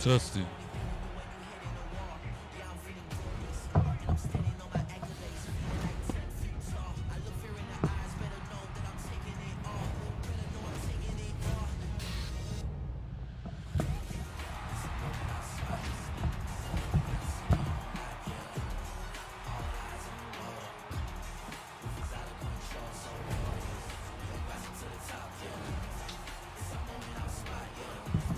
Dusty.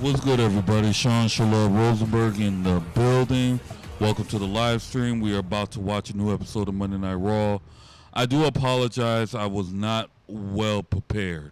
What's good, everybody? Sean Shalom Rosenberg in the building. Welcome to the live stream. We are about to watch a new episode of Monday Night Raw. I do apologize. I was not well prepared.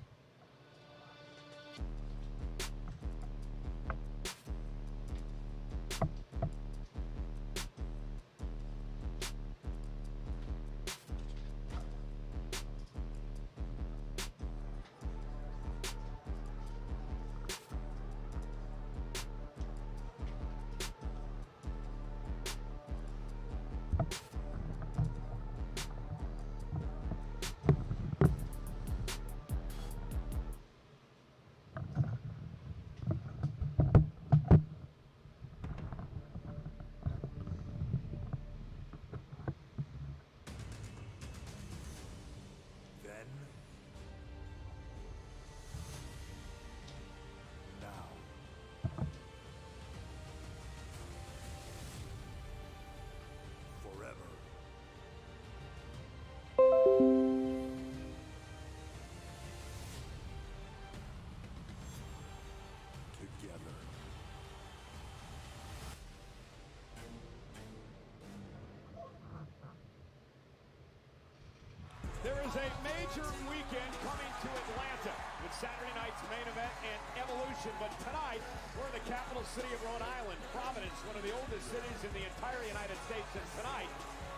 There is a major weekend coming to Atlanta with Saturday night's main event and Evolution. But tonight, we're in the capital city of Rhode Island, Providence, one of the oldest cities in the entire United States. And tonight,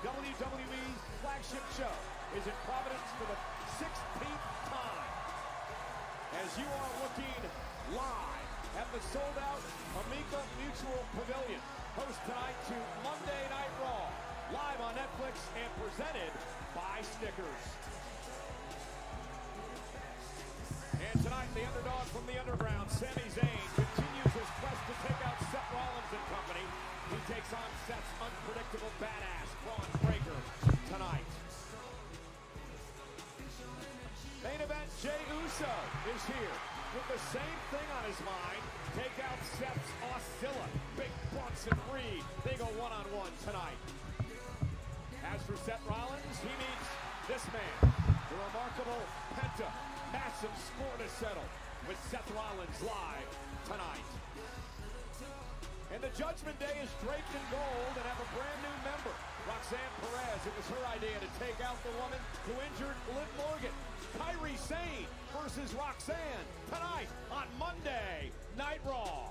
WWE's flagship show is in Providence for the 16th time. As you are looking live at the sold-out Amica Mutual Pavilion, host tonight to Monday Night Raw, live on Netflix and presented by Snickers. And tonight, the underdog from the underground, Sami Zayn, continues his quest to take out Seth Rollins and company. He takes on Seth's unpredictable badass, Bron Breakker, tonight. Main event, Jey Uso is here with the same thing on his mind. Take out Seth's Oscilla, big Bronson Reed. They go one-on-one tonight. As for Seth Rollins, he meets this man, the remarkable Penta. Massive score to settle with Seth Rollins live tonight. And the Judgment Day is draped in gold and have a brand new member, Roxanne Perez. It was her idea to take out the woman who injured Liv Morgan. Kairi Sane versus Roxanne tonight on Monday Night Raw.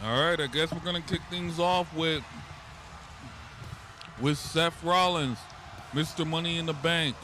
All right, I guess we're gonna kick things off with Seth Rollins, Mr. Money in the Bank.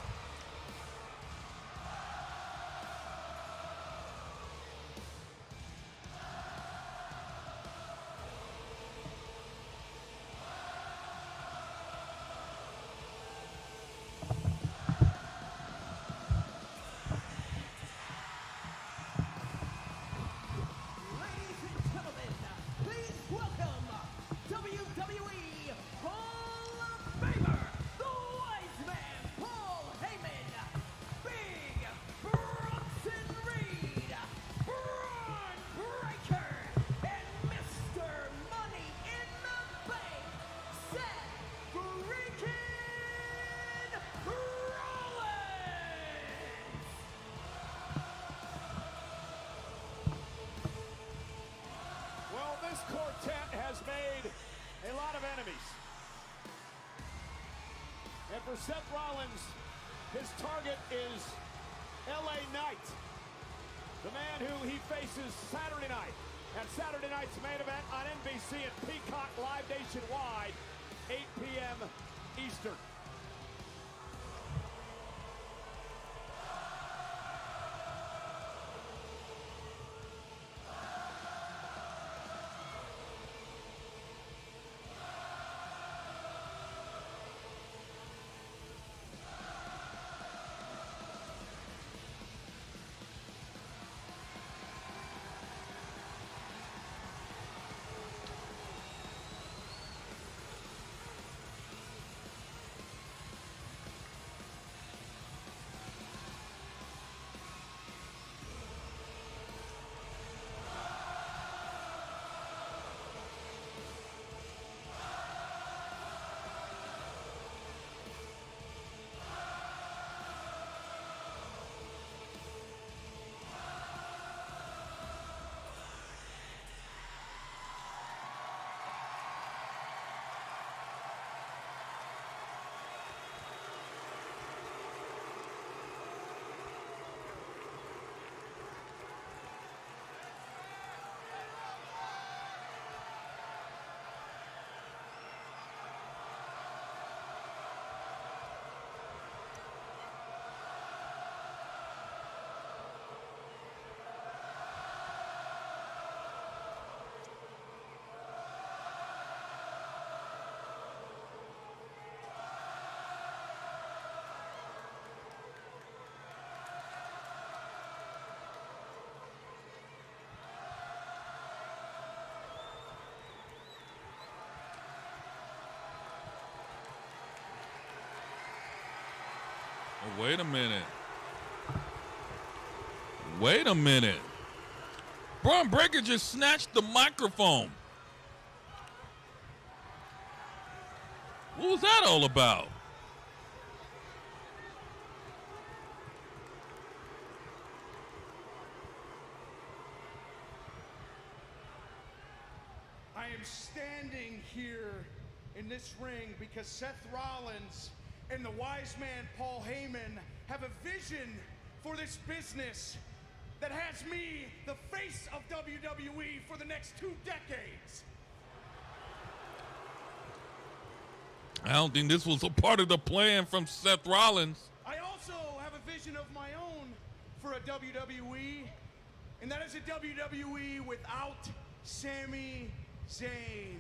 And for Seth Rollins, his target is LA Knight, the man who he faces Saturday night at Saturday night's main event on NBC and Peacock Live nationwide, 8 p.m. Eastern. Wait a minute. Wait a minute. Braun Breaker just snatched the microphone. What was that all about? I am standing here in this ring because Seth Rollins and the wise man Paul Heyman have a vision for this business that has me the face of WWE for the next 2 decades. I don't think this was a part of the plan from Seth Rollins. I also have a vision of my own for a WWE, and that is a WWE without Sami Zayn.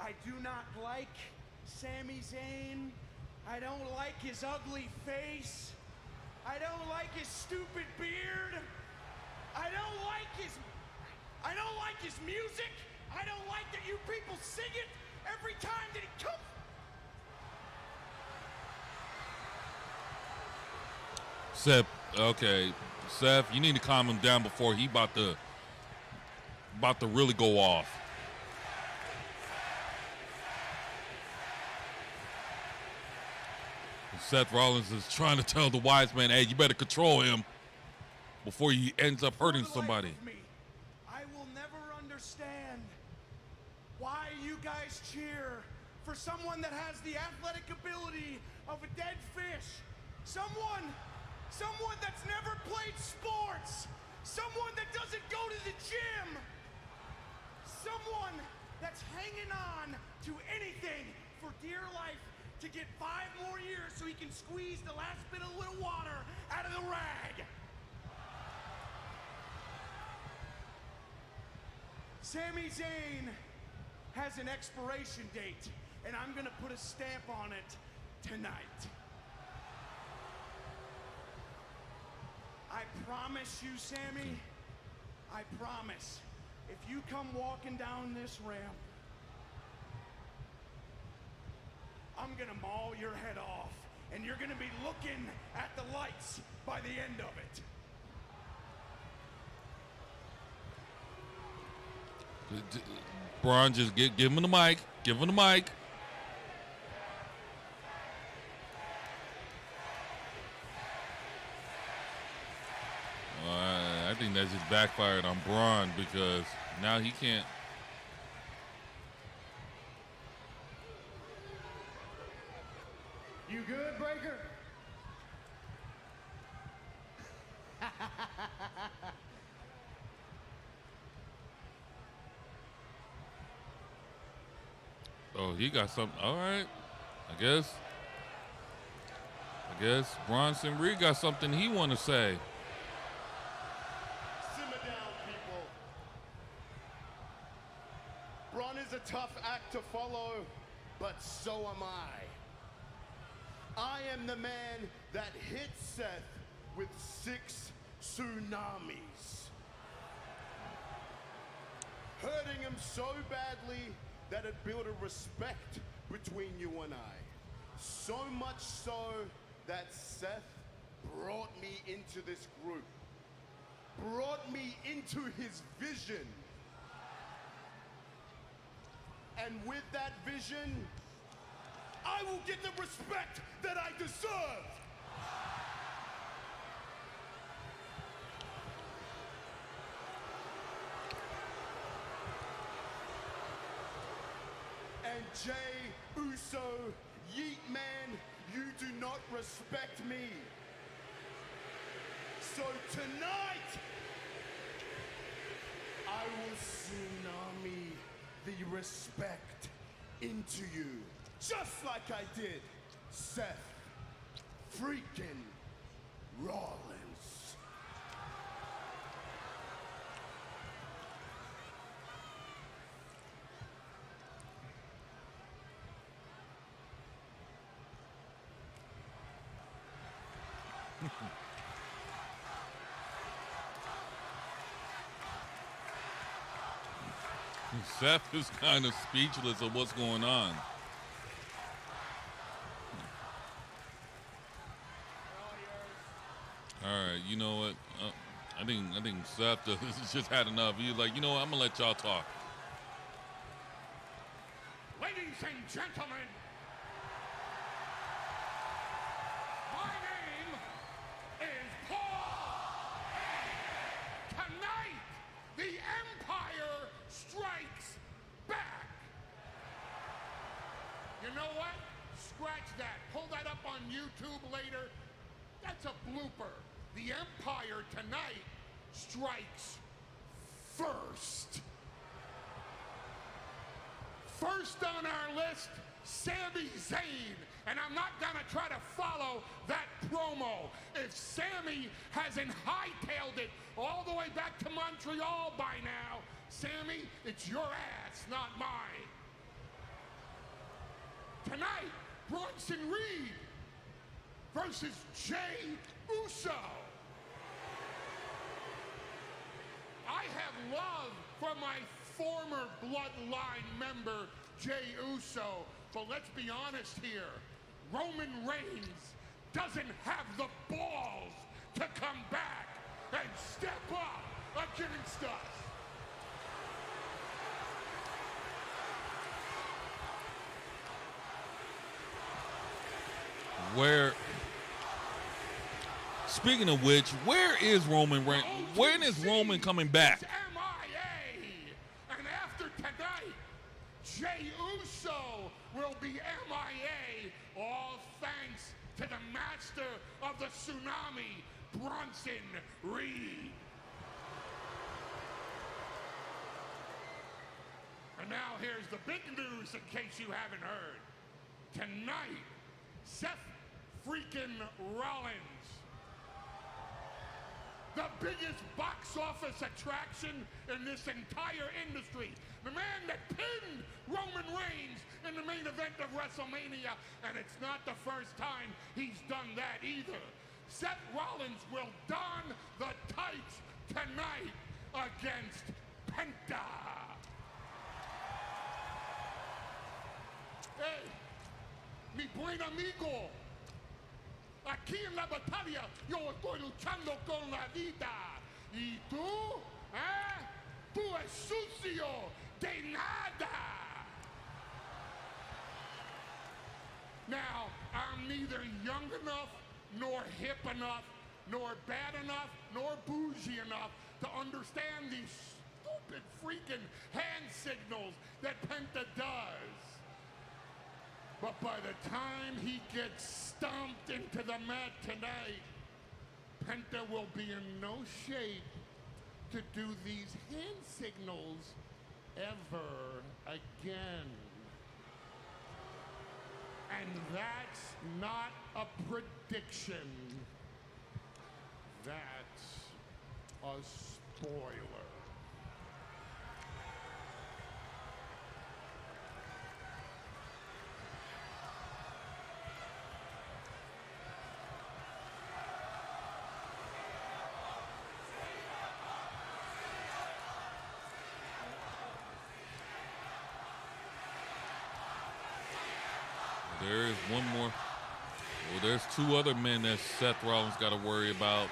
I do not like Sami Zayn. I don't like his ugly face. I don't like his stupid beard. I don't like his music. I don't like that you people sing it every time that he comes. Seth, okay. Seth, you need to calm him down before he about to really go off. Seth Rollins is trying to tell the wise man, hey, you better control him before he ends up hurting somebody. I will never understand why you guys cheer for someone that has the athletic ability of a dead fish. Someone that's never played sports. Someone that doesn't go to the gym. Someone that's hanging on to anything for dear life to get 5 more years so he can squeeze the last bit of little water out of the rag. Sami Zayn has an expiration date, and I'm gonna put a stamp on it tonight. I promise you, Sami, I promise, if you come walking down this ramp, I'm gonna maul your head off, and you're gonna be looking at the lights by the end of it. Bron, just give him the mic. Give him the mic. I think that just backfired on Bron because now he can't. You good, Breaker? Oh, he got something. All right. I guess Bronson Reed got something he want to say. Simmer down, people. Bron is a tough act to follow, but so am I. I am the man that hit Seth with 6 tsunamis. Hurting him so badly that it built a respect between you and I. So much so that Seth brought me into this group. Brought me into his vision. And with that vision, I will get the respect that I deserve. And Jey Uso, Yeet Man, you do not respect me. So tonight, I will tsunami the respect into you. Just like I did Seth freaking Rollins. Seth is kind of speechless of what's going on. All right, you know what? I think Seth just had enough. He's like, you know what? I'm gonna let y'all talk. Ladies and gentlemen, my name is Paul. Tonight, the Empire strikes back. You know what? Scratch that. Pull that up on YouTube later. That's a blooper. The Empire tonight strikes first. First on our list, Sami Zayn. And I'm not gonna try to follow that promo. If Sami hasn't hightailed it all the way back to Montreal by now, Sami, it's your ass, not mine. Tonight, Bronson Reed versus Jey Uso. I have love for my former bloodline member, Jey Uso, but let's be honest here. Roman Reigns doesn't have the balls to come back and step up against us. Speaking of which, where is Roman Reigns? When is Roman coming back? MIA. And after tonight, Jey Uso will be MIA. All thanks to the master of the tsunami, Bronson Reed. And now here's the big news in case you haven't heard. Tonight, Seth freaking Rollins, the biggest box office attraction in this entire industry. The man that pinned Roman Reigns in the main event of WrestleMania, and it's not the first time he's done that either. Seth Rollins will don the tights tonight against Penta. Hey, mi buen amigo. Aquí en la batalla yo estoy luchando con la vida. ¿Y tú? ¿Eh? Tú es sucio de nada. Now, I'm neither young enough, nor hip enough, nor bad enough, nor bougie enough to understand these stupid freaking hand signals that Penta does. But by the time he gets stomped into the mat tonight, Penta will be in no shape to do these hand signals ever again. And that's not a prediction. That's a spoiler. There is one more. Well, there's two other men that Seth Rollins got to worry about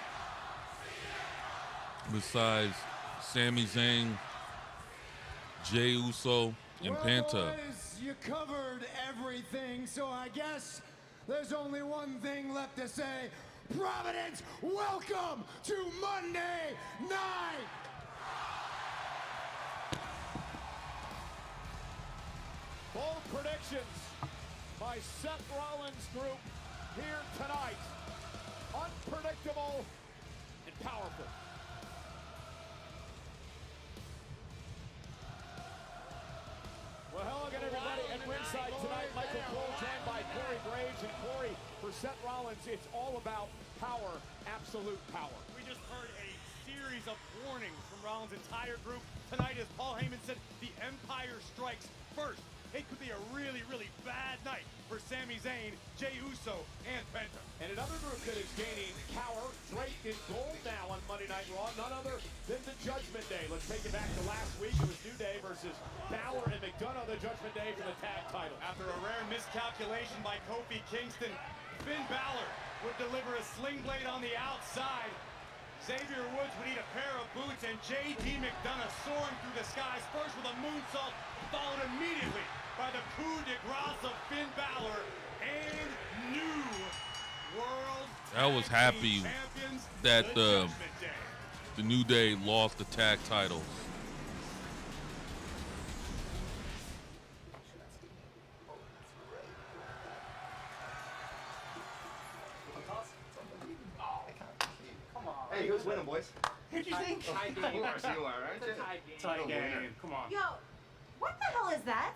besides Sami Zayn, Jey Uso, and Penta. Boys, you covered everything, so I guess there's only one thing left to say. Providence, welcome to Monday Night. Bold predictions by Seth Rollins' group here tonight. Unpredictable and powerful. Well, hello again, everybody. At ringside tonight, Michael Cole joined by Corey Graves. And Corey, for Seth Rollins, it's all about power, absolute power. We just heard a series of warnings from Rollins' entire group tonight as Paul Heyman said the Empire strikes first. it could be a really, really bad night for Sami Zayn, Jey Uso, and Penta. And another group that is gaining power, draped in gold now on Monday Night Raw, none other than the Judgment Day. Let's take it back to last week. It was New Day versus Balor and McDonough, the Judgment Day for the tag title. After a rare miscalculation by Kofi Kingston, Finn Balor would deliver a sling blade on the outside. Xavier Woods would need a pair of boots, and J.D. McDonough soaring through the skies, first with a moonsault, followed immediately by the coup de grace of Finn Balor and new World I was Tag happy Team Champions, that the Judgment Day. the New Day lost the tag titles. Hey, who's winning, boys? Who'd you think? Tie game. You are, aren't you? Tie game. Come on. Yo, what the hell is that?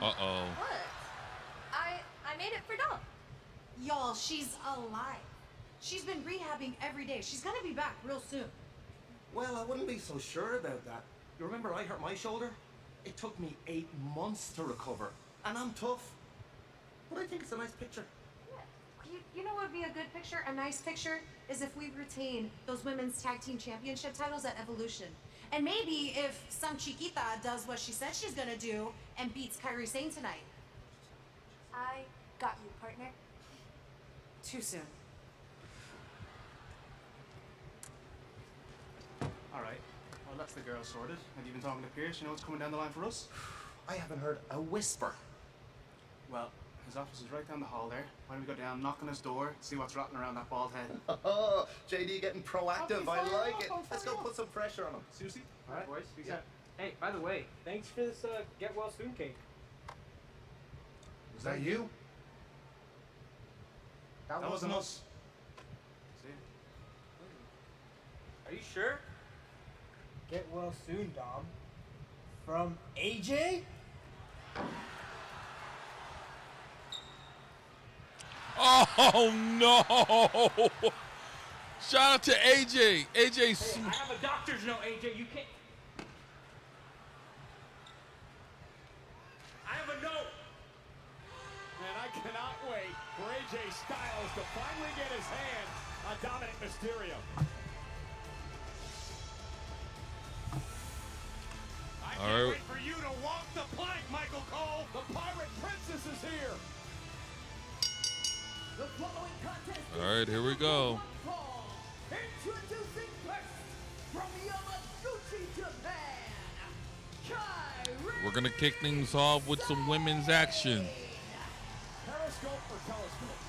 Uh-oh. What? I made it for Dom. Y'all, she's alive. She's been rehabbing every day. She's gonna be back real soon. Well, I wouldn't be so sure about that. You remember I hurt my shoulder? It took me 8 months to recover. And I'm tough. But I think it's a nice picture. You know what would be a good picture? A nice picture is if we retain those women's tag team championship titles at Evolution. And maybe if some Chiquita does what she said she's gonna do and beats Kairi Sane tonight. I got you, partner. Too soon. All right. Well, that's the girl sorted. Have you been talking to Pierce? You know what's coming down the line for us? I haven't heard a whisper. Well, his office is right down the hall there. Why don't we go down, knock on his door, see what's rotting around that bald head? Oh, JD getting proactive. I like it. Let's go put some pressure on him. Susie? All right, boys. Yeah. Hey, by the way, thanks for this get well soon cake. Was that you? That wasn't us. See? Are you sure? Get well soon, Dom. From AJ? Oh no! Shout out to AJ. AJ. Hey, I have a doctor's note, AJ. You can't. I have a note. And I cannot wait for AJ Styles to finally get his hands on Dominic Mysterio. I All can't right. wait for you to walk the plank, Michael Cole. The Pirate Princess is here. The following contest All right, here we go. Introducing first from Yamaguchi, Japan, Kairi. We're gonna kick things off with some women's action. Periscope or telescope?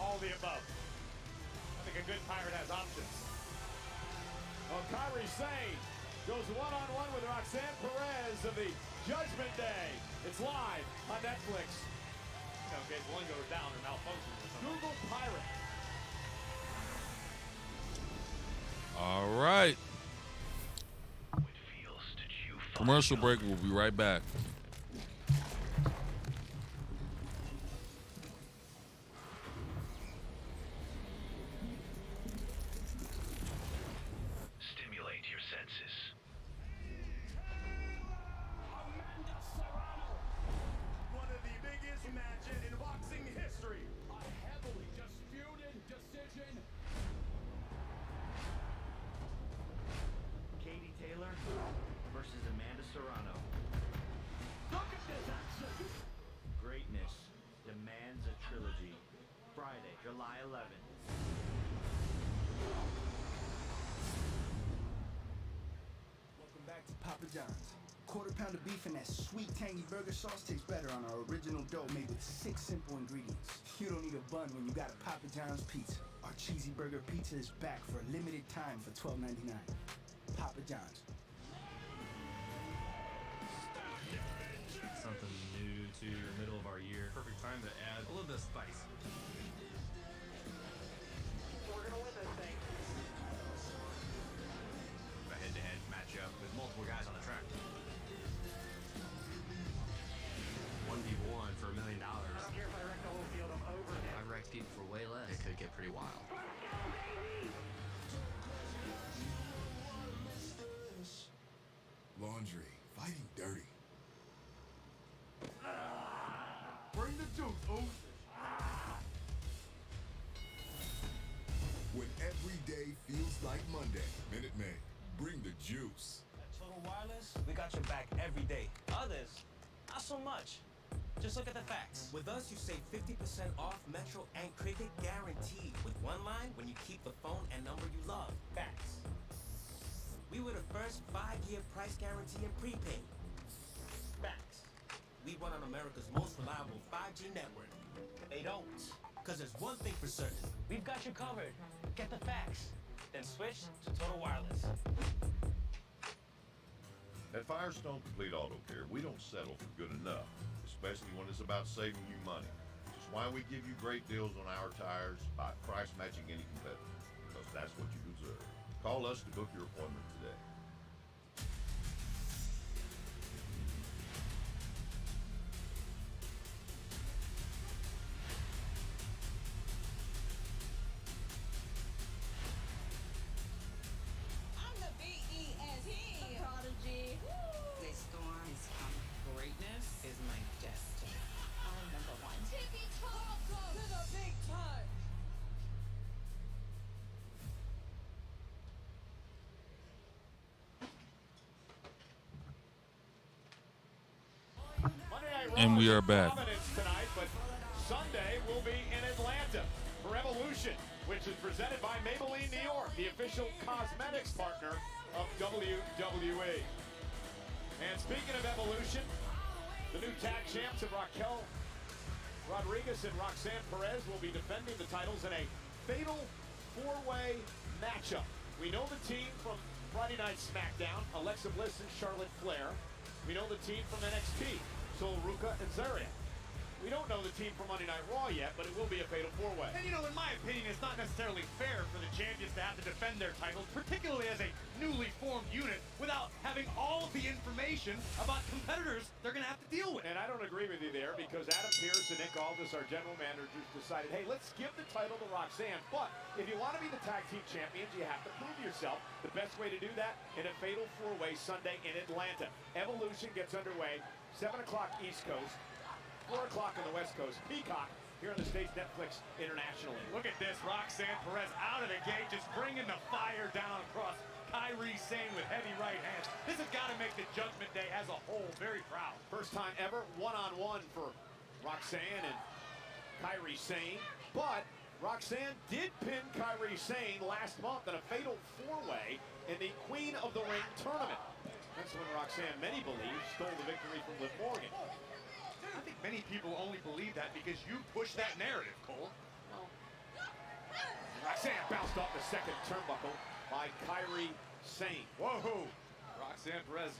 All the above. I think a good pirate has options. Well, Kairi Sane goes one-on-one with Roxanne Perez of the Judgment Day. It's live on Netflix. You know, in case one goes down or malfunctions or something. Google Pirate. All right. Commercial break. We'll be right back. Stimulate your senses. One of the biggest matches in boxing history. A heavily disputed decision. Katie Taylor versus Amanda Serrano. Look at this action. Greatness demands a trilogy. Friday, July 11th. Welcome back to Papa John's. Quarter pound of beef and that sweet tangy burger sauce tastes better on our original dough made with 6 simple ingredients. You don't need a bun when you got a Papa John's pizza. Our cheesy burger pizza is back for a limited time for $12.99. Papa John's. Something new to the middle of our year. Perfect time to add a little bit of spice. We're gonna win this thing. A head-to-head matchup with multiple guys on the track. 1v1 for $1 million. I don't care if I wreck the whole field, I'm over it. I wrecked people for way less. It could get pretty wild. Monday feels like Monday. Minute Maid, bring the juice. At Total Wireless, we got your back every day. Others, not so much. Just look at the facts. With us, you save 50% off Metro and Cricket guaranteed with one line when you keep the phone and number you love. Facts. We were the first 5-year price guarantee in prepaid. Facts. We run on America's most reliable 5G network. They don't. Because there's one thing for certain. We've got you covered. Get the facts. Then switch to Total Wireless. At Firestone Complete Auto Care, we don't settle for good enough, especially when it's about saving you money. Which is why we give you great deals on our tires by price matching any competitor, because that's what you deserve. Call us to book your appointment today. I'm the B.E.S.T. prodigy. This storm is coming. Greatness is my destiny. I'm number one. Tippy top to the big time. And we are back. Tonight, but Sunday will be in Atlanta for Evolution, which is presented by Maybelline New York, the official cosmetics partner of WWE. And speaking of Evolution, the new tag champs of Raquel Rodriguez and Roxanne Perez will be defending the titles in a fatal four-way matchup. We know the team from Friday Night SmackDown, Alexa Bliss and Charlotte Flair. We know the team from NXT, Sol Ruca and Zarya. We don't know the team from Monday Night Raw yet, but it will be a fatal four-way. And you know, in my opinion, it's not necessarily fair for the champions to have to defend their titles, particularly as a newly formed unit, without having all of the information about competitors they're going to have to deal with. And I don't agree with you there, because Adam Pearce and Nick Aldis, our general managers, decided, hey, let's give the title to Roxanne, but if you want to be the tag team champions, you have to prove yourself. The best way to do that in a fatal four-way Sunday in Atlanta. Evolution gets underway, 7 o'clock East Coast, 4 o'clock on the West Coast. Peacock here on the States, Netflix internationally. Look at this, Roxanne Perez out of the gate, just bringing the fire down across Kairi Sane with heavy right hands. This has got to make the Judgment Day as a whole very proud. First time ever one-on-one for Roxanne and Kairi Sane, but Roxanne did pin Kairi Sane last month in a fatal four-way in the Queen of the Ring tournament. That's when Roxanne, many believe, stole the victory from Liv Morgan. I think many people only believe that because you push that narrative, Cole. Roxanne bounced off the second turnbuckle by Kairi Sane. Whoa! Roxanne Perez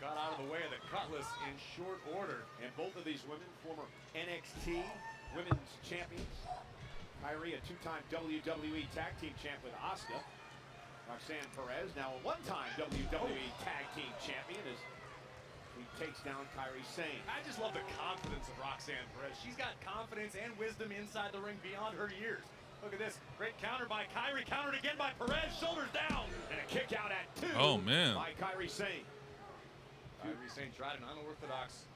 got out of the way of the cutlass in short order. And both of these women, former NXT women's champions. Kairi, a two-time WWE Tag Team champ with Asuka. Roxanne Perez, now a one-time WWE Tag Team champion, as he takes down Kairi Sane. I just love the confidence of Roxanne Perez. She's got confidence and wisdom inside the ring beyond her years. Look at this. Great counter by Kairi. Countered again by Perez. Shoulders down. And a kick out at 2 by Kairi Sane. Kairi Sane tried an unorthodox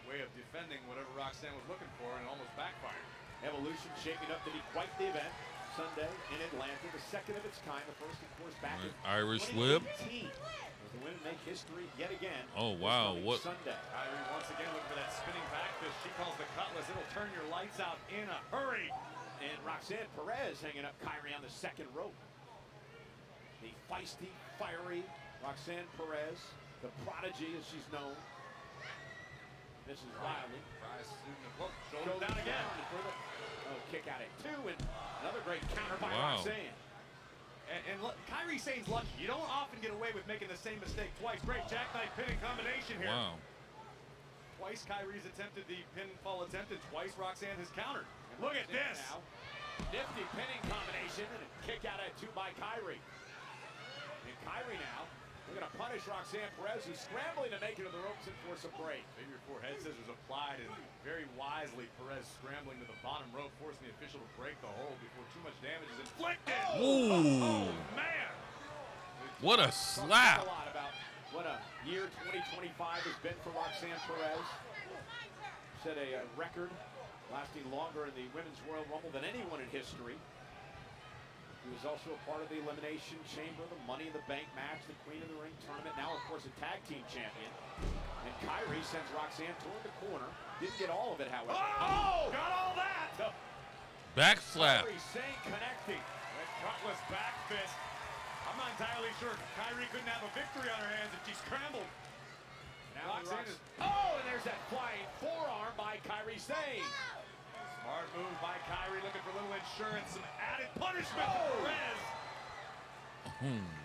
way of defending whatever Roxanne was looking for and almost backfired. Evolution shaping up to be quite the event. Sunday in Atlanta, the second of its kind. The first, of course, back in Irish whip. The women make history yet again. Oh, wow. What? Sunday. Kairi once again looking for that spinning back fist. She calls the cutlass. It'll turn your lights out in a hurry. And Roxanne Perez hanging up Kairi on the second rope. The feisty, fiery Roxanne Perez, the prodigy as she's known. This is wildly. Shoulder down again. Oh, kick out at 2, and another great counter by Roxanne. And look, Kairi Sane's lucky. You don't often get away with making the same mistake twice. Great jackknife pinning combination here. Wow. Twice Kairi's attempted the pinfall attempt, and twice Roxanne has countered. And look at this. Now, nifty pinning combination and a kick out at 2 by Kairi. And Kairi now, we're going to punish Roxanne Perez, who's scrambling to make it to the ropes and force a break. Figure 4 head scissors applied, and very wisely Perez scrambling to the bottom rope, forcing the official to break the hold before too much damage is inflicted. Ooh. Oh, man. What a slap. A lot about what a year 2025 has been for Roxanne Perez. Set a record lasting longer in the Women's Royal Rumble than anyone in history. He was also a part of the Elimination Chamber, the Money in the Bank match, the Queen of the Ring tournament. Now, of course, a tag team champion. And Kairi sends Roxanne toward the corner. Didn't get all of it, however. Oh! Got all that! Back slap. Kairi Sane connecting. That cutlass back fist. I'm not entirely sure Kairi couldn't have a victory on her hands if she scrambled. Now Roxanne is... Oh, and there's that flying forearm by Kairi Sane. Smart move by Kairi, looking for a little insurance, some added punishment for Perez.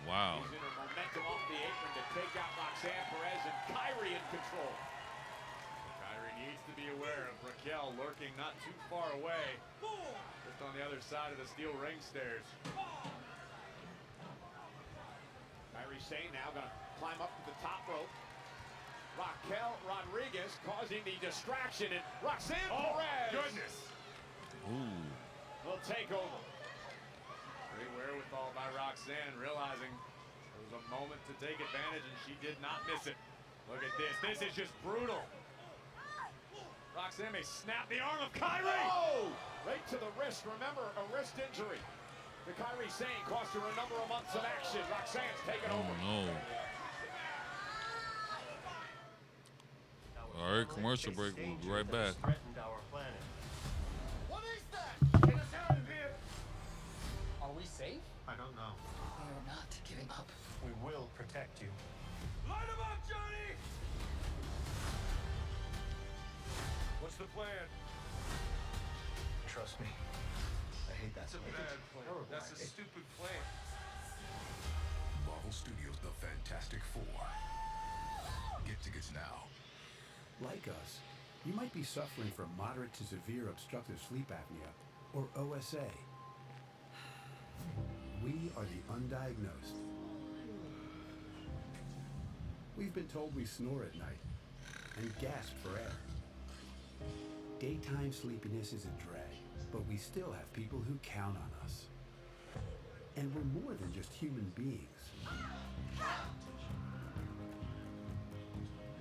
Wow. Using her momentum off the apron to take out Roxanne. Perez and Kairi in control. Kairi needs to be aware of Raquel lurking not too far away. Just on the other side of the steel ring stairs. Kairi Sane now going to climb up to the top rope. Raquel Rodriguez causing the distraction, and Roxanne Perez. Goodness. Ooh. Will take over. Great wherewithal by Roxanne, realizing there was a moment to take advantage, and she did not miss it. Look at this. This is just brutal. Roxanne may snap the arm of Kairi. Oh! Right to the wrist. Remember, a wrist injury. The Kairi Sane cost her a number of months of action. Roxanne's taking over. No. All right, commercial break. We'll be right back. What is that? Get us out of here. Are we safe? I don't know. We are not giving up. We will protect you. Light him up, Johnny! What's the plan? Trust me. I hate that. That's a bad plan. That's a stupid plan. Marvel Studios' The Fantastic Four. Get tickets now. Like us, you might be suffering from moderate to severe obstructive sleep apnea, or OSA. We are the undiagnosed. We've been told we snore at night and gasp for air. Daytime sleepiness is a drag, but we still have people who count on us. And we're more than just human beings.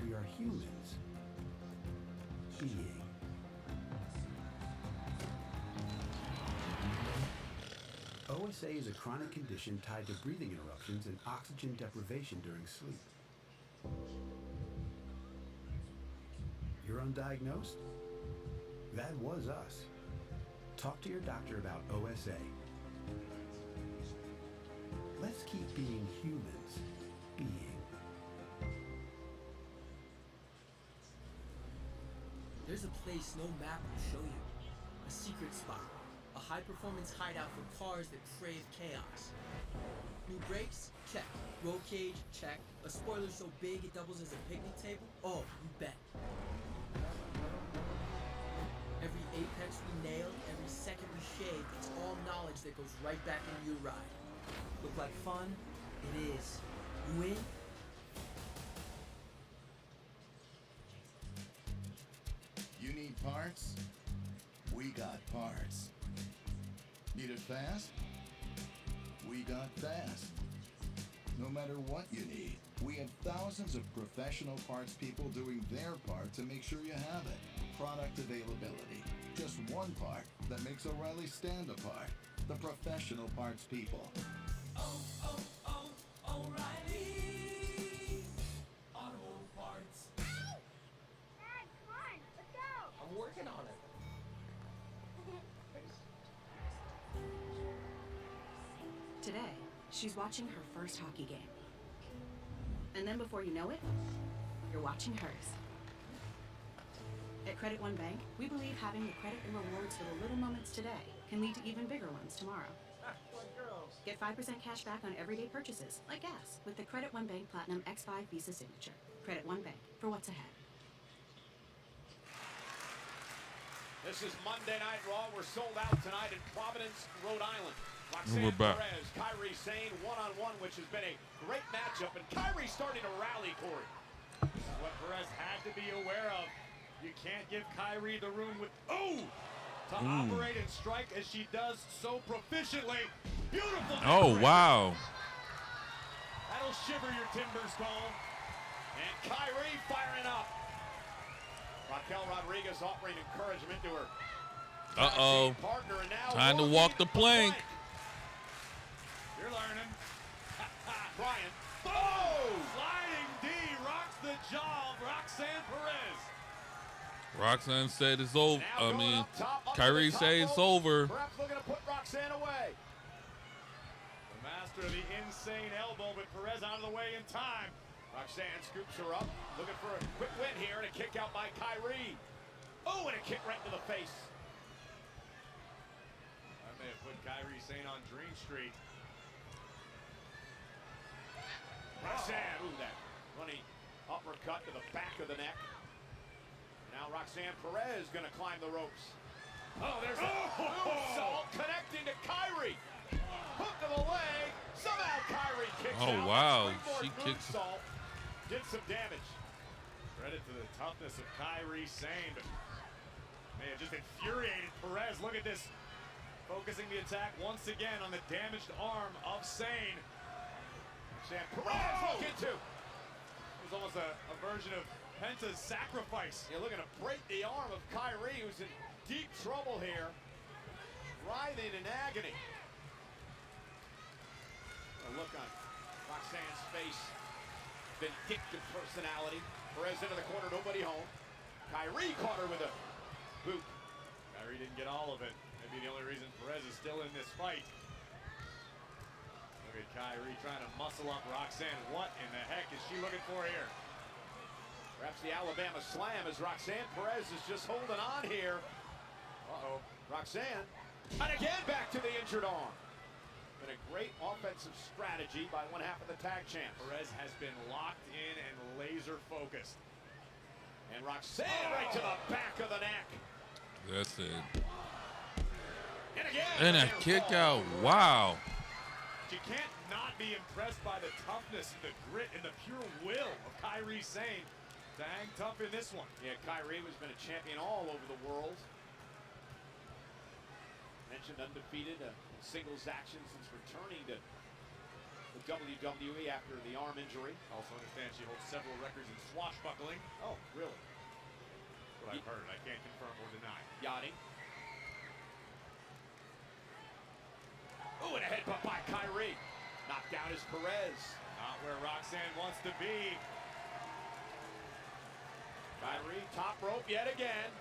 We are humans. Being. OSA is a chronic condition tied to breathing interruptions and oxygen deprivation during sleep. You're undiagnosed? That was us. Talk to your doctor about OSA. Let's keep being humans. Being. There's a place no map will show you. A secret spot. A high-performance hideout for cars that crave chaos. New brakes? Check. Roll cage? Check. A spoiler so big it doubles as a picnic table? Oh, you bet. Every apex we nailed, every second we shaved, it's all knowledge that goes right back into your ride. Look like fun? It is. You in? You need parts? We got parts. Need it fast? We got fast. No matter what you need, we have thousands of professional parts people doing their part to make sure you have it. Product availability. Just one part that makes O'Reilly stand apart. The professional parts people. O'Reilly Auto Parts. Dad, come on, let's go. I'm working on it. Today, she's watching her first hockey game. And then before you know it, you're watching hers. At Credit One Bank, we believe having the credit and rewards for the little moments today can lead to even bigger ones tomorrow. Get 5% cash back on everyday purchases, like gas, with the Credit One Bank Platinum X5 Visa Signature. Credit One Bank, for what's ahead. This is Monday Night Raw. We're sold out tonight in Providence, Rhode Island. Roxanne We're back. Perez, Kairi Sane, one-on-one, which has been a great matchup. And Kairi starting to rally, Corey. This is what Perez had to be aware of. You can't give Kairi the room with, to operate and strike as she does so proficiently. Beautiful. Oh, wow. That'll shiver your timbers, Cole. And Kairi firing up. Raquel Rodriguez offering encouragement to her Uh-oh. partner, and now Time to walk the plank. You're learning. Brian. Oh! Sliding D rocks the jaw of Roxanne Perez. Roxanne said it's over. Now I mean, up top, up Kairi to the top said it's rope. over. Perhaps looking to put Roxanne away. The master of the insane elbow, but Perez out of the way in time. Roxanne scoops her up, looking for a quick win here, and a kick out by Kairi. Oh, and a kick right to the face. I may have put Kairi Sane on Dream Street. Roxanne, ooh, that running uppercut to the back of the neck. Now Roxanne Perez gonna climb the ropes. Oh, there's a moonsault connecting to Kairi. Hook of the leg. Somehow Kairi kicks out. Oh, wow. Springboard She kicks. moonsault. Did some damage. Credit to the toughness of Kairi Sane, but may have just infuriated Perez. Look at this. Focusing the attack once again on the damaged arm of Sane. Roxanne Perez look into. It was almost a version of Penta's sacrifice. You're looking to break the arm of Kairi, who's in deep trouble here. Writhing in agony. A look on Roxanne's face. Vindictive personality. Perez into the corner, nobody home. Kairi caught her with a boot. Kairi didn't get all of it. Maybe the only reason Perez is still in this fight. Look at Kairi trying to muscle up Roxanne. What in the heck is she looking for here? Perhaps the Alabama slam as Roxanne Perez is just holding on here. Uh-oh. Roxanne. And again back to the injured arm. Been a great offensive strategy by one half of the tag champs. Perez has been locked in and laser focused. And Roxanne right to the back of the neck. That's it. And again. And a kick out. Wow. You can't not be impressed by the toughness and the grit and the pure will of Kairi Sane. Dang tough in this one. Yeah, Kairi has been a champion all over the world. Mentioned undefeated in singles action since returning to the WWE after the arm injury. Also understand she holds several records in swashbuckling. Oh, really? That's what I've heard. I can't confirm or deny. Yachting. Oh, and a headbutt by Kairi. Knocked down is Perez. Not where Roxanne wants to be. Kairi, top rope yet again.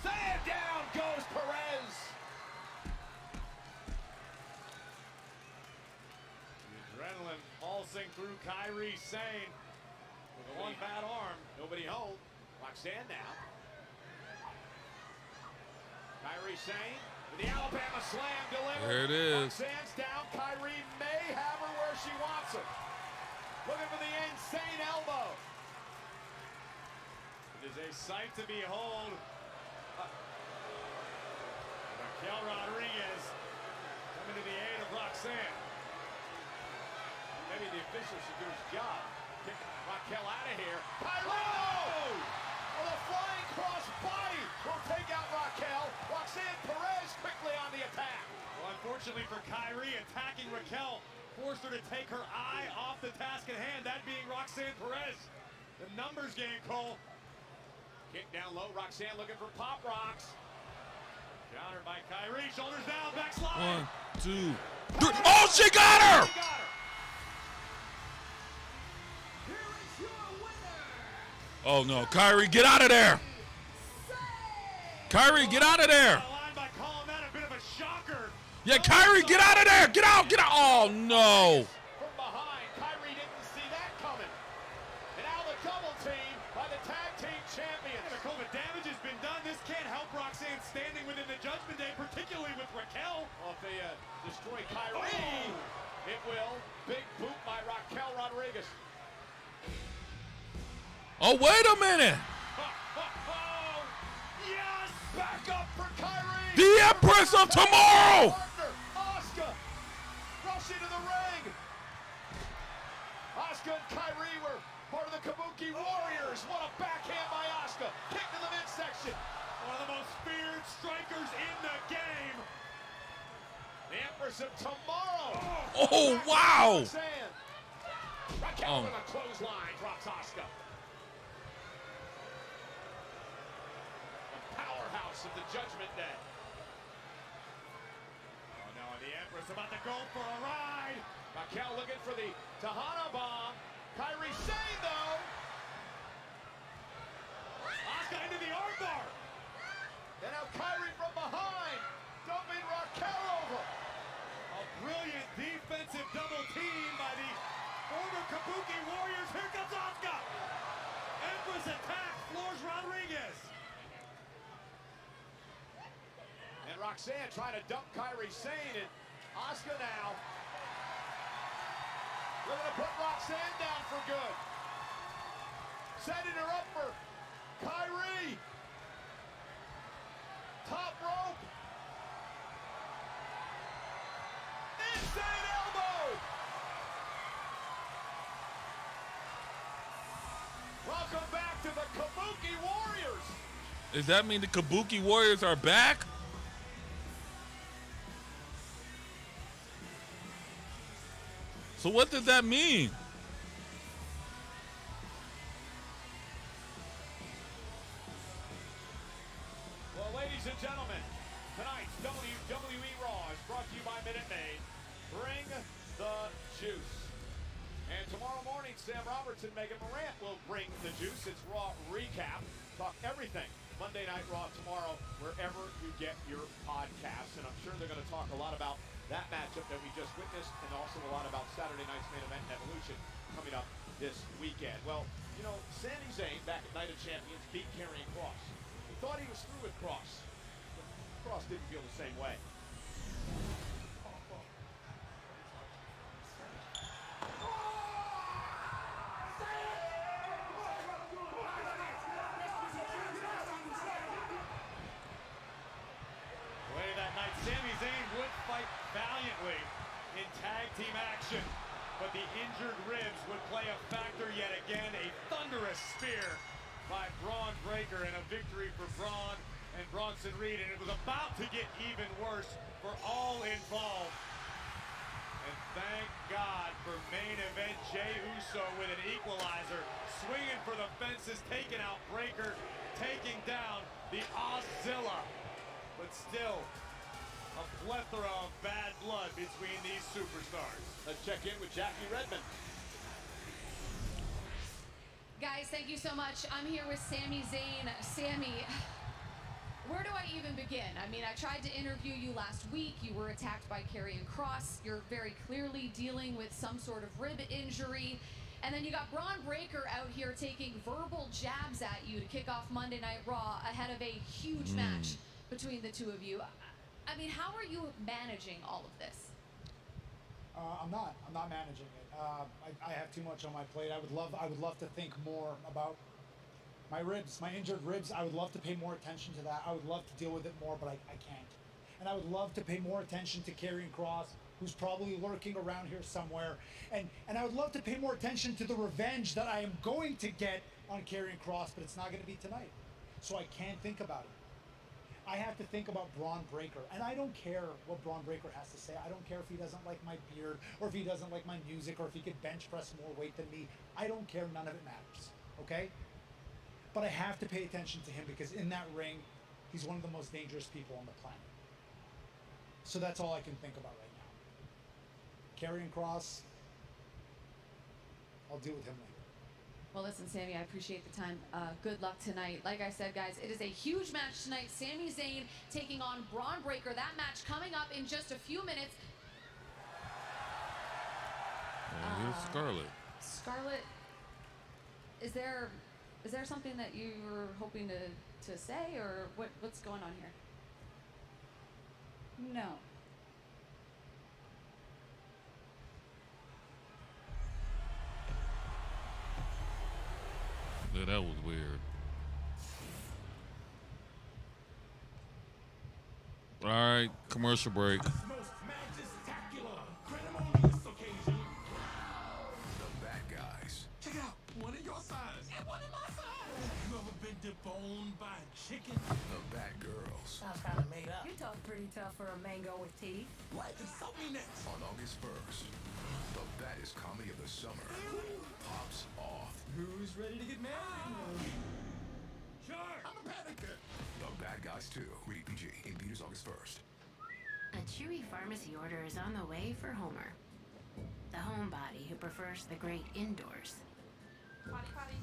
Sand down goes Perez. The adrenaline pulsing through Kairi Sane. With one bad arm, nobody home. Roxanne now. Kairi Sane with the Alabama slam delivered. There it is. Roxanne's down. Kairi may have her where she wants her. Looking for the insane elbow. It is a sight to behold. Mikail Rodriguez coming to the aid of Roxanne. Maybe the official should do his job. Kick Raquel out of here. Kairi! Oh! Well, a flying cross body will take out Raquel. Roxanne Perez quickly on the attack. Well, unfortunately for Kairi, attacking Raquel forced her to take her eye off the task at hand, that being Roxanne Perez. The numbers game, Cole. Kick down low, Roxanne looking for pop rocks. Countered by Kairi, shoulders down, backslide. 1, 2, 3. Oh, she got her! She got her. Oh, no. Kairi, get out of there. Kairi, get out of there. By calling that a bit of a shocker. Yeah, Kairi, get out of there. Get out, get out. Oh, no. From behind, Kairi didn't see that coming. And now the double team by the tag team champions. Yeah, the damage has been done. This can't help Roxanne standing within the Judgment Day, particularly with Raquel. Well, if they destroy Kairi, it will. Big boot by Raquel Rodriguez. Oh, wait a minute. Yes, back up for Kairi. The Empress of Tomorrow. Asuka rush into the ring. Asuka and Kairi were part of the Kabuki Warriors. What a backhand by Asuka. Kick to the midsection. One of the most feared strikers in the game. The Empress of Tomorrow. Oh, wow. Raquel with a clothesline drops Asuka. The powerhouse of the Judgment Day. Oh, no, and the Empress Warriors about to go for a ride. Mikail looking for the Tahana bomb. Kairi Sane though. Asuka into the armbar. And now Kairi from behind. Dumping Raquel over. A brilliant defensive double team by the former Kabuki Warriors. Here comes Asuka. Empress attack, floors Rodriguez. And Roxanne trying to dump Kairi Sane, and Asuka now. They're gonna put Roxanne down for good. Setting her up for Kairi. Top rope. Insane elbow. Welcome back to the Kabuki Warriors. Does that mean the Kabuki Warriors are back? So what does that mean? Well, ladies and gentlemen, tonight's WWE Raw is brought to you by Minute Maid. Bring the juice. And tomorrow morning, Sam Roberts and Megan Morant will bring the juice. It's Raw Recap. Talk everything. Monday Night Raw tomorrow, wherever you get your podcasts. And I'm sure they're going to talk a lot about that matchup that we just witnessed, and also a lot about Saturday night's main event Evolution coming up this weekend. Well, you know, Sami Zayn back at Night of Champions beat Karrion Kross. We thought he was through with Kross, but Kross didn't feel the same way. Later that night, Sami Zayn would fight valiantly in tag team action, but the injured ribs would play a factor yet again. A thunderous spear by Braun Breaker and a victory for Bron and Bronson Reed, and it was about to get even worse for all involved. And thank God for main event Jey Uso with an equalizer, swinging for the fences, taking out Breaker, taking down the Auszilla. But still, a plethora of bad blood between these superstars. Let's check in with Jackie Redmond. Guys, thank you so much. I'm here with Sami Zayn. Sami, where do I even begin? I mean, I tried to interview you last week. You were attacked by Karrion Kross. You're very clearly dealing with some sort of rib injury. And then you got Bron Breakker out here taking verbal jabs at you to kick off Monday Night Raw ahead of a huge match between the two of you. I mean, how are you managing all of this? I'm not managing it. I have too much on my plate. I would love to think more about my ribs, my injured ribs. I would love to pay more attention to that. I would love to deal with it more, but I can't. And I would love to pay more attention to Karrion Kross, who's probably lurking around here somewhere. And I would love to pay more attention to the revenge that I am going to get on Karrion Kross, but it's not going to be tonight. So I can't think about it. I have to think about Bron Breakker, and I don't care what Bron Breakker has to say. I don't care if he doesn't like my beard, or if he doesn't like my music, or if he could bench press more weight than me. I don't care. None of it matters, okay? But I have to pay attention to him because in that ring, he's one of the most dangerous people on the planet. So that's all I can think about right now. Karrion Kross, I'll deal with him later. Well, listen, Sami, I appreciate the time. Good luck tonight. Like I said, guys, it is a huge match tonight. Sami Zayn taking on Bron Breakker. That match coming up in just a few minutes. Here's Scarlett. Scarlett, is there something that you were hoping to say, or what's going on here? No. Yeah, that was weird. All right, commercial break. The bad guys. Check it out, one in your size. And one in my size. You ever been deboned by a chicken? The bad girls. Sounds kind of made up. You talk pretty tough for a mango with teeth. What? Just so me next. On August 1st, the baddest comedy of the summer pops off. Who's ready to get married? Sure. I'm a panic. The Bad Guys 2, rated PG, in theaters August 1st. A Chewy pharmacy order is on the way for Homer, the homebody who prefers the great indoors. Potty, potty.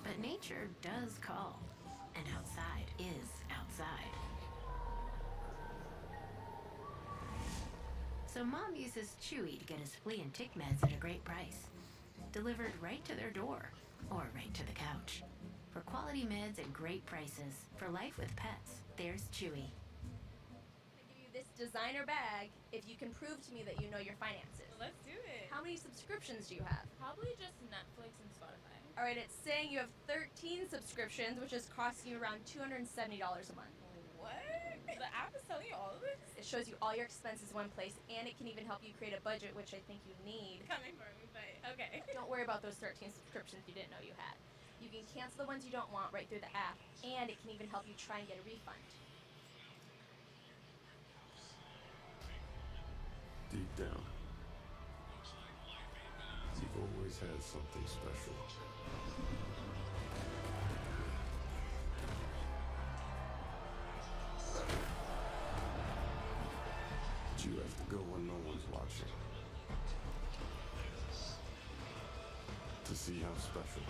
But nature does call, and outside is outside. So Mom uses Chewy to get his flea and tick meds at a great price. Delivered right to their door, or right to the couch. For quality meds and great prices, for life with pets, there's Chewy. I give you this designer bag if you can prove to me that you know your finances. Let's do it. How many subscriptions do you have? Probably just Netflix and Spotify. All right, it's saying you have 13 subscriptions, which is costing you around $270 a month. What? The app is telling you all of this? It shows you all your expenses in one place, and it can even help you create a budget, which I think you need. Coming for me, but okay. Don't worry about those 13 subscriptions you didn't know you had. You can cancel the ones you don't want right through the app, and it can even help you try and get a refund. Deep down, you've always had something special. But you have to go when no one's watching to see how special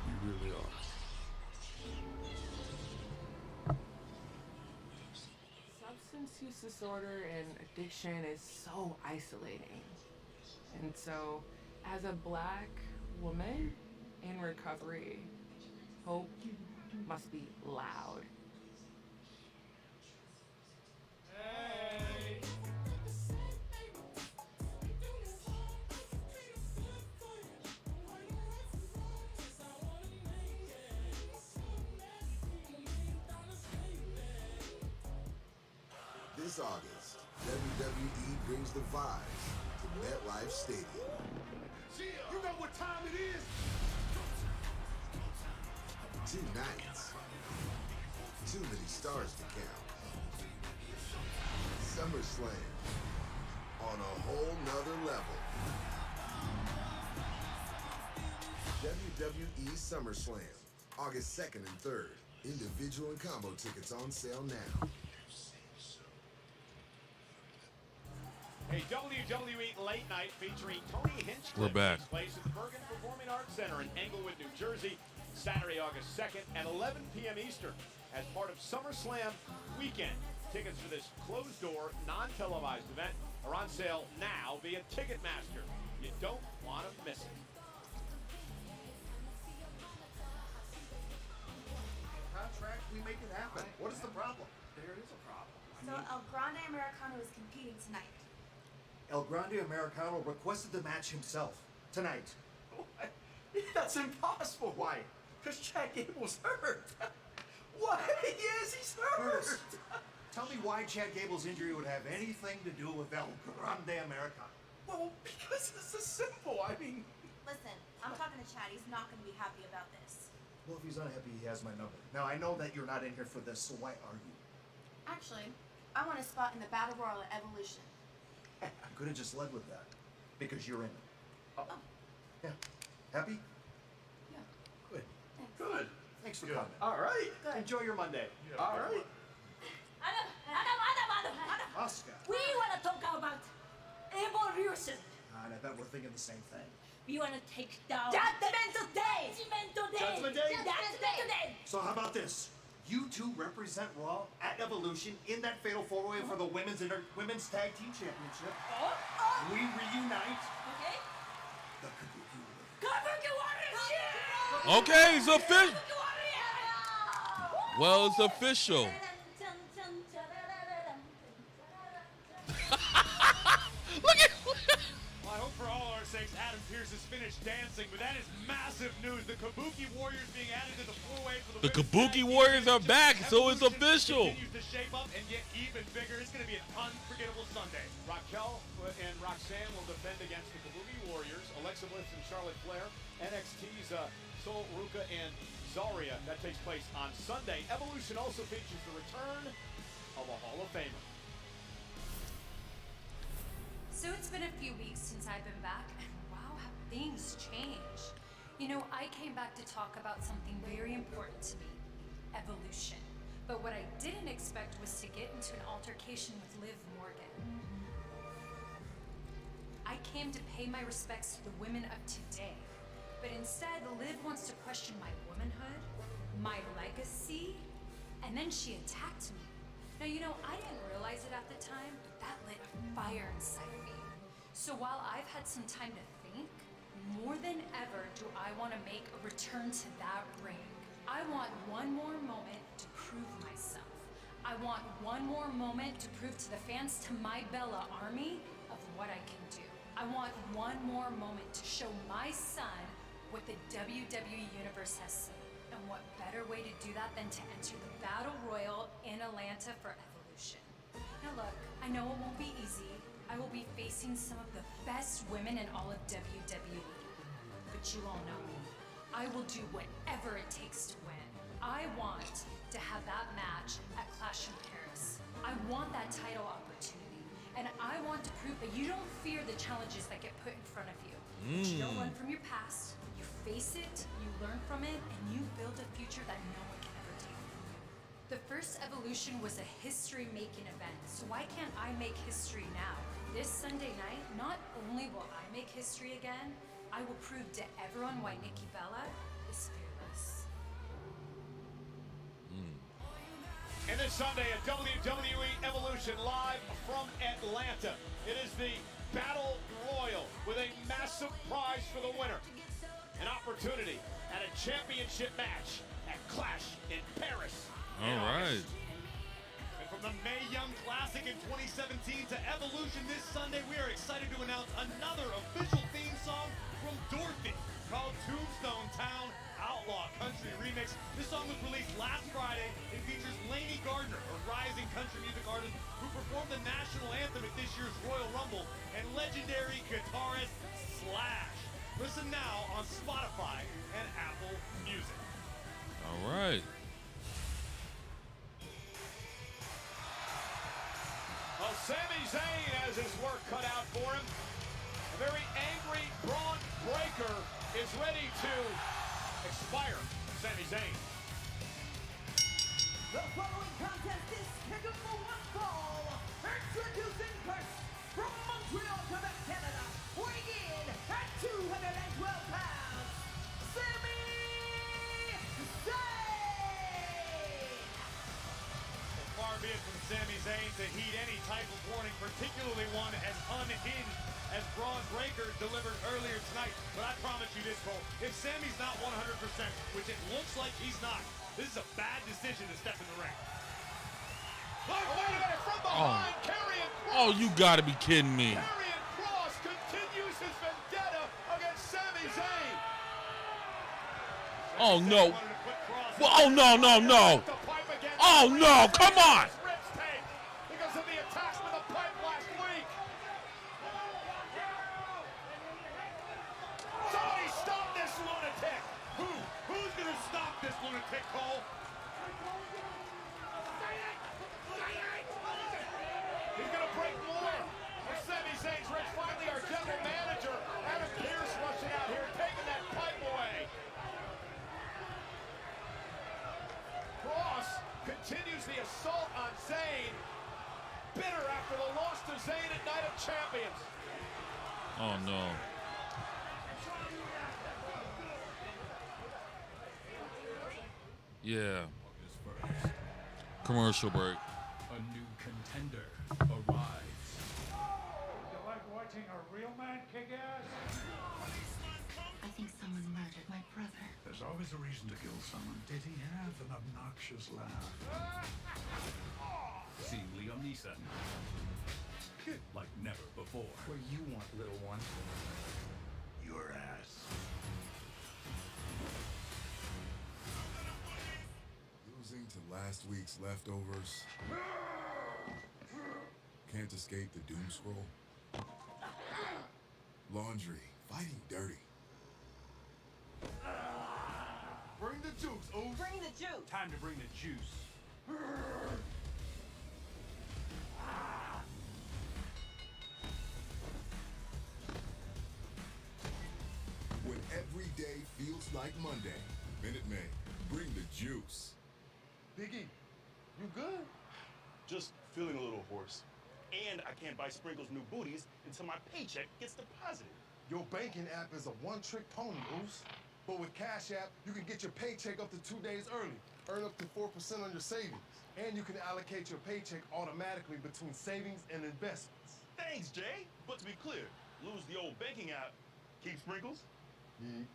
you really are. Substance use disorder and addiction is so isolating. And so, as a Black woman in recovery, hope must be loud. This August, WWE brings the vibes to MetLife Stadium. You know what time it is? 2 nights. Too many stars to count. SummerSlam on a whole nother level. WWE SummerSlam, August 2nd and 3rd. Individual and combo tickets on sale now. A WWE Late Night featuring Tony Hinchcliffe We're back. takes place at the Bergen Performing Arts Center in Englewood, New Jersey, Saturday, August 2nd at 11 p.m. Eastern as part of SummerSlam weekend. Tickets for this closed-door, non-televised event are on sale now via Ticketmaster. You don't want to miss it. Contract, we make it happen. What is the problem? There is a problem. So El Grande Americano is competing tonight. El Grande Americano requested the match himself tonight. What? That's impossible. Why? Because Chad Gable's hurt. What? Yes, he's hurt. First, tell me why Chad Gable's injury would have anything to do with El Grande Americano. Well, because this is simple. I mean... Listen, I'm talking to Chad. He's not going to be happy about this. Well, if he's unhappy, he has my number. Now, I know that you're not in here for this, so why are you? Actually, I want a spot in the Battle Royal at Evolution. I could have just led with that. Because you're in it. Oh. Yeah. Happy? Yeah. Good. Thanks. Good. Thanks for Good. coming. All right. Good. Enjoy your Monday. All right. Oscar. We want to talk about Evolution. And I bet we're thinking the same thing. We want to take down Judgment Day. Judgment Day? Judgment Day. So how about this? You two represent Raw at Evolution in that fatal four-way for the women's tag team championship. We reunite. Okay. The Kabuki Warriors. Kabuki Warriors. Okay, it's official. Well, it's official. Look at. Well, I hope for all our sakes Adam Pearce has finished dancing, but that is massive news. The Kabuki Warriors being added to the four-way for The women's Kabuki tag team Warriors are championship. back, so it's Evolution official. Continues to shape up and get even bigger. It's going to be an unforgettable Sunday. Raquel and Roxanne will defend against the Kabuki Warriors. Alexa Bliss and Charlotte Flair. NXT's Sol Ruka and Zarya. That takes place on Sunday. Evolution also features the return of a Hall of Famer. So it's been a few weeks since I've been back, and wow, have things changed. You know, I came back to talk about something very important to me, evolution. But what I didn't expect was to get into an altercation with Liv Morgan. I came to pay my respects to the women of today, but instead Liv wants to question my womanhood, my legacy, and then she attacked me. Now, you know, I didn't realize it at the time, but that lit a fire inside of me. So while I've had some time to think, more than ever do I want to make a return to that ring. I want one more moment to prove myself. I want one more moment to prove to the fans, to my Bella army, of what I can do. I want one more moment to show my son what the WWE Universe has seen. And what better way to do that than to enter the Battle Royal in Atlanta for Evolution. Now look, I know it won't be easy. I will be facing some of the best women in all of WWE. But you all know me. I will do whatever it takes to win. I want to have that match at Clash in Paris. I want that title opportunity. And I want to prove that you don't fear the challenges that get put in front of you. That you don't run from your past. You face it, you learn from it, and you build a future that no one can ever take from you. The first Evolution was a history-making event, so why can't I make history now? This Sunday night, not only will I make history again, I will prove to everyone why Nikki Bella is fearless. And this Sunday at WWE Evolution live from Atlanta. It is the Battle Royal with a massive prize for the winner. An opportunity at a championship match at Clash in Paris. All right. And from the Mae Young Classic in 2017 to Evolution this Sunday, we are excited to announce another official theme song from Dorothy called Tombstone Town Outlaw Country Remix. This song was released last Friday. It features Lainey Gardner, a rising country music artist who performed the national anthem at this year's Royal Rumble, and legendary guitarist Slash. Listen now on Spotify and Apple Music. All right. Well, Sami Zayn has his work cut out for him. A very angry Braun Breaker is ready to expire Sami Zayn. The following contest is scheduled for one fall. Introducing first, from Montreal, Quebec, Canada, weighing in at 212 pounds, Sami Zayn! Far be it from Sami Zayn to heed any type of warning, particularly one as unhinged as Braun Breaker delivered earlier tonight. But I promise you this, Cole, if Sami's not 100%, which it looks like he's not, this is a bad decision to step in the ring. Look, wait a minute, from behind, Karrion Kross. Oh, you gotta be kidding me. Karrion Kross continues his vendetta against Sami Zayn. Oh, no. Well, oh, no, no, no. Oh, no, come on. Because of the attacks with the pipe last week. Somebody stop this lunatic. Who's going to stop this lunatic, Cole? He's going to break more of Sami Zayn's wrist. Finally, our general manager, Adam Pearce, rushing out here, taking that pipe away. Kross continues the assault on Zayn, bitter after the loss to Zayn at Night of Champions. Oh, no. Yeah. Commercial break. A new contender arrives. You like watching a real man kick ass? I think someone murdered my brother. There's always a reason to kill someone. Did he have an obnoxious laugh? See Liam Neeson. Like never before. Where you want, little one. Your ass. Losing to last week's leftovers. Can't escape the doom scroll. Laundry, fighting dirty. Bring the juice, oh. Bring the juice. Time to bring the juice. When every day feels like Monday, Minute Maid, bring the juice. Biggie, You good? Just feeling a little hoarse. And I can't buy Sprinkles new booties until my paycheck gets deposited. Your banking app is a one-trick pony, Oos. But with Cash App, you can get your paycheck up to 2 days early, earn up to 4% on your savings, and you can allocate your paycheck automatically between savings and investments. Thanks, Jay. But to be clear, lose the old banking app, keep Sprinkles? Yeah.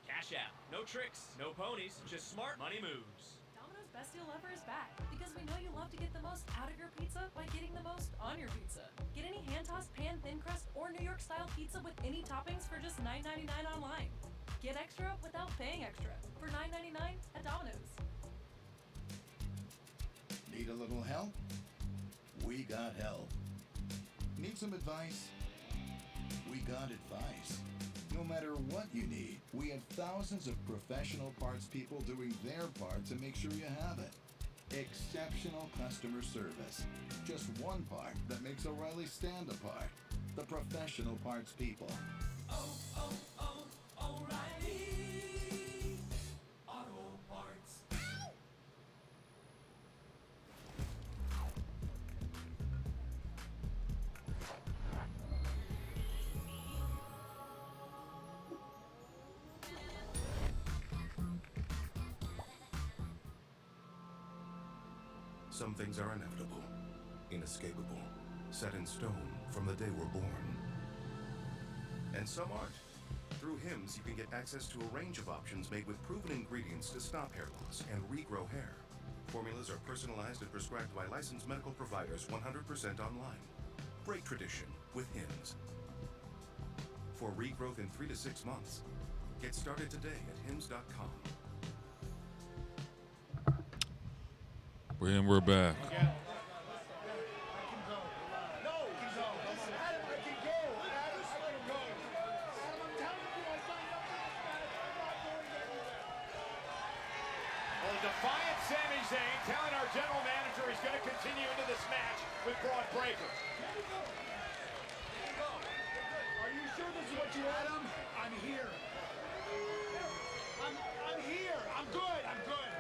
Cash App. No tricks, no ponies, just smart money moves. Domino's Best Deal Ever is back because we know you love to get the most out of your pizza by getting the most on your pizza. Get any hand-tossed pan thin crust or New York-style pizza with any toppings for just $9.99 online. Get extra without paying extra for $9.99 at Domino's. Need a little help? We got help. Need some advice? We got advice. No matter what you need, we have thousands of professional parts people doing their part to make sure you have it. Exceptional customer service. Just one part that makes O'Reilly stand apart. The professional parts people. O'Reilly Auto Parts. Some things are inevitable, inescapable, set in stone from the day we're born. And some aren't. Through Hims, you can get access to a range of options made with proven ingredients to stop hair loss and regrow hair. Formulas are personalized and prescribed by licensed medical providers 100% online. Break tradition with Hims. For regrowth in 3 to 6 months, get started today at hims.com. We're back. Defiant Sami Zayn telling our general manager he's going to continue into this match with Bron Breakker. Are you sure this is what you want? Adam, I'm here. I'm here. I'm good. I'm good.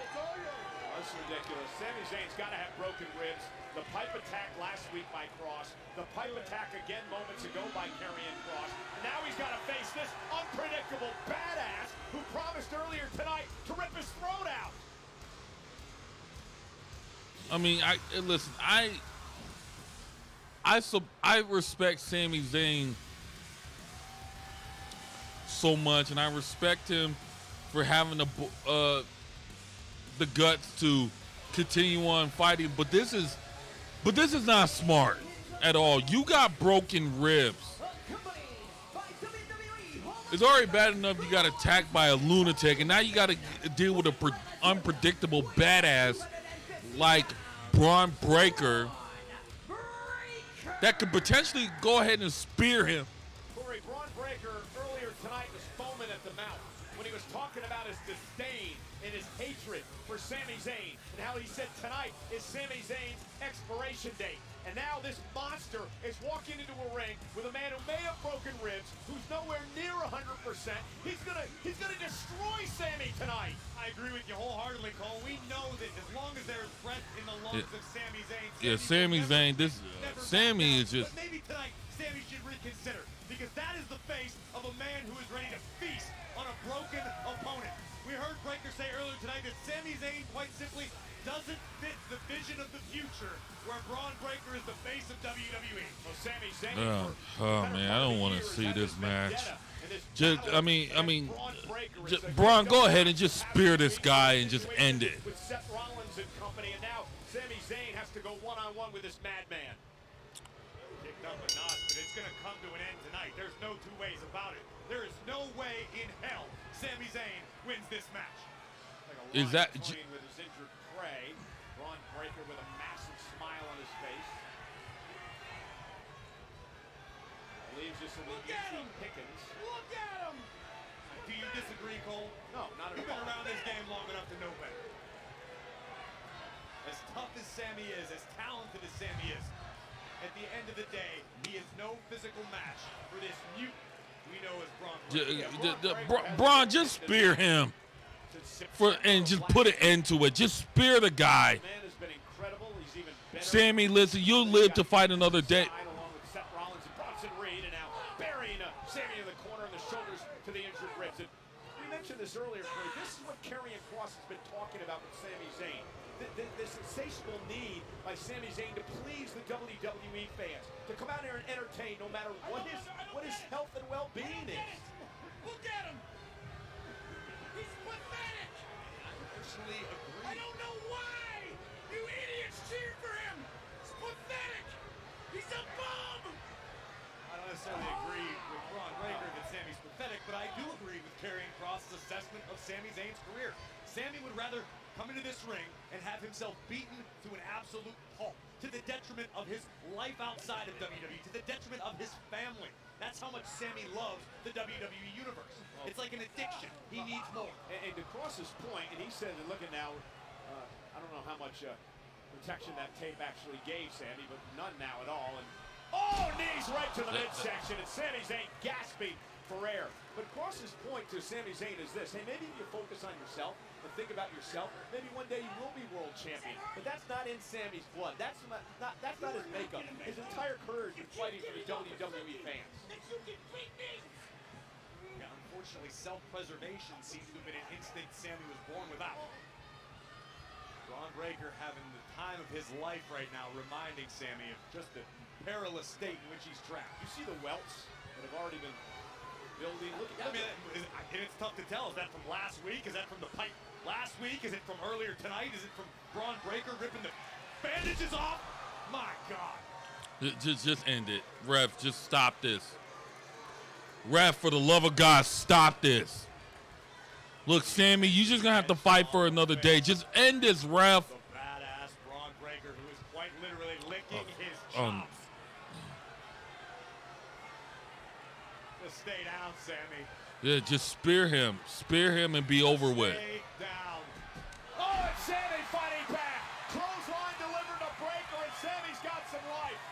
It's all yours. That's ridiculous. Sami Zayn's got to have broken ribs. The pipe attack last week by Cross. The pipe attack again moments ago by Karrion Kross. And now he's got to face this unpredictable badass who promised earlier tonight to rip his throat out. I mean, listen. I respect Sami Zayn so much, and I respect him for having the guts to continue on fighting. But this is not smart at all. You got broken ribs. It's already bad enough you got attacked by a lunatic, and now you got to deal with an unpredictable badass like Bron Breakker that could potentially go ahead and spear him. Corey, Bron Breakker earlier tonight was foaming at the mouth when he was talking about his disdain and his hatred for Sami Zayn, and how he said tonight is Sami Zayn's expiration date. And now this monster is walking into a ring with a man who may have broken ribs, who's nowhere near 100%. He's gonna destroy Sami tonight. I agree with you wholeheartedly, Cole. We know that as long as there is breath in the lungs of Sami Zayn. Sami Zayn. Sami is just. But maybe tonight Sami should reconsider, because that is the face of a man who is ready to feast on a broken opponent. We heard Breakker say earlier tonight that Sami Zayn quite simply doesn't fit the vision of the future where Bron Breakker is the face of WWE. Well, Sami Zayn. Oh man, I don't want to see this match. Bron, go ahead and just spear this guy and just end it. With Seth Rollins and company, and now Sami Zayn has to go one-on-one with this madman. Kicked up a notch, but it's going to come to an end tonight. There's no two ways about it. There is no way in hell Sami Zayn wins this match. Is that with his injured prey? Bron Breakker with a massive smile on his face. Leaves us in the easy pickings. Look at him! Do you disagree, Cole? No, not at all. You've been around this game long enough to know better. As tough as Sami is, as talented as Sami is, at the end of the day, he is no physical match for this mutant we know as Bron Breakker. Bron, just spear him. and just put an end to it. Just spear the guy. Man has been incredible. He's even better. Sammy, listen, you'll live to fight another day. Along with Seth Rollins and Bronson Reed, and now burying Sami in the corner and the shoulders to the injured ribs. And we mentioned this earlier, Corey. This is what Karrion Kross has been talking about with Sami Zayn. This insatiable need by Sami Zayn to please the WWE fans, to come out here and entertain no matter what his health and well-being is. Look at him! He's pathetic! I personally agree. I don't know why! You idiots cheer for him! It's pathetic! He's a bum! I don't necessarily agree with Bron Breakker that Sami's pathetic, but I do agree with Karrion Kross's assessment of Sami Zayn's career. Sami would rather come into this ring and have himself beaten to an absolute pulp, to the detriment of his life outside of WWE, to the detriment of his family. That's how much Sami loves the WWE Universe. It's like an addiction. He needs more. And to Kross's point, and he said, and looking now, I don't know how much protection that tape actually gave Sami, but none now at all. And knees right to the midsection, and Sami Zayn gasping for air. But Kross's point to Sami Zayn is this: hey, maybe if you focus on yourself and think about yourself, maybe one day you will be world champion. But that's not in Sami's blood. That's not his makeup. His entire career has been fighting for the WWE fans. Yeah, unfortunately, self-preservation seems to have been an instinct Sami was born without. Bron Breakker having the time of his life right now, reminding Sami of just the perilous state in which he's trapped. You see the welts that have already been building. Look at and it's tough to tell. Is that from last week? Is that from the pipe last week? Is it from earlier tonight? Is it from Bron Breakker ripping the bandages off? My God. Just end it. Ref, just stop this. Ref, for the love of God, stop this. Look, Sami, you just going to have to fight for another day. Just end this, ref. The badass Bron Breakker, who is quite literally licking his chops. Just stay down, Sami. Yeah, just spear him. Spear him and be over with. Stay down. Oh, and Sami fighting back. Clothesline delivered to Breakker, and Sami's got some life.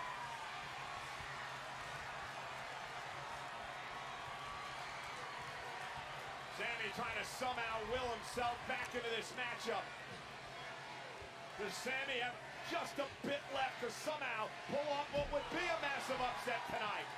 Sami trying to somehow will himself back into this matchup. Does Sami have just a bit left to somehow pull off what would be a massive upset tonight?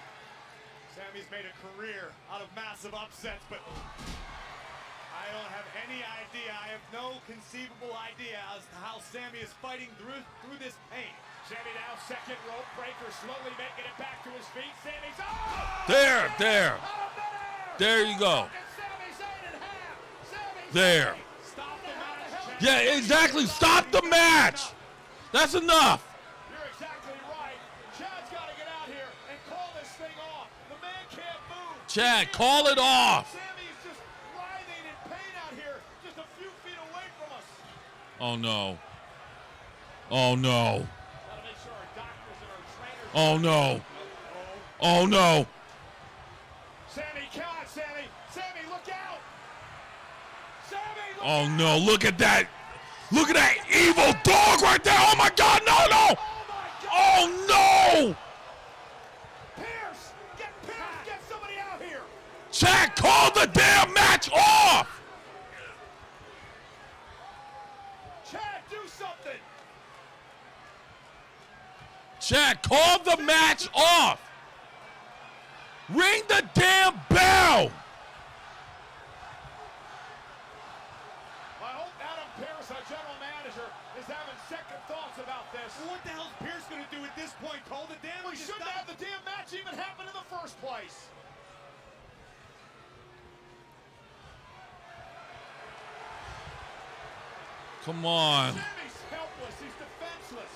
Sami's made a career out of massive upsets, but I don't have any idea. I have no conceivable idea as to how Sami is fighting through this pain. Sami now second rope. Breakker slowly making it back to his feet. Sami's There. There you go. There. Stop the match. Yeah, exactly. Stop the match. That's enough. You're exactly right. Chad's got to get out here and call this thing off. The man can't move. Chad, call it off. Sami's just writhing in pain out here, just a few feet away from us. Oh, no. Oh, no. Gotta make sure our doctors and our trainers. Oh, no. Oh, no. Sami, come on, Sami. Sami, look out. Sami, look Oh, out. no. Look at that. Look at that evil dog right there. Oh, my God. No, no. Oh, no. Pierce, get somebody out here. Chad, call the damn match off. Chad, do something. Chad, call the match off. Ring the damn bell. I hope Adam Pierce, our general manager, is having second thoughts about this. Well, what the hell's Pierce going to do at this point? Call the damn. We shouldn't have the damn match even happen in the first place. Come on. Sami's helpless. He's defenseless.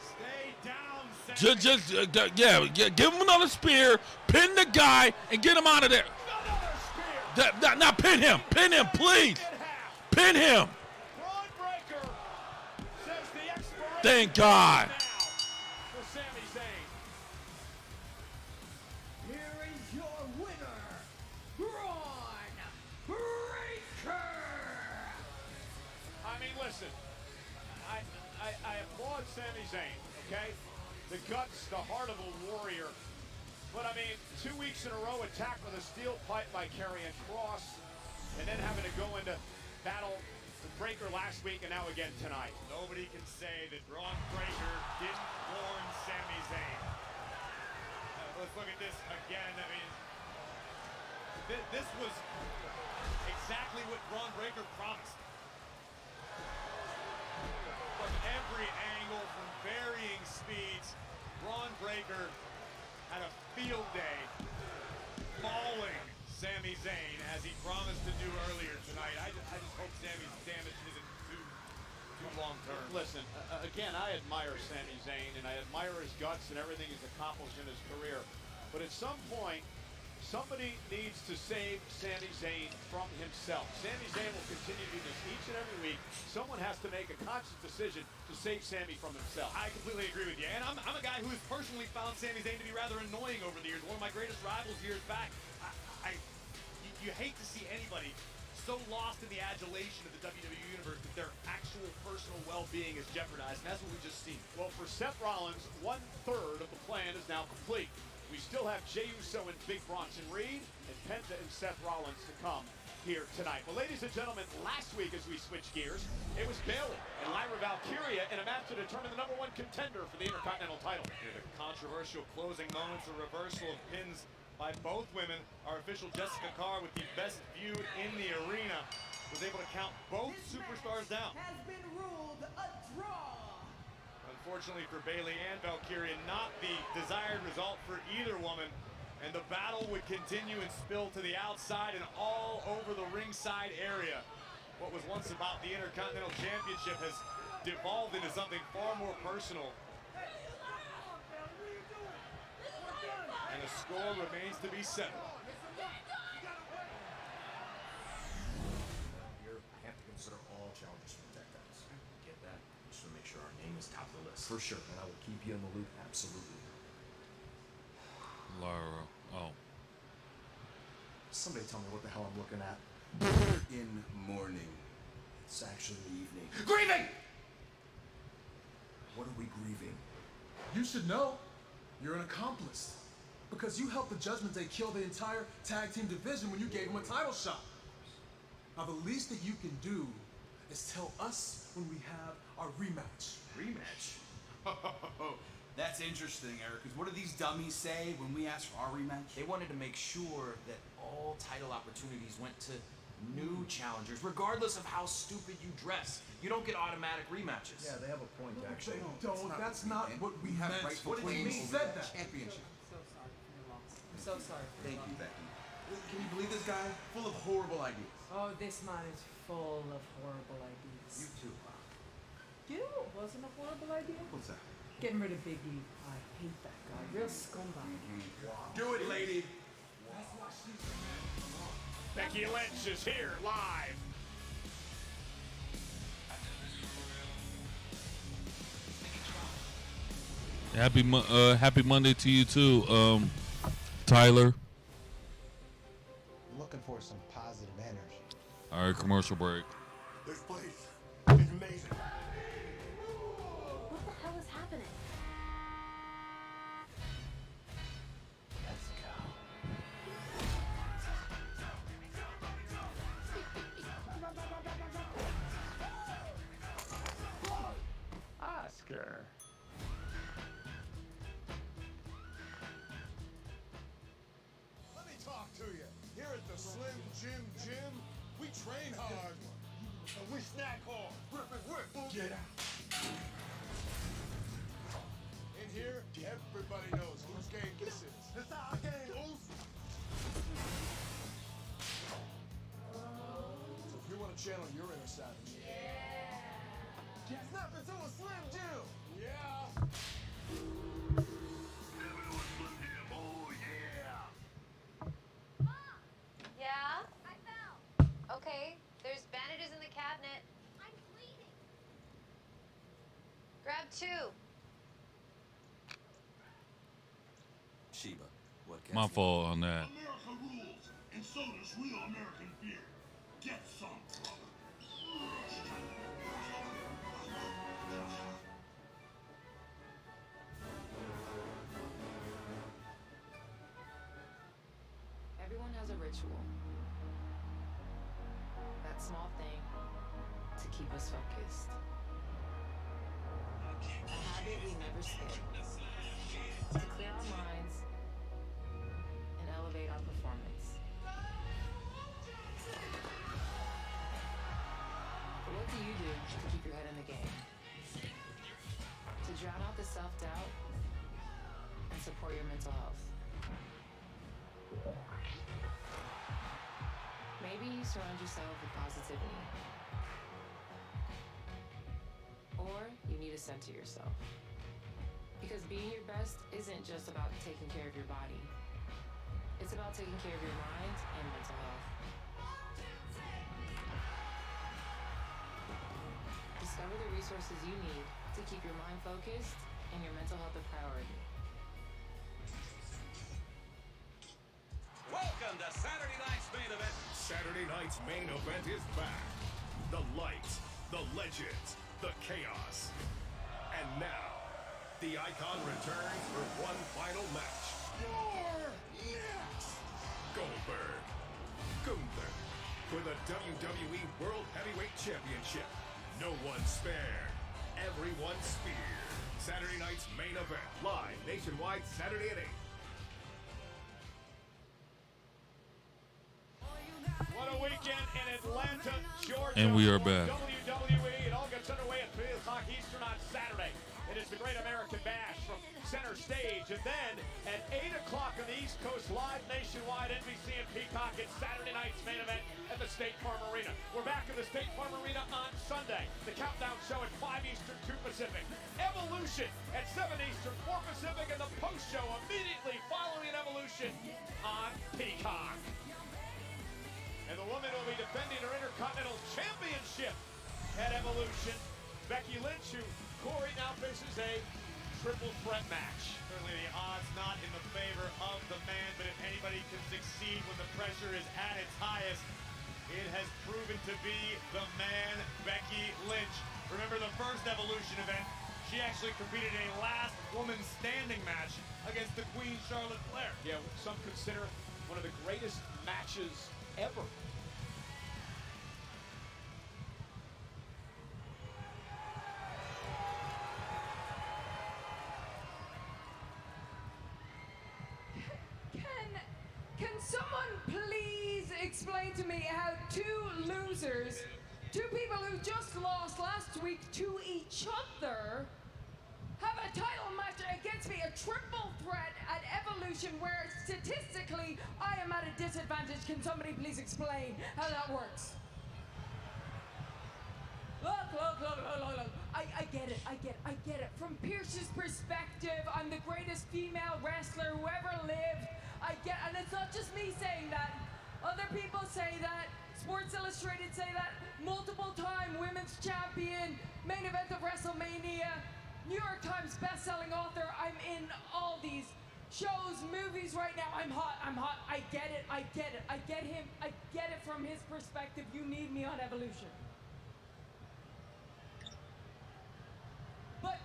Stay down, Sami. Yeah, give him another spear, pin the guy, and get him out of there. Another spear. Now pin him, please. Pin him. Bron Breakker says the expiration. Thank God. Now for Sami Zayn. Here is your winner, Bron Breakker! I mean, listen, I applaud Sami Zayn, okay? The guts, the heart of a warrior. But I mean, 2 weeks in a row attacked with a steel pipe by Karrion Kross. and then having to go into battle with Breaker last week and now again tonight. Nobody can say that Bron Breaker didn't warn Sami Zayn. Let's look at this again. I mean, this was exactly what Bron Breaker promised. From every angle, from varying speeds, Bron Breaker had a field day mauling Sami Zayn as he promised to do earlier tonight. I just hope Sami's damage isn't too long term. Listen, again, I admire Sami Zayn and I admire his guts and everything he's accomplished in his career. But at some point, somebody needs to save Sami Zayn from himself. Sami Zayn will continue to do this each and every week. Someone has to make a conscious decision to save Sami from himself. I completely agree with you. And I'm a guy who has personally found Sami Zayn to be rather annoying over the years. One of my greatest rivals years back. You hate to see anybody so lost in the adulation of the WWE Universe that their actual personal well-being is jeopardized. And that's what we just seen. Well, for Seth Rollins, 1/3 of the plan is now complete. We still have Jey Uso and Big Bronson Reed and Penta and Seth Rollins to come here tonight. Well, ladies and gentlemen, last week as we switched gears, it was Bayley and Valkyria in a match to determine the #1 contender for the Intercontinental title. Here, the controversial closing moments, a reversal of pins by both women. Our official Jessica Carr, with the best view in the arena, was able to count both superstars down. Has been ruled a draw. Unfortunately for Bayley and Valkyria, not the desired result for either woman. And the battle would continue and spill to the outside and all over the ringside area. What was once about the Intercontinental Championship has devolved into something far more personal. And the score remains to be settled. Here, I have to consider all challenges from tech guys. Get that? Just to make sure our name is top of the list. For sure, and I will keep you in the loop, absolutely. Lyra. Oh. Somebody tell me what the hell I'm looking at. In mourning. It's actually the evening. Grieving! What are we grieving? You should know. You're an accomplice. Because you helped the Judgment Day kill the entire tag team division when you gave them a title shot. Now the least that you can do is tell us when we have our rematch. Rematch? That's interesting, Eric, because what do these dummies say when we ask for our rematch? They wanted to make sure that all title opportunities went to new challengers, regardless of how stupid you dress. You don't get automatic rematches. Yeah, they have a point, actually. Don't. That's not what we have meant. rightful What did you claims mean over said the that? championship. I'm so sorry for your loss. Thank you, Becky. Can you believe this guy? Full of horrible ideas. Oh, this man is full of horrible ideas. You too. You know what wasn't a horrible idea? What's that? Getting rid of Big E. I hate that guy. Real scumbag. Do it, lady. Becky Lynch is here live. Happy Monday to you too, Tyler. Looking for some positive energy. All right, commercial break. This place is amazing. What the hell is happening? Let's go. Oscar. Let me talk to you. Here at the Slim Jim Gym, we train hard. And we snack hard. Rip. Get out. In here, everybody knows whose game this is. It's our game, Oos. So if you want to channel your inner savage. Yeah. Snap into a Slim Jim. Yeah. Oh, yeah. Yeah? I fell. Okay, there's bandages in the cabinet. I'm bleeding. Grab 2. Sheba, what can My fault on that. America rules, and so does real American fear. Get some, brother. Everyone has a ritual. small thing to keep us focused. A habit we never skip. To clear our minds and elevate our performance. But what do you do to keep your head in the game? To drown out the self-doubt and support your mental health. Maybe you surround yourself with positivity. Or you need to center yourself. Because being your best isn't just about taking care of your body. It's about taking care of your mind and mental health. Discover the resources you need to keep your mind focused and your mental health a priority. Welcome to Saturday night's main event. Saturday night's main event is back. The light, the legends, the chaos. And now, the Icon returns for one final match. War next. Goldberg, Gunther, for the WWE World Heavyweight Championship. No one spared, everyone speared. Saturday night's main event, live nationwide Saturday at 8. What a weekend in Atlanta, Georgia. And we are back. WWE. It all gets underway at 3 o'clock Eastern on Saturday. It is the Great American Bash from center stage. And then at 8 o'clock on the East Coast, live nationwide, NBC and Peacock. It's Saturday night's main event at the State Farm Arena. We're back at the State Farm Arena on Sunday. The countdown show at 5 Eastern, 2 Pacific. Evolution at 7 Eastern, 4 Pacific. And the post show immediately following Evolution on Peacock. And the woman will be defending her Intercontinental Championship at Evolution. Becky Lynch, who Corey now faces a triple threat match. Certainly the odds not in the favor of the man, but if anybody can succeed when the pressure is at its highest, it has proven to be the man, Becky Lynch. Remember the first Evolution event, she actually competed in a last woman standing match against the Queen Charlotte Flair. Yeah, some consider one of the greatest matches ever. Can someone please explain to me how two losers, two people who just lost last week to each other, have a title match against me, a triple threat at Evolution where statistically I am at a disadvantage? Can somebody please explain how that works? Look. I get it. From Pierce's perspective, I'm the greatest female wrestler who ever lived. And it's not just me saying that. Other people say that. Sports Illustrated say that. Multiple-time women's champion, main event of WrestleMania, New York Times best-selling author. I'm in all these shows, movies right now. I'm hot. I get it. I get him. I get it from his perspective. You need me on Evolution. But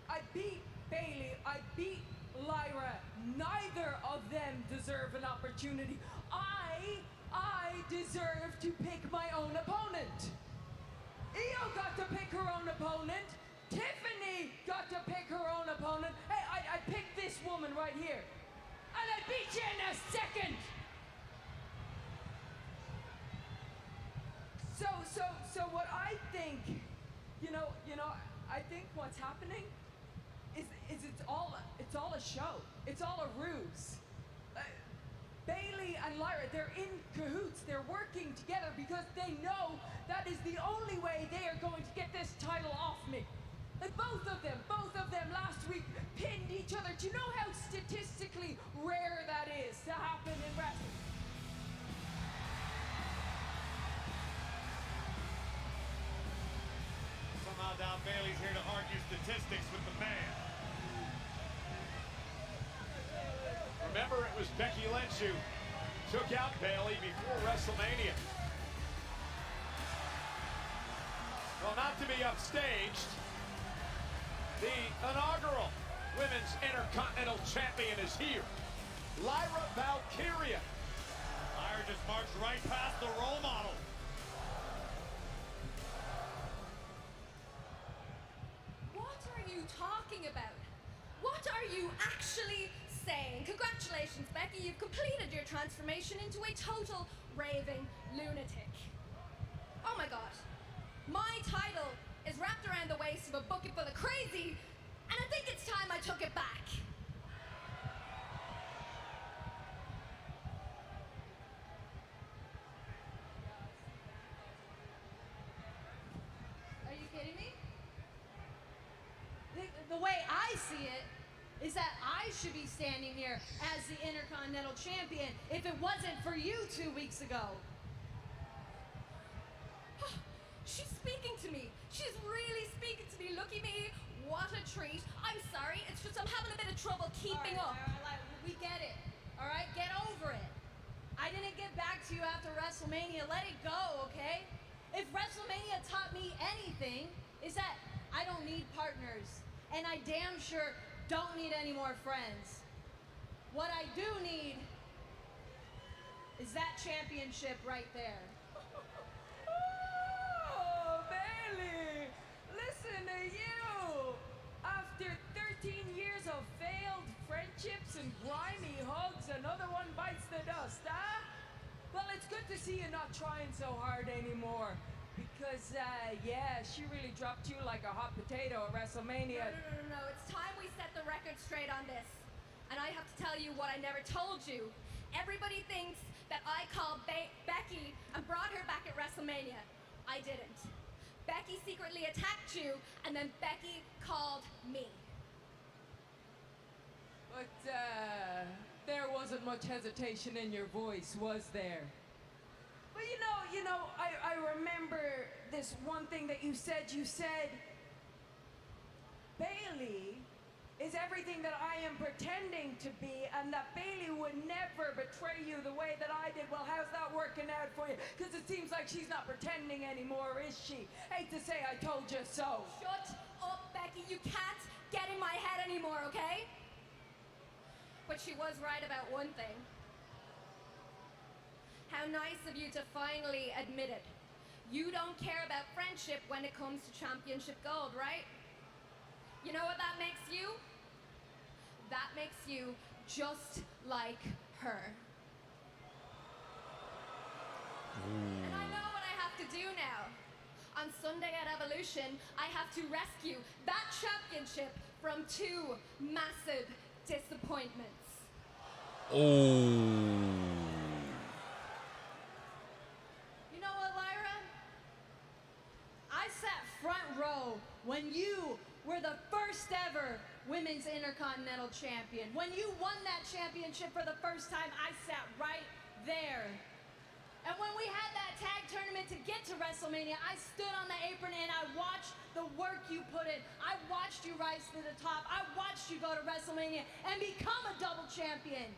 I beat Bayley. I beat Lyra. Neither of them deserve an opportunity. I deserve to pick my own opponent. Io got to pick her own opponent. Tiffany got to pick her own opponent. Hey, I picked this woman right here. And I beat you in a second. So what I think, I think what's happening is it's all a show. It's all a ruse. Bayley and Lyra, they're in cahoots. They're working together because they know that is the only way they are going to get this title off me. Like both of them last week pinned each other. Do you know how statistically rare that is to happen in wrestling? Somehow Don Bailey's here to argue statistics with the man. Remember, it was Becky Lynch who took out Bayley before WrestleMania. Well, not to be upstaged, the inaugural Women's Intercontinental Champion is here. Lyra Valkyria. Lyra just marched right past the role model. talking about? What are you actually saying? Congratulations, Becky. You've completed your transformation into a total raving lunatic. Oh my god. My title is wrapped around the waist of a bucket full of crazy, and I think it's time I took it back. Are you kidding me? The way I see it is that I should be standing here as the Intercontinental Champion if it wasn't for you 2 weeks ago. She's speaking to me. She's really speaking to me. Look at me. What a treat. I'm sorry. It's just I'm having a bit of trouble keeping up. All right, we get it. All right, get over it. I didn't get back to you after WrestleMania. Let it go, okay? If WrestleMania taught me anything, is that I don't need partners. And I damn sure don't need any more friends. What I do need is that championship right there. Oh, Bailey! Listen to you! After 13 years of failed friendships and grimy hugs, another one bites the dust, huh? Well, it's good to see you not trying so hard anymore. Because, yeah, she really dropped you like a hot potato at WrestleMania. No. It's time we set the record straight on this. And I have to tell you what I never told you. Everybody thinks that I called Becky and brought her back at WrestleMania. I didn't. Becky secretly attacked you, and then Becky called me. But, there wasn't much hesitation in your voice, was there? But you know, I remember this one thing that you said. You said, Bailey is everything that I am pretending to be, and that Bailey would never betray you the way that I did. Well, how's that working out for you? Because it seems like she's not pretending anymore, is she? Hate to say I told you so. Shut up, Becky. You can't get in my head anymore, okay? But she was right about one thing. How nice of you to finally admit it. You don't care about friendship when it comes to championship gold, right? You know what that makes you? That makes you just like her. And I know what I have to do now. On Sunday at Evolution, I have to rescue that championship from 2 massive disappointments. Oh. You know what, Lyra? I sat front row when you were the first ever Women's Intercontinental Champion. When you won that championship for the first time, I sat right there. And when we had that tag tournament to get to WrestleMania, I stood on the apron and I watched the work you put in. I watched you rise to the top. I watched you go to WrestleMania and become a double champion.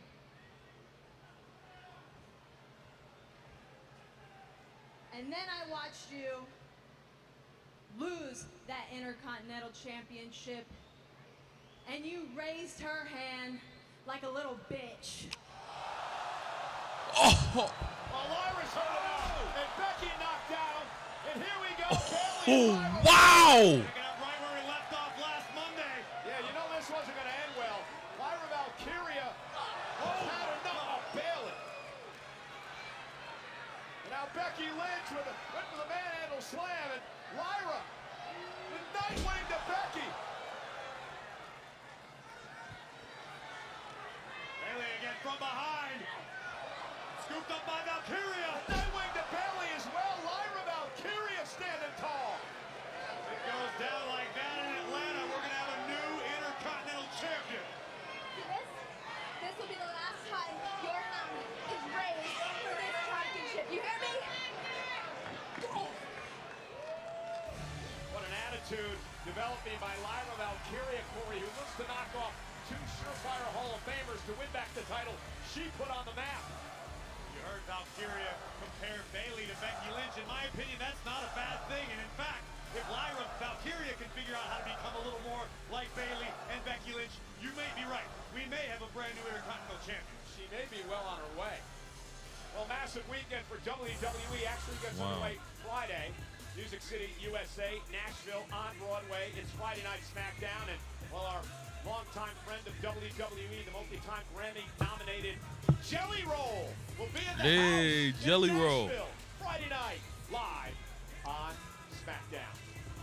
And then I watched you lose that Intercontinental Championship, and you raised her hand like a little bitch. Oh! Well, Lyra's hurt out, and Becky knocked down, and here we go, Bailey. Oh, wow! Picking up right where we left off last Monday. Yeah, you know this wasn't going to end well. Lyra Valkyria had enough of Bailey. And now Becky Lynch went for the manhandle slam, and Lyra, the Nightwing to Becky. Bailey again from behind. Scooped up by Valkyria. Nightwing to Bailey as well. Lyra Valkyria standing tall. If it goes down like that in Atlanta, we're going to have a new Intercontinental Champion. This will be the last time your hand is raised for this championship. You hear me? What an attitude developing by Lyra Valkyria, Corey, who looks to knock off 2 surefire Hall of Famers to win back the title she put on the map. You heard Valkyria compare Bailey to Becky Lynch. In my opinion, that's not a bad thing. And in fact, if Lyra Valkyria can figure out how to become a little more like Bailey and Becky Lynch, you may be right. We may have a brand new Intercontinental Champion. She may be well on her way. Well, massive weekend for WWE. Actually gets underway Friday. Music City, USA, Nashville, on Broadway. It's Friday Night SmackDown, and well, our longtime friend of WWE, the multi-time Grammy-nominated Jelly Roll, will be in the house Jelly in Roll. Nashville, Friday night, live on SmackDown.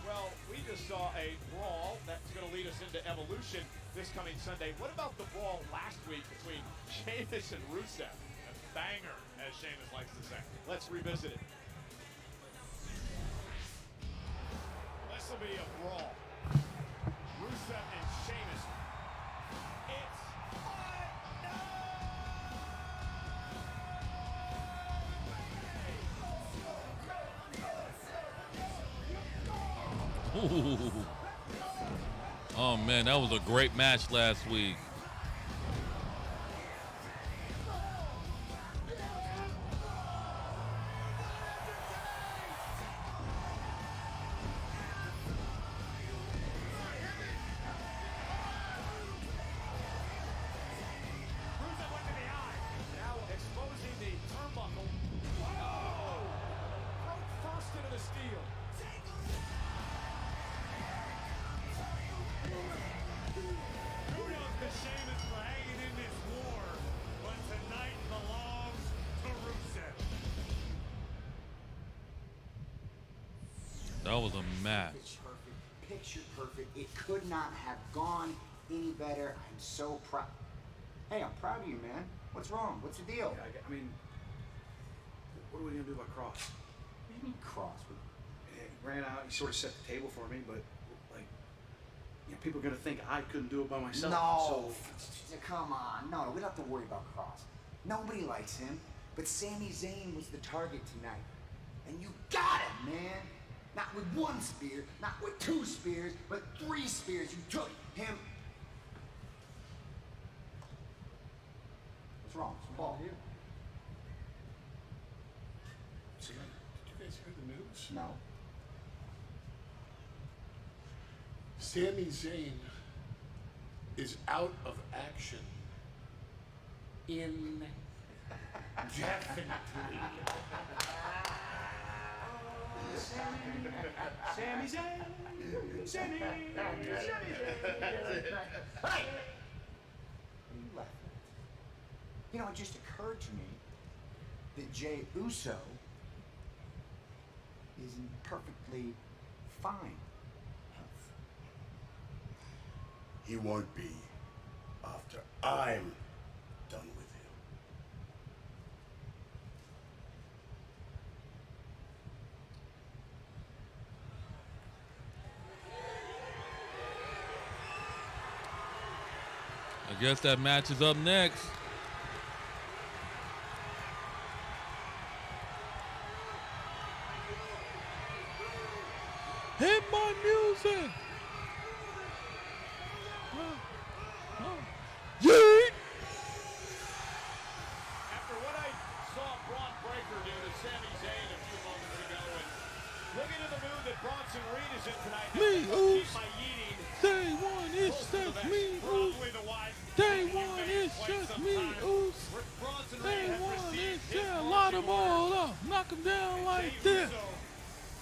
Well, we just saw a brawl that's going to lead us into Evolution this coming Sunday. What about the brawl last week between Sheamus and Rusev? A banger, as Sheamus likes to say. Let's revisit it. This will be a brawl. Rusev and Sheamus. It's Ooh. Oh man, that was a great match last week. That was a match. Picture perfect. It could not have gone any better. I'm so proud. Hey, I'm proud of you, man. What's wrong? What's the deal? I mean, what are we gonna do about Cross? What do you mean Cross? He ran out. He sort of set the table for me, but like, you know, people are gonna think I couldn't do it by myself. No, So come on. No, we don't have to worry about Cross. Nobody likes him, but Sami Zayn was the target tonight, and you got him, man. Not with one spear, not with 2 spears, but 3 spears. You took him. What's wrong? What's wrong with you? So, did you guys hear the news? No. Sami Zayn is out of action. Indefinitely. Sami Zayn. Sami Zayn. Hey! You laughing? You know, it just occurred to me that Jey Uso is in perfectly fine health. He won't be after I'm done with him. I guess that match is up next. Hit my music. Yeet! After what I saw Bron Breakker do to Sami Zayn a few moments ago, and looking at the mood that Bronson Reed is in tonight, Me, keep my yeeting. Day one, it's just me, oops. Day one, it's just me, oops. Day one, it's just lot them all up. Knock them down like this.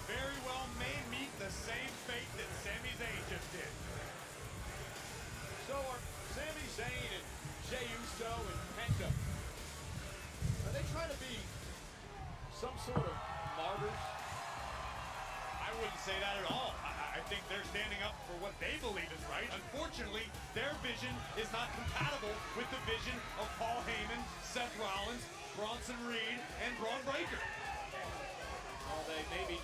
Very well may meet the same fate that Sami Zayn just did. So are Sami Zayn and Jey Uso and Penta, are they trying to be some sort of martyrs? I wouldn't say that at all. I think they're standing up for what they believe is right. Unfortunately, their vision is not compatible with the vision of Paul Heyman, Seth Rollins, Bronson Reed, and Bron Breakker. Well, they may be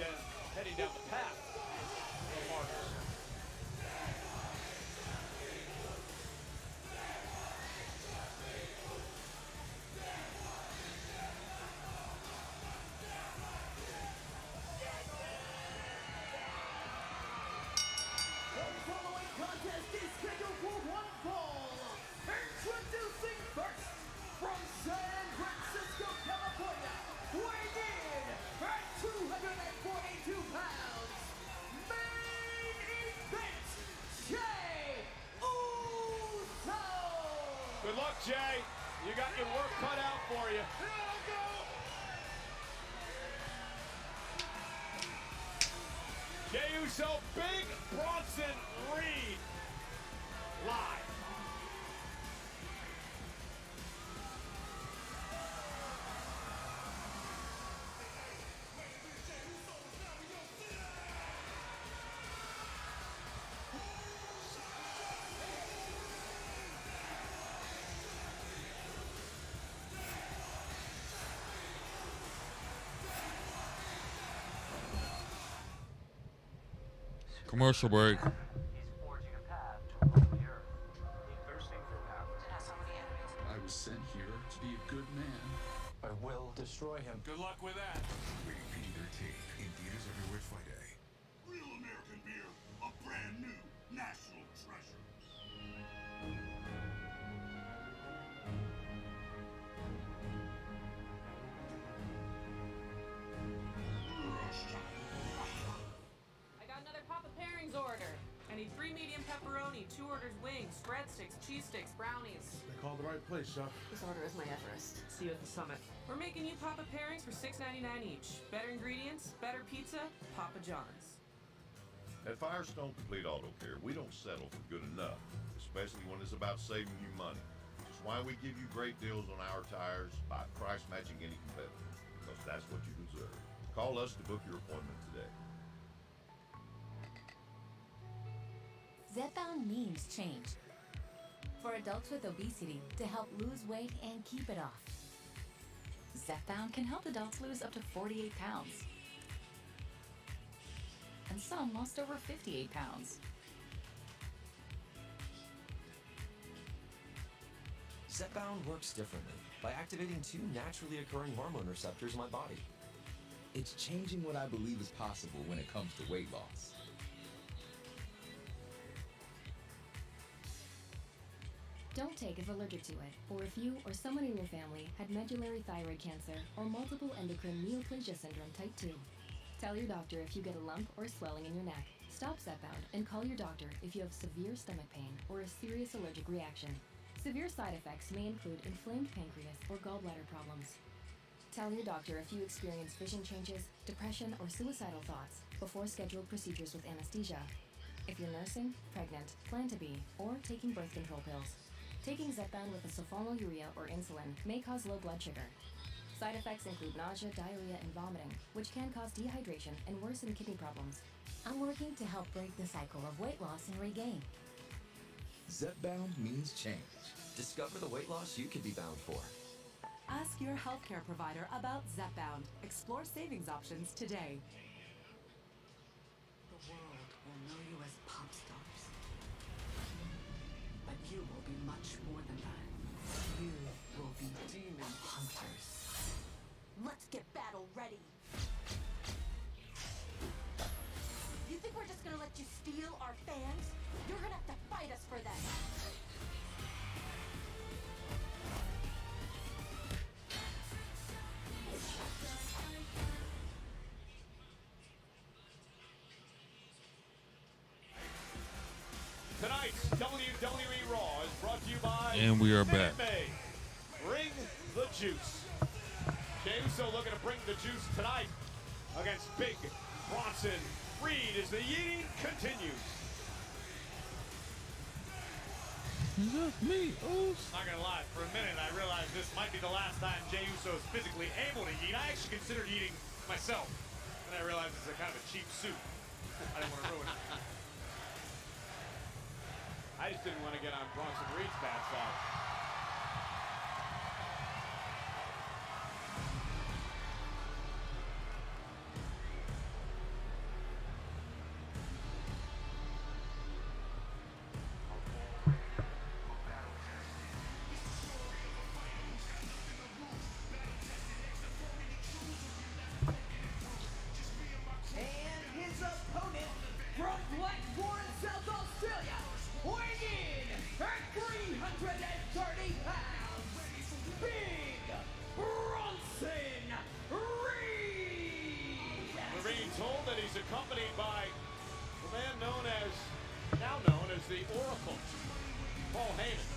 heading down the path of martyrs. Good luck, Jey. You got your work cut out for you. Jey Uso, big Bronson Reed, live. Commercial break. He's forging a path to the earth. He's thirsting for power. I was sent here to be a good man. I will destroy him. Good luck with that. Rated PG-13 in theaters everywhere Friday. Real American beer, a brand new national treasure. I got another Papa Pairings order. I need 3 medium pepperoni, 2 orders wings, breadsticks, cheese sticks, brownies. They called the right place, Chef. This order is my Everest. See you at the summit. We're making you Papa Pairings for $6.99 each. Better ingredients, better pizza, Papa John's. At Firestone Complete Auto Care, we don't settle for good enough, especially when it's about saving you money. Which is why we give you great deals on our tires by price matching any competitor, because that's what you deserve. Call us to book your appointment today. Zepbound means change. For adults with obesity, to help lose weight and keep it off. Zepbound can help adults lose up to 48 pounds. And some lost over 58 pounds. Zepbound works differently by activating 2 naturally occurring hormone receptors in my body. It's changing what I believe is possible when it comes to weight loss. Don't take if allergic to it, or if you or someone in your family had medullary thyroid cancer or multiple endocrine neoplasia syndrome type 2. Tell your doctor if you get a lump or swelling in your neck. Stop Zepbound and call your doctor if you have severe stomach pain or a serious allergic reaction. Severe side effects may include inflamed pancreas or gallbladder problems. Tell your doctor if you experience vision changes, depression, or suicidal thoughts before scheduled procedures with anesthesia. If you're nursing, pregnant, plan to be, or taking birth control pills. Taking Zepbound with a sulfonylurea or insulin may cause low blood sugar. Side effects include nausea, diarrhea, and vomiting, which can cause dehydration and worsen kidney problems. I'm working to help break the cycle of weight loss and regain. Zepbound means change. Discover the weight loss you could be bound for. Ask your healthcare provider about Zepbound. Explore savings options today. The world will know you as pop stars. But you will be much more than that. You will be demon hunters. Let's get battle ready. You think we're just gonna let you steal our fans? You're gonna have to fight us for them. Tonight's WWE Raw is brought to you by And we are back. May. Bring the juice. Jey Uso looking to bring the juice tonight against big Bronson Reed as the yeeting continues. Just me, Not gonna lie, for a minute I realized this might be the last time Jey Uso is physically able to eat. I actually considered eating myself, and I realized it's a kind of a cheap suit. I didn't want to ruin it. I just didn't want to get on Bronson Reed's bad side. And his opponent from Blackburn, South Australia, weighing in at 330 pounds, Big Bronson Reed. We're being told that he's accompanied by the man now known as the Oracle, Paul Heyman.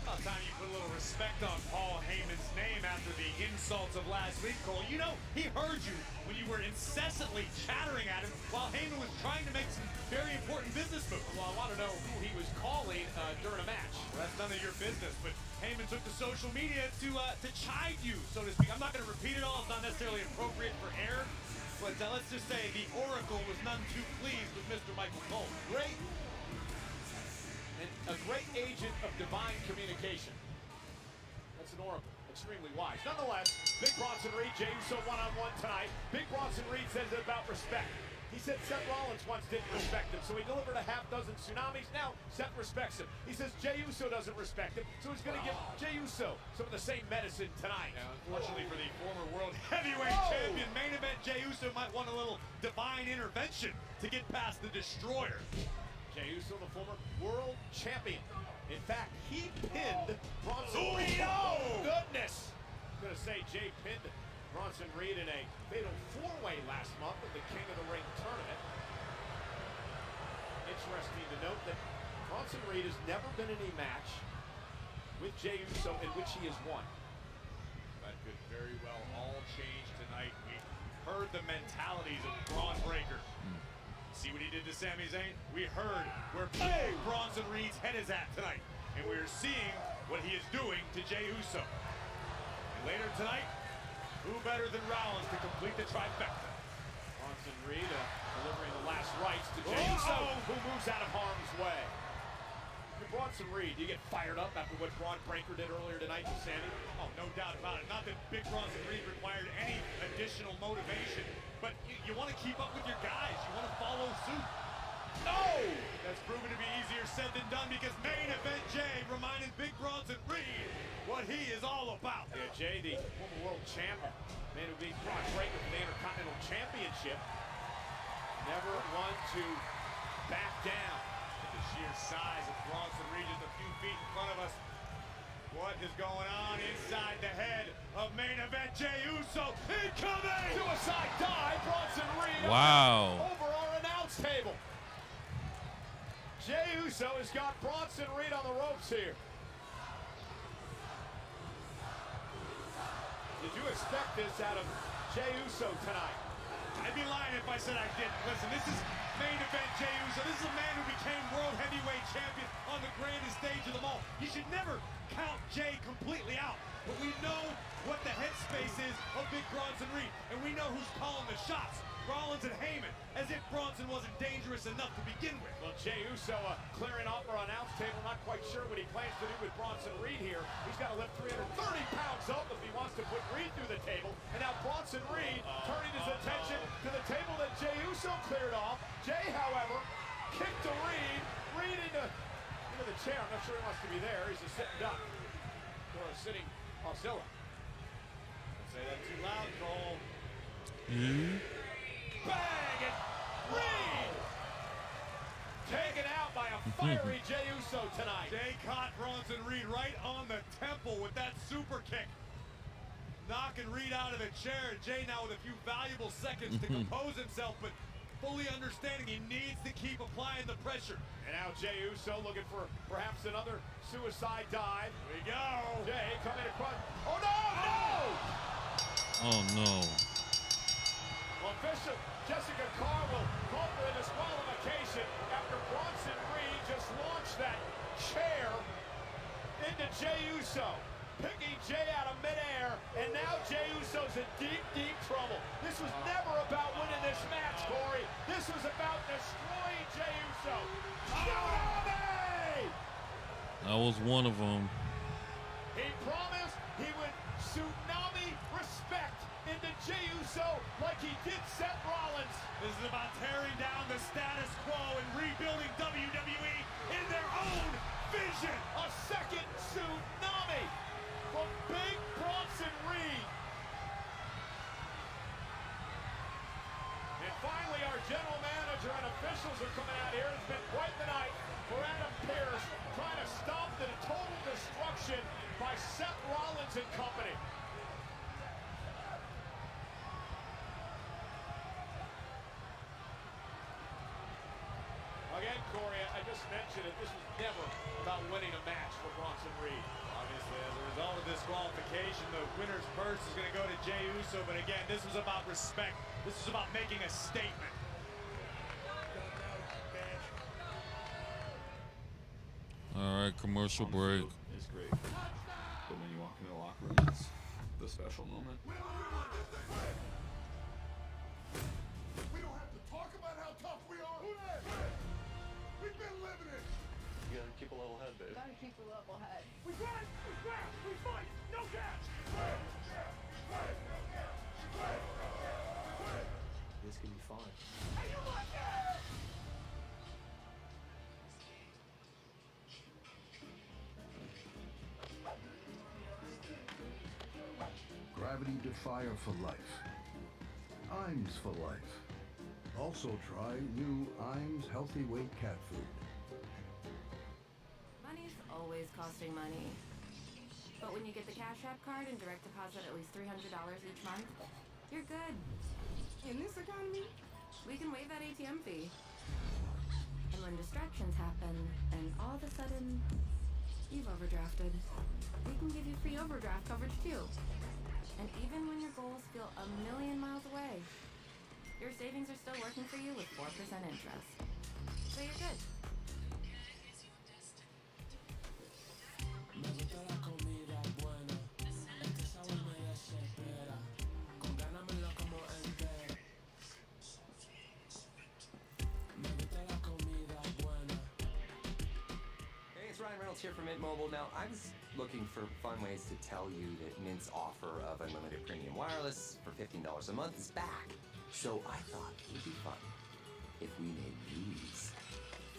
About time you put a little respect on Paul Heyman's name after the insults of last week, Cole. You know, he heard you when you were incessantly chattering at him while Heyman was trying to make some very important business moves. Well, I want to know who he was calling during a match. Well, that's none of your business, but Heyman took to social media to chide you, so to speak. I'm not going to repeat it all. It's not necessarily appropriate for air, but let's just say the Oracle was none too pleased with Mr. Michael Cole. Great. And a great agent of divine communication. That's an oracle. Extremely wise. Nonetheless, Big Bronson Reed, Jey Uso one-on-one tonight. Big Bronson Reed says it about respect. He said Seth Rollins once didn't respect him, so he delivered a half-dozen tsunamis. Now Seth respects him. He says Jey Uso doesn't respect him, so he's going to give Jey Uso some of the same medicine tonight. Now, unfortunately for the former world heavyweight champion, main event Jey Uso might want a little divine intervention to get past the Destroyer. Jey Uso, the former world champion. In fact, he pinned Bronson Reed. Oh, goodness! I'm going to say Jey pinned Bronson Reed in a fatal four-way last month at the King of the Ring tournament. Interesting to note that Bronson Reed has never been in a match with Jey Uso in which he has won. That could very well all change tonight. We heard the mentalities of Braun Breaker. See what he did to Sami Zayn? We heard where Big Bronson Reed's head is at tonight. And we're seeing what he is doing to Jey Uso. And later tonight, who better than Rollins to complete the trifecta? Bronson Reed delivering the last rites to Jey Uso, who moves out of harm's way. Bronson Reed, do you get fired up after what Braun Breaker did earlier tonight to Sami? Oh, no doubt about it. Not that Big Bronson Reed required any additional motivation, but you want to keep up with your guys. You want to follow suit. No! That's proven to be easier said than done because main event Jey reminded Big Bronson Reed what he is all about. Yeah, Jey, the former world champion, man who beat Braun Breaker for the Intercontinental Championship, never one to back down. The sheer size of Bronson Reed just a few feet in front of us. What is going on inside the head of main event Jey Uso? Incoming! Suicide dive, Bronson Reed. Wow. Over our announce table. Jey Uso has got Bronson Reed on the ropes here. Did you expect this out of Jey Uso tonight? I'd be lying if I said I didn't. Listen, this is main event Jey Uso. This is a man who became world heavyweight champion on the grandest stage of them all. You should never count Jey completely out. But we know what the headspace is of Big Bronson Reed. And we know who's calling the shots. Rollins and Heyman, as if Bronson wasn't dangerous enough to begin with. Well, Jey Uso clearing off our announce table, not quite sure what he plans to do with Bronson Reed here. He's got to lift 330 pounds up if he wants to put Reed through the table. And now Bronson Reed turning his attention to the table that Jey Uso cleared off. Jey, however, kicked to Reed. Reed into the chair. I'm not sure he wants to be there. He's a sitting duck or a sitting Oscilla. Don't say that too loud, Cole. Bang! And Reed taken out by a fiery Jey Uso tonight. Jey caught Bronson Reed right on the temple with that super kick. Knocking Reed out of the chair. Jey now with a few valuable seconds to compose himself, but fully understanding he needs to keep applying the pressure. And now Jey Uso looking for perhaps another suicide dive. Here we go. Jey coming across. Oh, no! Oh, no. Well, official Jessica Carr will call for a disqualification after Bronson Reed just launched that chair into Jey Uso, picking Jey out of midair, and now Jey Uso's in deep, deep trouble. This was never about winning this match, Corey. This was about destroying Jey Uso. Tsunami! That was one of them. He promised he would tsunami respect into Jey Uso like he did Seth Rollins. This is about tearing down the status quo and rebuilding WWE in their own vision. A second tsunami from Big Bronson Reed. And finally, our general manager and officials are coming out here. It's been quite the night for Adam Pearce, trying to stop the total destruction by Seth Rollins and company. Again, again, Corey, I just mentioned it. This was never about winning a match for Bronson Reed. Obviously, as a result of this qualification, the winner's purse is going to go to Jey Uso. But again, this was about respect. This is about making a statement. All right, commercial break. It's great. But when you walk into the locker room, it's the special moment. We don't have to talk about how tough we are. We've been living it. You gotta keep a level head, babe. Gotta keep a level head. We grind, we grab, we fight, no catch. This can be fun. Hey, you like that? Gravity Defier for life. Iams for life. Also try new Iams Healthy Weight Cat Food. Money's always costing money. But when you get the Cash App card and direct deposit at least $300 each month, you're good. In this economy, we can waive that ATM fee. And when distractions happen, and all of a sudden, you've overdrafted, we can give you free overdraft coverage too. And even when your goals feel a million miles away, your savings are still working for you with 4% interest. So you're good. Here for Mint Mobile. Now, I was looking for fun ways to tell you that Mint's offer of unlimited premium wireless for $15 a month is back. So I thought it would be fun if we made these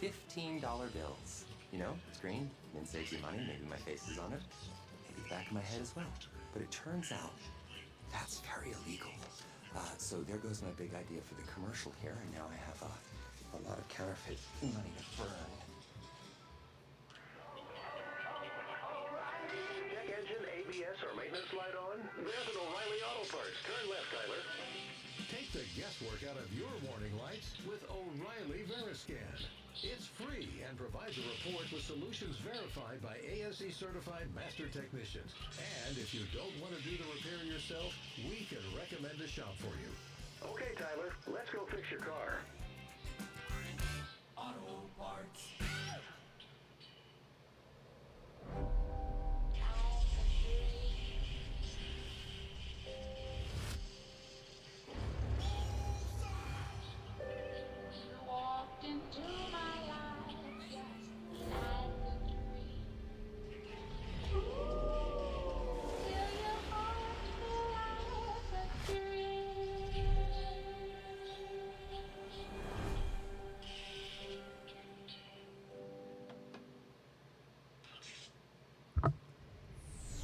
$15 bills. You know, it's green, Mint saves you money, maybe my face is on it, maybe the back of my head as well. But it turns out that's very illegal. So there goes my big idea for the commercial here, and now I have a lot of counterfeit money to burn. Or maintenance light on? There's an O'Reilly Auto Parts. Turn left, Tyler. Take the guesswork out of your warning lights with O'Reilly Veriscan. It's free and provides a report with solutions verified by ASE certified master technicians. And if you don't want to do the repair yourself, we can recommend a shop for you. Okay, Tyler, let's go fix your car. Auto Parts.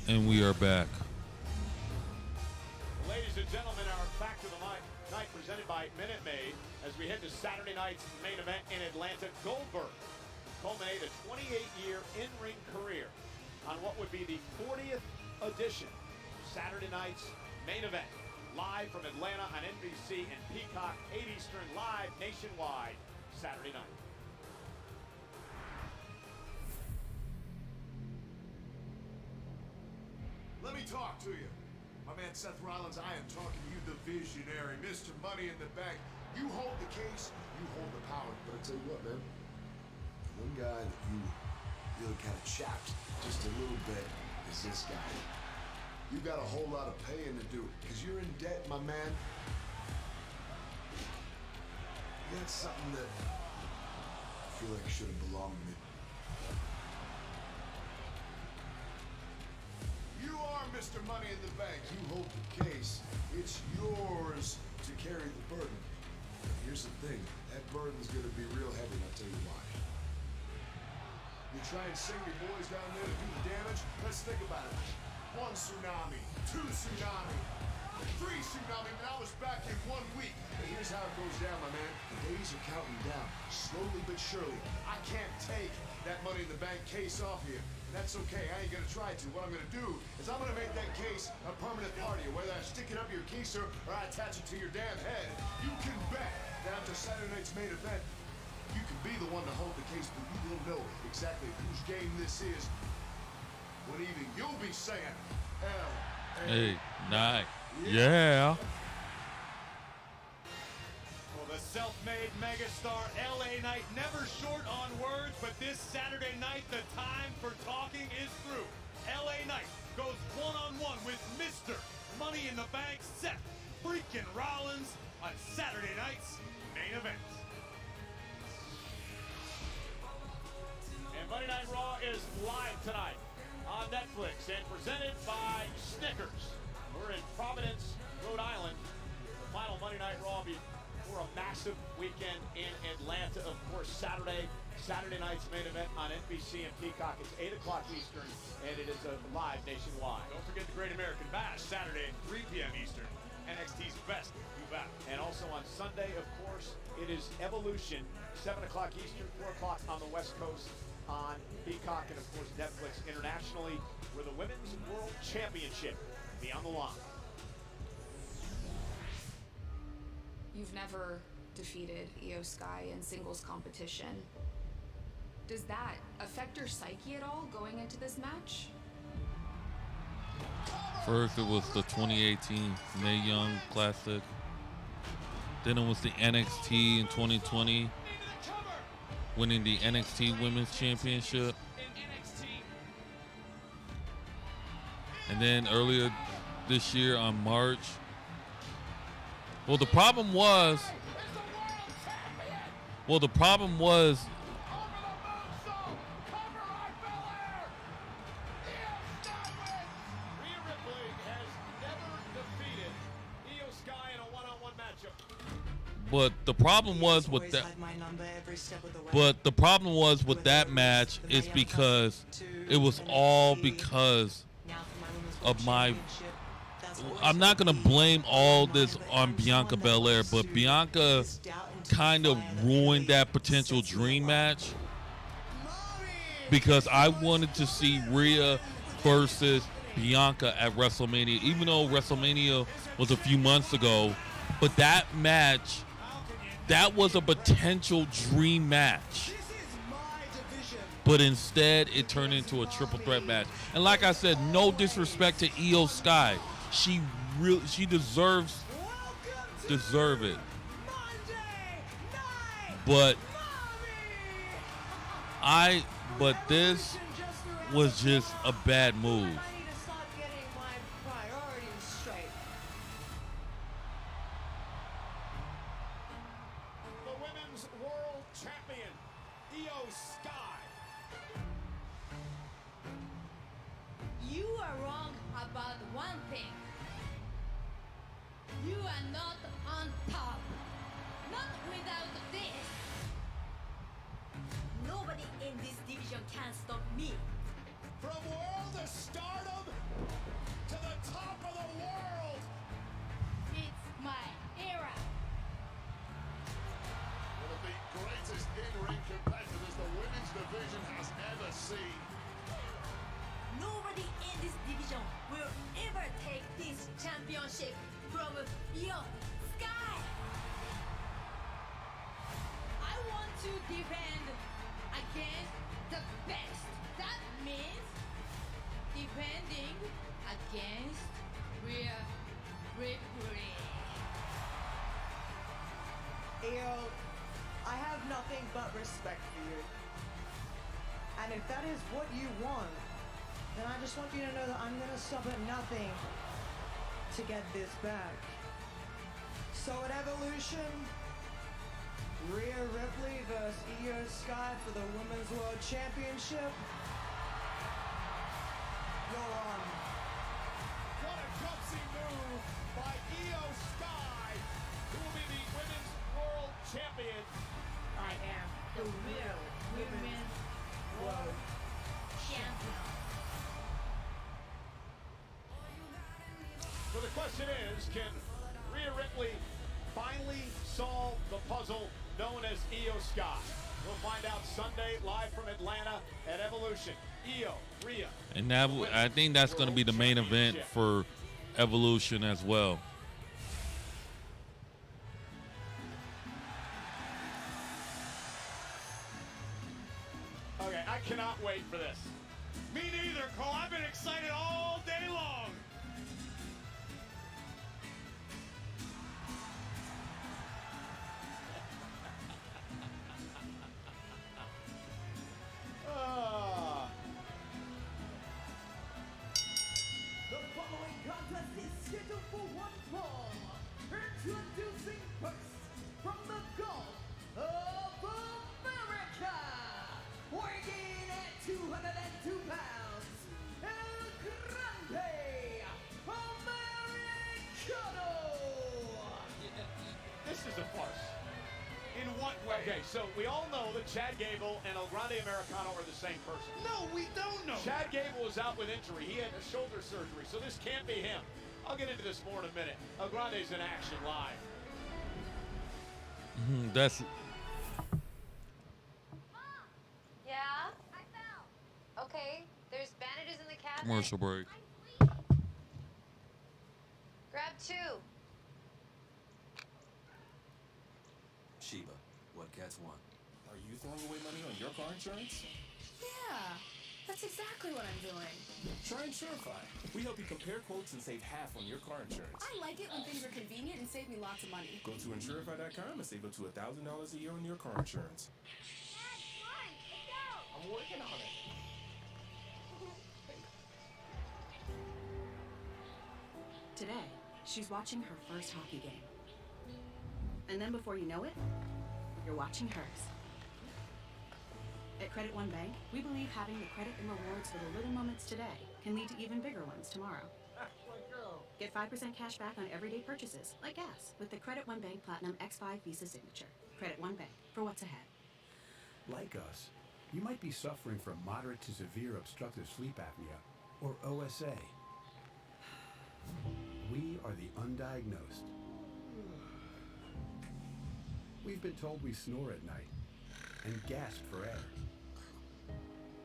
And we are back. Ladies and gentlemen, our Back to the Night presented by Minute Maid as we head to Saturday night's main event in Atlanta. Goldberg culminate a 28-year in-ring career on what would be the 40th edition of Saturday night's main event. Live from Atlanta on NBC and Peacock, 8 Eastern, live nationwide Saturday night. Let me talk to you. My man Seth Rollins, I am talking to you, the visionary, Mr. Money in the Bank. You hold the case, you hold the power. But I tell you what, man, one guy that you really kind of chapped just a little bit is this guy. You got a whole lot of paying to do, because you're in debt, my man. That's something that I feel like should have belonged to me. You are Mr. Money in the Bank. You hold the case. It's yours to carry the burden. Here's the thing. That burden's gonna be real heavy, and I'll tell you why. You try and send your boys down there to do the damage? Let's think about it. 1 tsunami, 2 tsunami, 3 tsunami, and I was back in 1 week. And here's how it goes down, my man. The days are counting down, slowly but surely. I can't take that Money in the Bank case off here. That's okay, I ain't gonna try to. What I'm gonna do is I'm gonna make that case a permanent part of you. Whether I stick it up your keister or I attach it to your damn head, you can bet that after Saturday night's main event, You can be the one to hold the case, but you will know exactly whose game this is when even you'll be saying, hell. Hey, night. Yeah. Well, the self-made megastar LA Knight never short on words, but this Saturday night, the time for talking is through. LA Knight goes one-on-one with Mr. Money in the Bank, Seth freaking Rollins on Saturday night's main event. And Monday Night Raw is live tonight on Netflix and presented by Snickers. We're in Providence, Rhode Island. The final Monday Night Raw before a massive weekend in Atlanta. Of course, Saturday night's main event on NBC and Peacock. It's 8 o'clock Eastern, and it is live nationwide. Don't forget the Great American Bash, Saturday at 3 p.m. Eastern. NXT's best, you bet. And also on Sunday, of course, it is Evolution, 7 o'clock Eastern, 4 o'clock on the West Coast on Peacock, and of course Netflix internationally, where the Women's World Championship will be on the line. You've never defeated Io Sky in singles competition. Does that affect your psyche at all going into this match? First, it was the 2018 Mae Young Classic. Then it was the NXT in 2020, winning the NXT Women's Championship. And then earlier this year on March. Well, the problem was But the problem was with that. But the problem was with that match is because it was all because of my. I'm not gonna blame all this on Bianca Belair, but Bianca kind of ruined that potential dream match because I wanted to see Rhea versus Bianca at WrestleMania, even though WrestleMania was a few months ago. But that match, that was a potential dream match. But instead, it turned into a triple threat match. And like I said, no disrespect to Io Sky. She deserve it. But this was just a bad move. If that is what you want, then I just want you to know that I'm going to stop at nothing to get this back. So at Evolution, Rhea Ripley versus Io Sky for the Women's World Championship. You're on. What a gutsy move by Io Sky, who will be the Women's World Champion. I am the real Women's World Champion. So the question is, can Rhea Ripley finally solve the puzzle known as Io Sky? We'll find out Sunday live from Atlanta at Evolution. Io, Rhea. And that, I think that's going to be the main event for Evolution as well. I cannot wait for this. Me neither, Cole. I've been excited all day long. The following contest is scheduled for one fall. Introducing first, from the Gulf of America, weighing at 202 pounds, El Grande Americano. This is a farce. In what way? Okay, so we all know that Chad Gable and El Grande Americano are the same person. No, we don't know. Chad Gable was out with injury. He had a shoulder surgery, so this can't be him. I'll get into this more in a minute. El Grande's in action live. That's Yeah? I fell. Okay, there's bandages in the cabinet. commercial break. Grab 2. Sheba, what cats want? Are you throwing away money on your car insurance? Yeah, that's exactly what I'm doing. Try Insurify. We help you compare quotes and save half on your car insurance. I like it when things are convenient and save me lots of money. Go to Insurify.com and save up to $1,000 a year on your car insurance. I'm working on it. Today, she's watching her first hockey game. And then before you know it, you're watching hers. At Credit One Bank, we believe having the credit and rewards for the little moments today can lead to even bigger ones tomorrow. Get 5% cash back on everyday purchases, like gas, with the Credit One Bank Platinum X5 Visa Signature. Credit One Bank, for what's ahead. Like us, you might be suffering from moderate to severe obstructive sleep apnea, or OSA. We are the undiagnosed. We've been told we snore at night and gasp for air.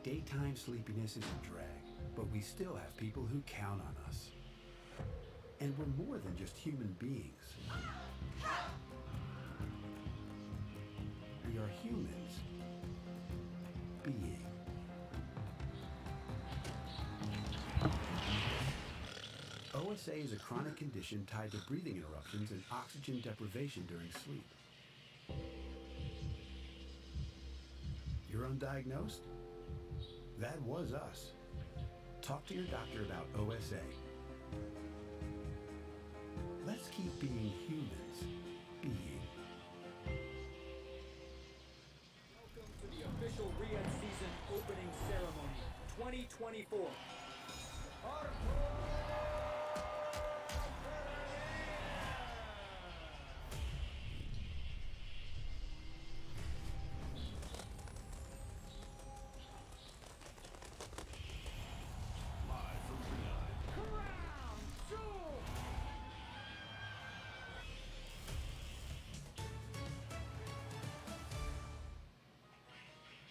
Daytime sleepiness is a drag, but we still have people who count on us. And we're more than just human beings. We are humans being. OSA is a chronic condition tied to breathing interruptions and oxygen deprivation during sleep. You're undiagnosed? That was us. Talk to your doctor about OSA. Let's keep being humans being. Welcome to the official Rhea season opening ceremony 2024.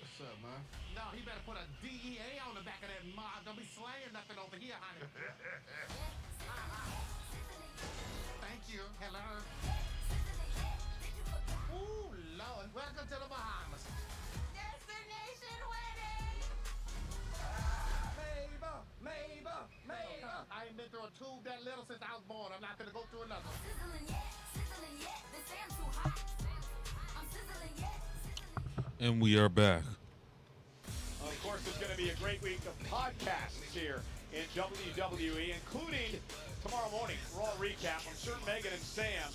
What's up, man? No, he better put a DEA on the back of that mob. Don't be slaying nothing over here, honey. Thank you. Hello. Ooh, Lord. Welcome to the Bahamas. Destination wedding! Mabel, Mabel, Mabel. I ain't been through a tube that little since I was born. I'm not gonna go through another. Sizzling yet. They say I'm too hot. I'm sizzling yet. And we are back. Of course, it's going to be a great week of podcasts here in WWE, including tomorrow morning, Raw Recap. I'm sure Megan and Sam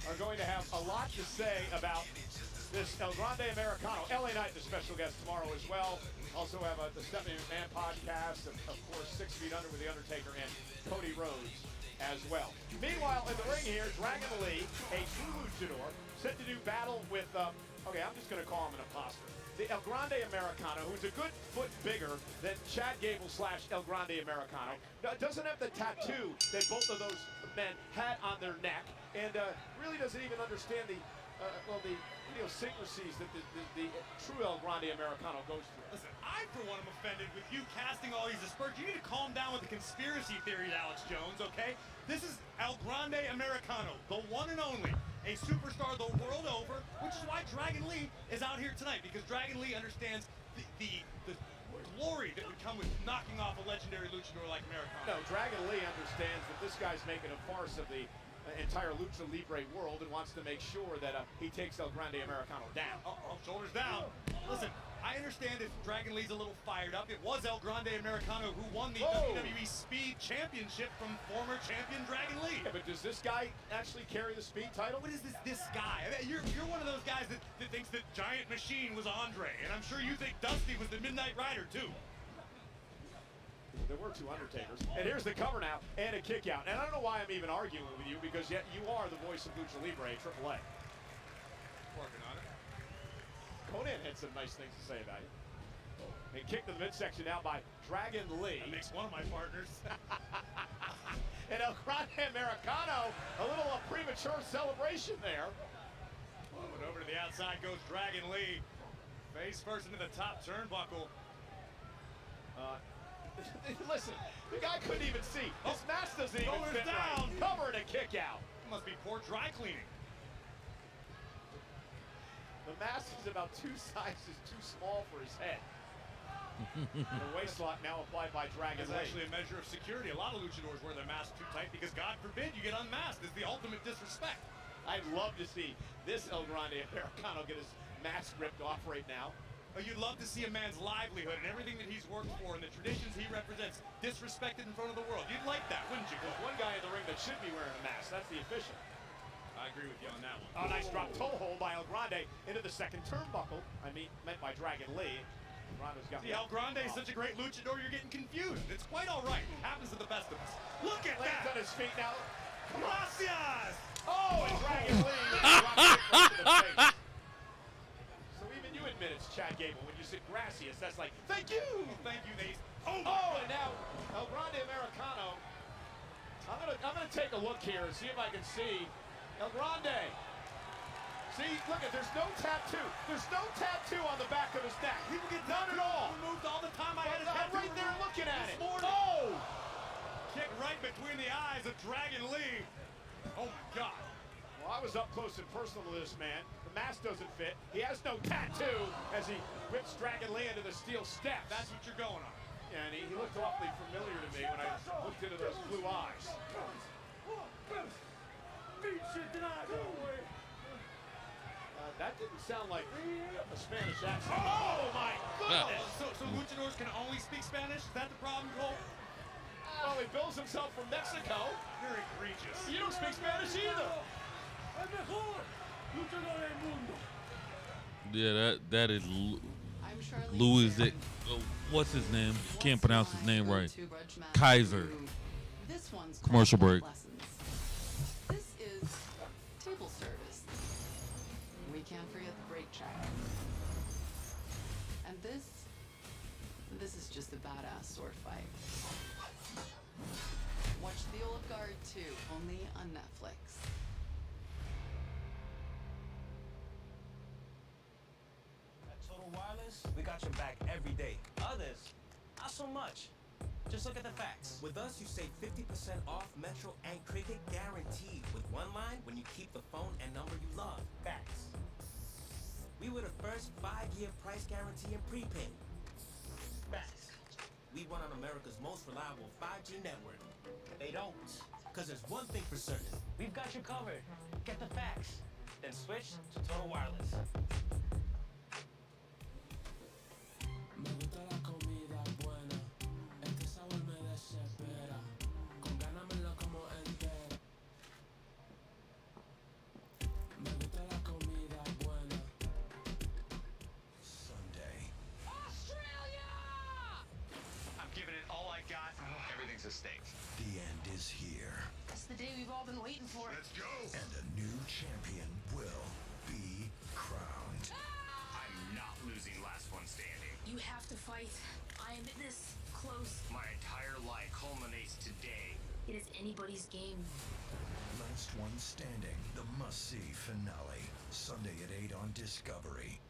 are going to have a lot to say about this El Grande Americano. LA Knight, the special guest tomorrow as well. Also have the Stephanie McMahon podcast, and of course, 6 Feet Under with The Undertaker and Cody Rhodes as well. Meanwhile, in the ring here, Dragon Lee, a true luchador, set to do battle with, okay, I'm just going to call him an imposter. The El Grande Americano, who's a good foot bigger than Chad Gable / El Grande Americano, doesn't have the tattoo that both of those men had on their neck, and really doesn't even understand the idiosyncrasies that the true El Grande Americano goes through. Listen, I for one am offended with you casting all these aspersions. You need to calm down with the conspiracy theories, Alex Jones, okay? This is El Grande Americano, the one and only, a superstar the world over, which is why Dragon Lee is out here tonight, because Dragon Lee understands the glory that would come with knocking off a legendary luchador like Americano. No, Dragon Lee understands that this guy's making a farce of the entire Lucha Libre world and wants to make sure that he takes El Grande Americano down. Shoulders down. Listen, I understand if Dragon Lee's a little fired up. It was El Grande Americano who won the WWE Speed Championship from former champion Dragon Lee. Yeah, but does this guy actually carry the Speed title? What is this guy? I mean, you're one of those guys that thinks that Giant Machine was Andre, and I'm sure you think Dusty was the Midnight Rider too. There were two Undertakers. And here's the cover now, and a kick out. And I don't know why I'm even arguing with you, because yet you are the voice of Lucha Libre, AAA. Working on it. Conan had some nice things to say about you. And kicked to the midsection now by Dragon Lee. That makes one of my partners. And El Grande Americano, a little premature celebration there. But over to the outside goes Dragon Lee. Face first into the top turnbuckle. Listen, the guy couldn't even see. His mask doesn't even fit down. Right. Cover and a kick out. Must be poor dry cleaning. The mask is about 2 sizes too small for his head. The waist lock now applied by Dragon Lee. It's actually a measure of security. A lot of luchadors wear their masks too tight because, God forbid, you get unmasked. It's the ultimate disrespect. I'd love to see this El Grande Americano get his mask ripped off right now. You'd love to see a man's livelihood and everything that he's worked for and the traditions he represents disrespected in front of the world. You'd like that, wouldn't you? There's one guy in the ring that should be wearing a mask. That's the official. I agree with you on that one. Oh, nice drop toe hold by El Grande into the second turnbuckle. Meant by Dragon Lee. Grande's got See, El Grande is such a great luchador, you're getting confused. It's quite all right. It happens to the best of us. Look at Lands that! on his feet now. Gracias! Oh, and Dragon Lee drops it right to the face. So even you admit it's Chad Gable when you say gracias. That's like, thank you! Thank you, Nate. Oh, and now El Grande Americano. I'm gonna take a look here and see if I can see El Grande. See, look at, there's no tattoo. There's no tattoo on the back of his neck. People get none at all. Removed all the time. I had a I'm tattoo right there looking at it. Morning. Oh! Kick right between the eyes of Dragon Lee. Oh my God. Well, I was up close and personal to this man. The mask doesn't fit. He has no tattoo as he whips Dragon Lee into the steel steps. That's what you're going on. Yeah, and he looked awfully familiar to me when I looked into those blue eyes. That didn't sound like a Spanish accent. Oh my goodness! So luchadors can only speak Spanish? Is that the problem, Cole? Well, he bills himself from Mexico. You're egregious. You don't speak Spanish either. Yeah, that is Louis. What's his name? Can't pronounce his name right. Kaiser. This one's Commercial break. Lessons. This is table service. We can't forget the break check. And this is just a badass sword fight. Watch The Old Guard 2, only on Netflix. At Total Wireless, we got your back every day. Others, not so much. Just look at the facts. With us, you save 50% off Metro and Cricket guaranteed with one line when you keep the phone and number you love. Facts. We were the first 5-year price guarantee in prepaid. Facts. We run on America's most reliable 5G network. They don't. Because there's one thing for certain. We've got you covered. Get the facts. Then switch to Total Wireless. A stake. The end is here. It's the day we've all been waiting for. Let's go. And a new champion will be crowned. I'm not losing last one standing. You have to fight. I am this close. My entire life culminates today. It is anybody's game. Last one standing. The must-see finale. Sunday at 8 on Discovery.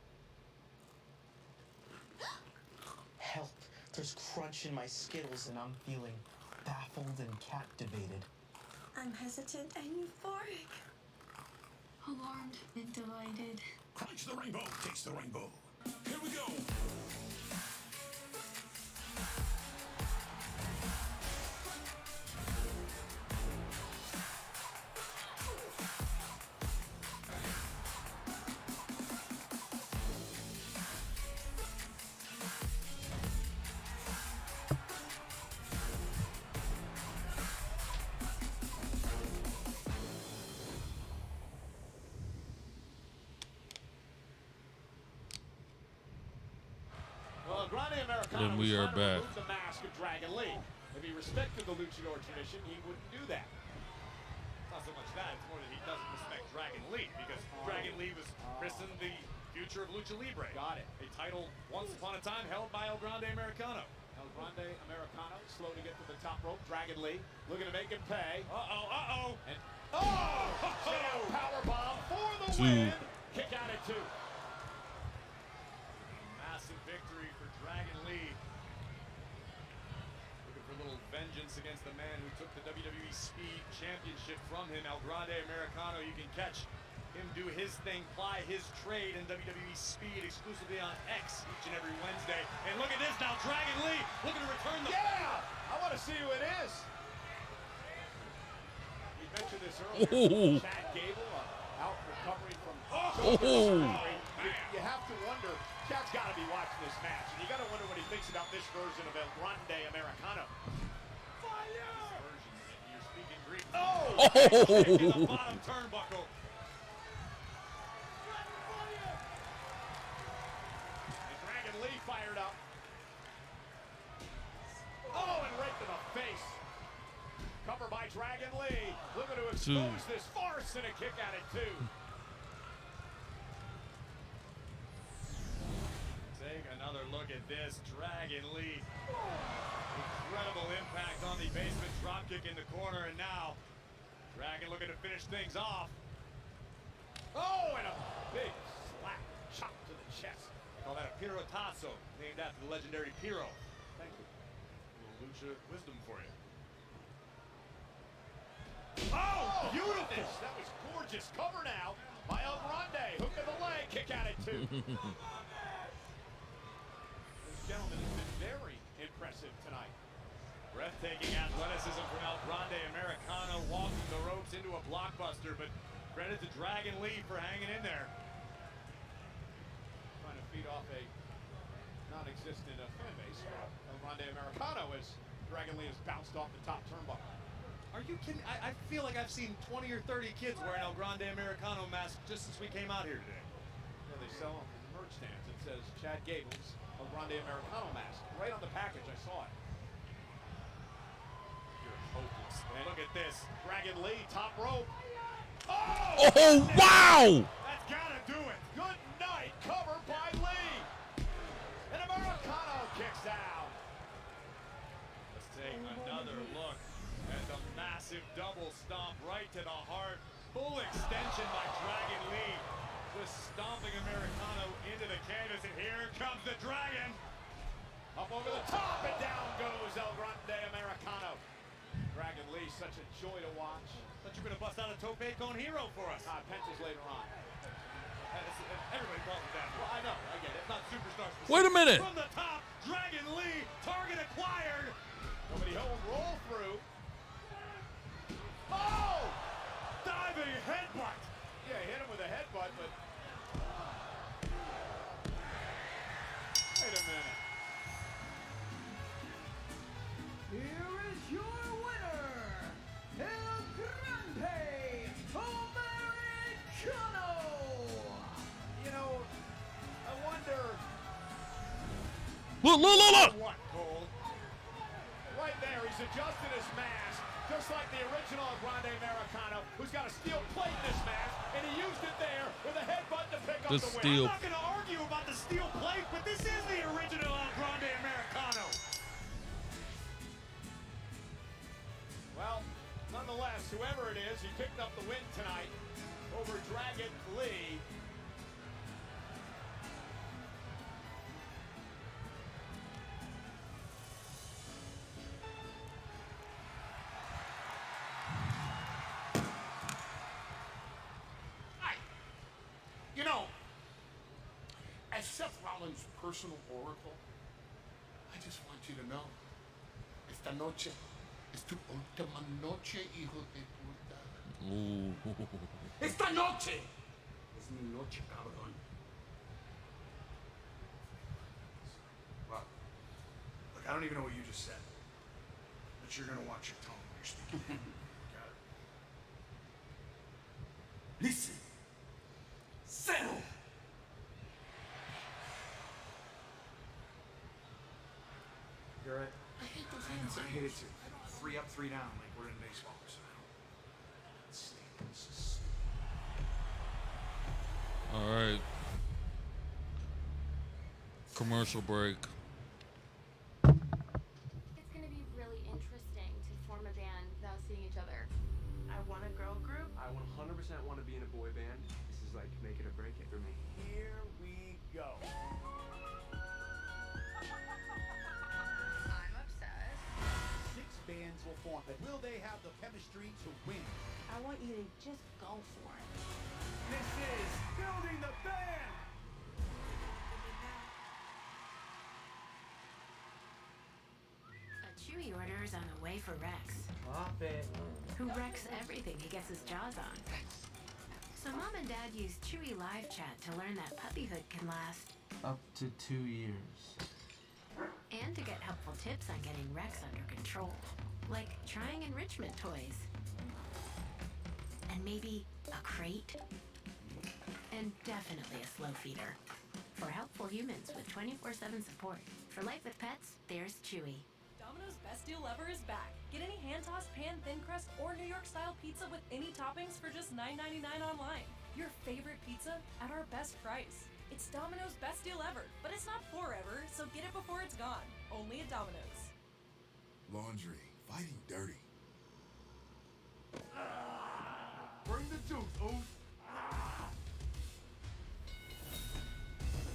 Help. There's crunch in my Skittles and I'm feeling baffled and captivated. I'm hesitant and euphoric. Alarmed and delighted. Crunch the rainbow. Taste the rainbow. Here we go. Grande Americano And we are was trying to back. remove the mask of Dragon Lee. If he respected the luchador tradition, he wouldn't do that. It's not so much that, it's more that he doesn't respect Dragon Lee, because Dragon Lee was christened the future of Lucha Libre. Got it. A title once upon a time held by El Grande Americano. El Grande Americano, slow to get to the top rope. Dragon Lee looking to make him pay. Uh-oh. And power bomb for the Two. win. Kick out at 2. Massive victory for Dragon Lee. Looking for a little vengeance against the man who took the WWE Speed Championship from him, El Grande Americano. You can catch him do his thing, ply his trade in WWE Speed exclusively on X each and every Wednesday. And look at this now, Dragon Lee looking to return the... Yeah! I want to see who it is. We mentioned this earlier. Chad Gable out recovering from... You have to wonder, Chad's got to be watching this match, and you got to wonder what he thinks about this version of El Grande Americano. You're speaking Greek. Oh! In the bottom turnbuckle. And Dragon Lee fired up. Oh, and right to the face. Cover by Dragon Lee. Looking to expose this farce and a kick out at 2. Take another look at this. Dragon Lee. Incredible impact on the basement dropkick in the corner, and now Dragon looking to finish things off. Oh, and a big slap chop to the chest. Call that a Pirotazo, named after the legendary Piro. Thank you. A little lucha wisdom for you. Oh, beautiful! That was gorgeous. Cover now by El Grande. Hook of the leg. Kick out at 2. This gentleman has been very impressive tonight. Breathtaking athleticism from El Grande Americano, walking the ropes into a blockbuster, but credit to Dragon Lee for hanging in there. Trying to feed off a non-existent fan base. El Grande Americano as Dragon Lee has bounced off the top turnbuckle. Are you kidding? I feel like I've seen 20 or 30 kids wearing El Grande Americano masks just since we came out here today. Yeah, they sell them in the merch stands. It says Chad Gable's El Grande Americano mask. Right on the package, I saw it. You're hopeless. And look at this. Dragon Lee, top rope. Oh, wow! That's gotta do it. Good night. Cover by Lee. And Americano kicks out. Let's take another look at the massive double stomp right to the heart. Full extension by Dragon Lee. Just stomping Americano into the canvas, and here comes the Dragon. Up over the top, and down goes El Grande Americano. Dragon Lee, such a joy to watch. Thought you were going to bust out a Tope Con Hero for us. Penta's later on. Everybody calls it that. Well, I know, I get it. It's not superstar specific. Wait a minute. From the top, Dragon Lee, target acquired. Nobody home, roll through. Oh! Diving headbutt. Yeah, he hit him with a headbutt, but... Wait a minute. Here is your winner, El Grande Americano! You know, I wonder... Look! What, Cole? Right there, he's adjusted his mask, just like the original Grande Americano, who's got a steel plate in his mask, and he used it there with a headbutt to pick up the win. I'm not going to argue about the steel plate, but this is the original El Grande Americano. Well, nonetheless, whoever it is, he picked up the win tonight over Dragon Lee. You know, as Seth Rollins' personal oracle, I just want you to know, esta noche es tu última noche, hijo de puta. Esta noche es mi noche, cabrón. Well, look, I don't even know what you just said, but you're gonna watch your tone when you're speaking. Got it? Listen. Settle. You're right. I hate those hands. I hate it too. 3 up, 3 down, like we're in baseball. So let's stay. This is All right. Commercial break. It's gonna be really interesting to form a band without seeing each other. I want a girl group. I 100% want to be in a boy band. This is like make it or break it for me. Here we go. I'm obsessed. 6 bands will form, but will they have the chemistry to win? I want you to just go for it. This is Building the Band! A Chewy order is on the way for Rex. Pop it. Who wrecks everything he gets his jaws on. So Mom and Dad use Chewy Live Chat to learn that puppyhood can last. Up to 2 years. And to get helpful tips on getting Rex under control. Like trying enrichment toys. And maybe a crate. And definitely a slow feeder. For helpful humans with 24/7 support. For life with pets, there's Chewy. Domino's Best Deal Ever is back. Get any hand-tossed pan, thin crust, or New York-style pizza with any toppings for just $9.99 online. Your favorite pizza at our best price. It's Domino's Best Deal Ever, but it's not forever, so get it before it's gone. Only at Domino's. Laundry, fighting dirty. Bring the juice, Oof.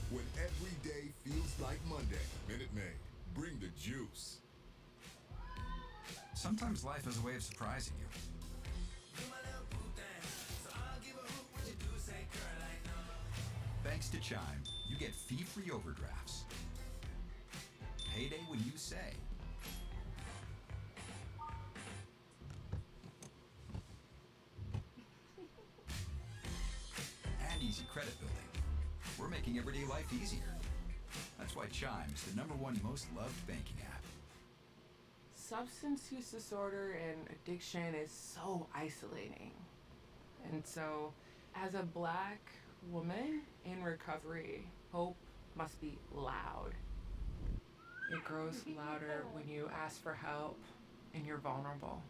When every day feels like Monday, Minute Maid, bring the juice. Sometimes life has a way of surprising you. Thanks to Chime, you get fee-free overdrafts. Payday when you say. And easy credit building. We're making everyday life easier. That's why Chime is the #1 most loved banking app. Substance use disorder and addiction is so isolating. And so, as a Black woman in recovery, hope must be loud. It grows louder when you ask for help and you're vulnerable.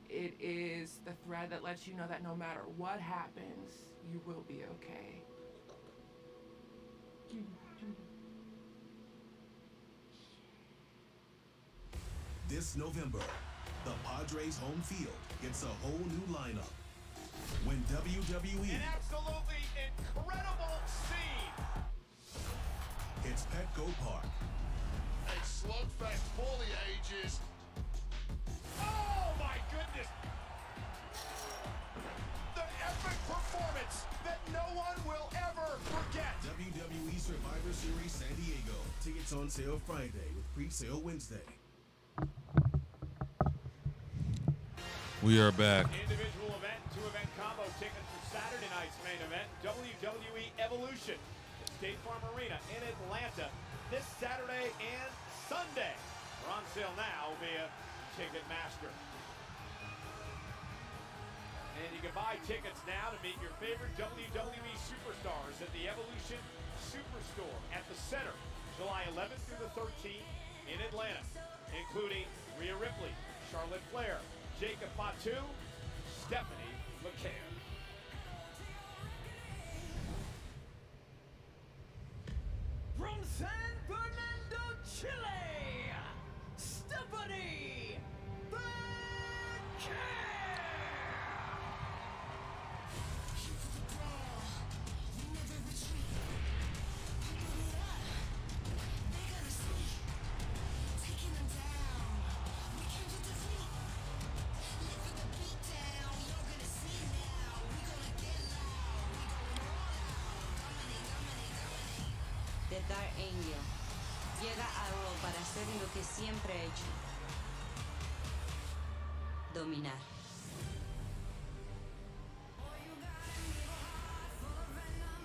It is the thread that lets you know that no matter what happens, you will be okay. This November, the Padres home field gets a whole new lineup. When WWE An absolutely incredible scene. hits Petco Park, A slugfest for the ages. Oh my goodness! The epic performance that no one will ever forget. WWE Survivor Series San Diego. Tickets on sale Friday with pre-sale Wednesday. We are back. Individual event, 2-event combo tickets for Saturday night's main event, WWE Evolution at State Farm Arena in Atlanta this Saturday and Sunday. They're on sale now via Ticketmaster. And you can buy tickets now to meet your favorite WWE superstars at the Evolution Superstore at the Center, July 11th through the 13th in Atlanta, including Rhea Ripley, Charlotte Flair, Jacob Fatu, Stephanie McMahon. From San Fernando, Chile, Stephanie Valkyia. The Dark Angel llega a Raw para hacer lo que siempre ha hecho: dominar.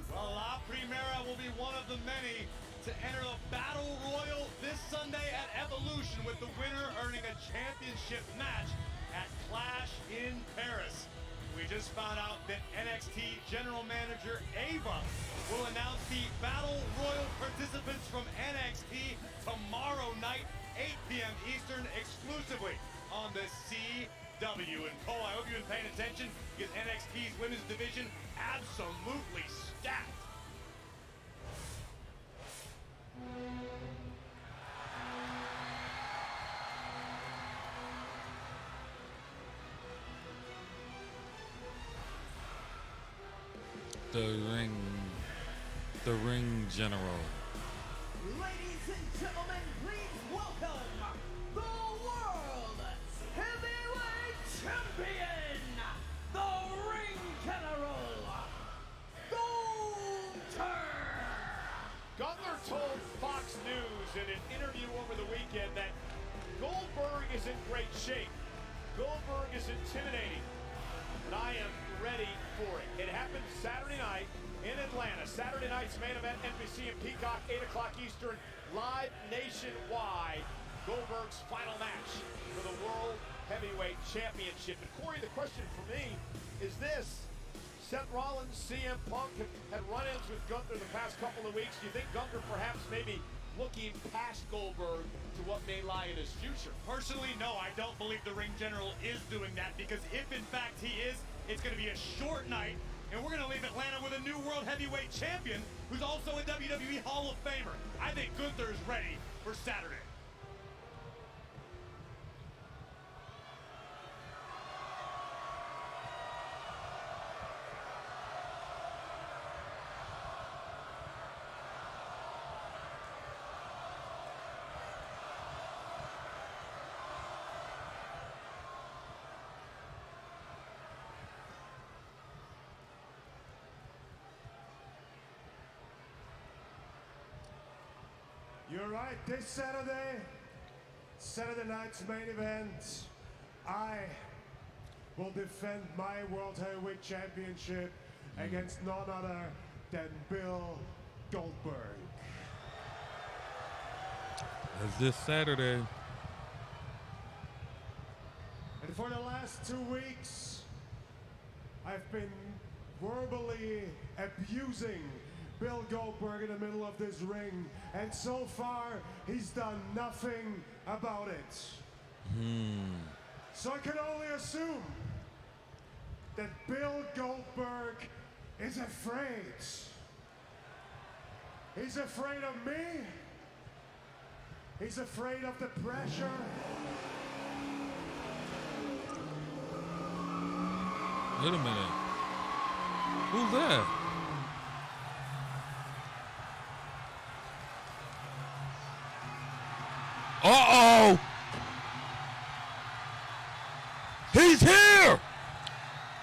Well, La Primera will be one of the many to enter the Battle Royal this Sunday at Evolution, with the winner earning a championship match at Clash in Paris. We just found out that NXT General Manager Ava will announce the Battle Royal participants from NXT tomorrow night, 8 the CW. And Cole, I hope you've been paying attention because NXT's women's division absolutely stacked. The ring general. Ladies and gentlemen, please welcome the World Heavyweight Champion, the Ring General, Goldberg. Gunther told Fox News in an interview over the weekend that Goldberg is in great shape. Goldberg is intimidating, but I am ready for it. It happened Saturday night in Atlanta. Saturday night's main event, NBC and Peacock, 8 o'clock Eastern, live nationwide. Goldberg's final match for the World Heavyweight Championship. And Corey, the question for me is this. Seth Rollins, CM Punk had run-ins with Gunther the past couple of weeks. Do you think Gunther perhaps maybe looking past Goldberg to what may lie in his future? Personally, no, I don't believe the Ring General is doing that because if in fact he is, it's going to be a short night and we're going to leave Atlanta with a new World Heavyweight Champion who's also a WWE Hall of Famer. I think Gunther is ready for Saturday. You're right, this Saturday night's main event, I will defend my World Heavyweight Championship against none other than Bill Goldberg. That's this Saturday. And for the last 2 weeks, I've been verbally abusing Bill Goldberg in the middle of this ring, and so far he's done nothing about it. So I can only assume that Bill Goldberg is afraid. He's afraid of me. He's afraid of the pressure. Wait a minute. Who's that? Uh-oh! He's here!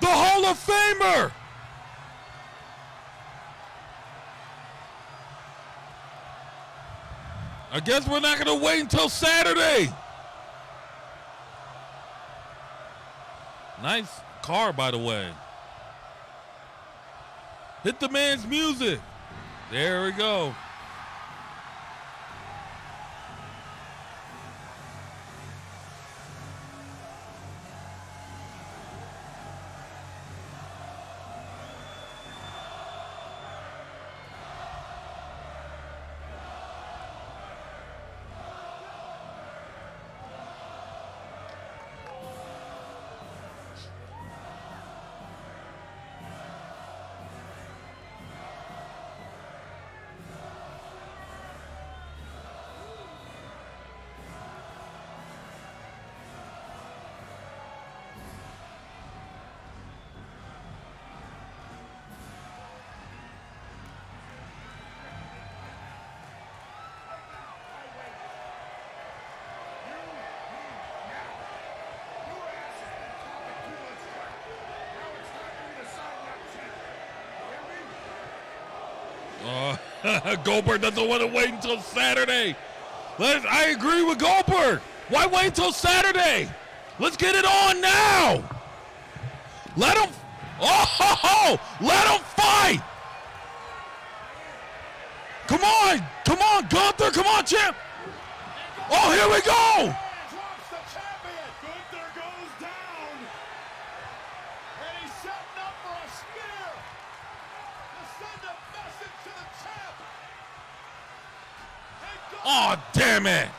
The Hall of Famer! I guess we're not going to wait until Saturday. Nice car, by the way. Hit the man's music. There we go. Goldberg doesn't want to wait until Saturday. I agree with Goldberg. Why wait until Saturday? Let's get it on now. Let him. Let him fight. Come on, Gunther. Come on, champ. Oh, here we go. Oh, damn it.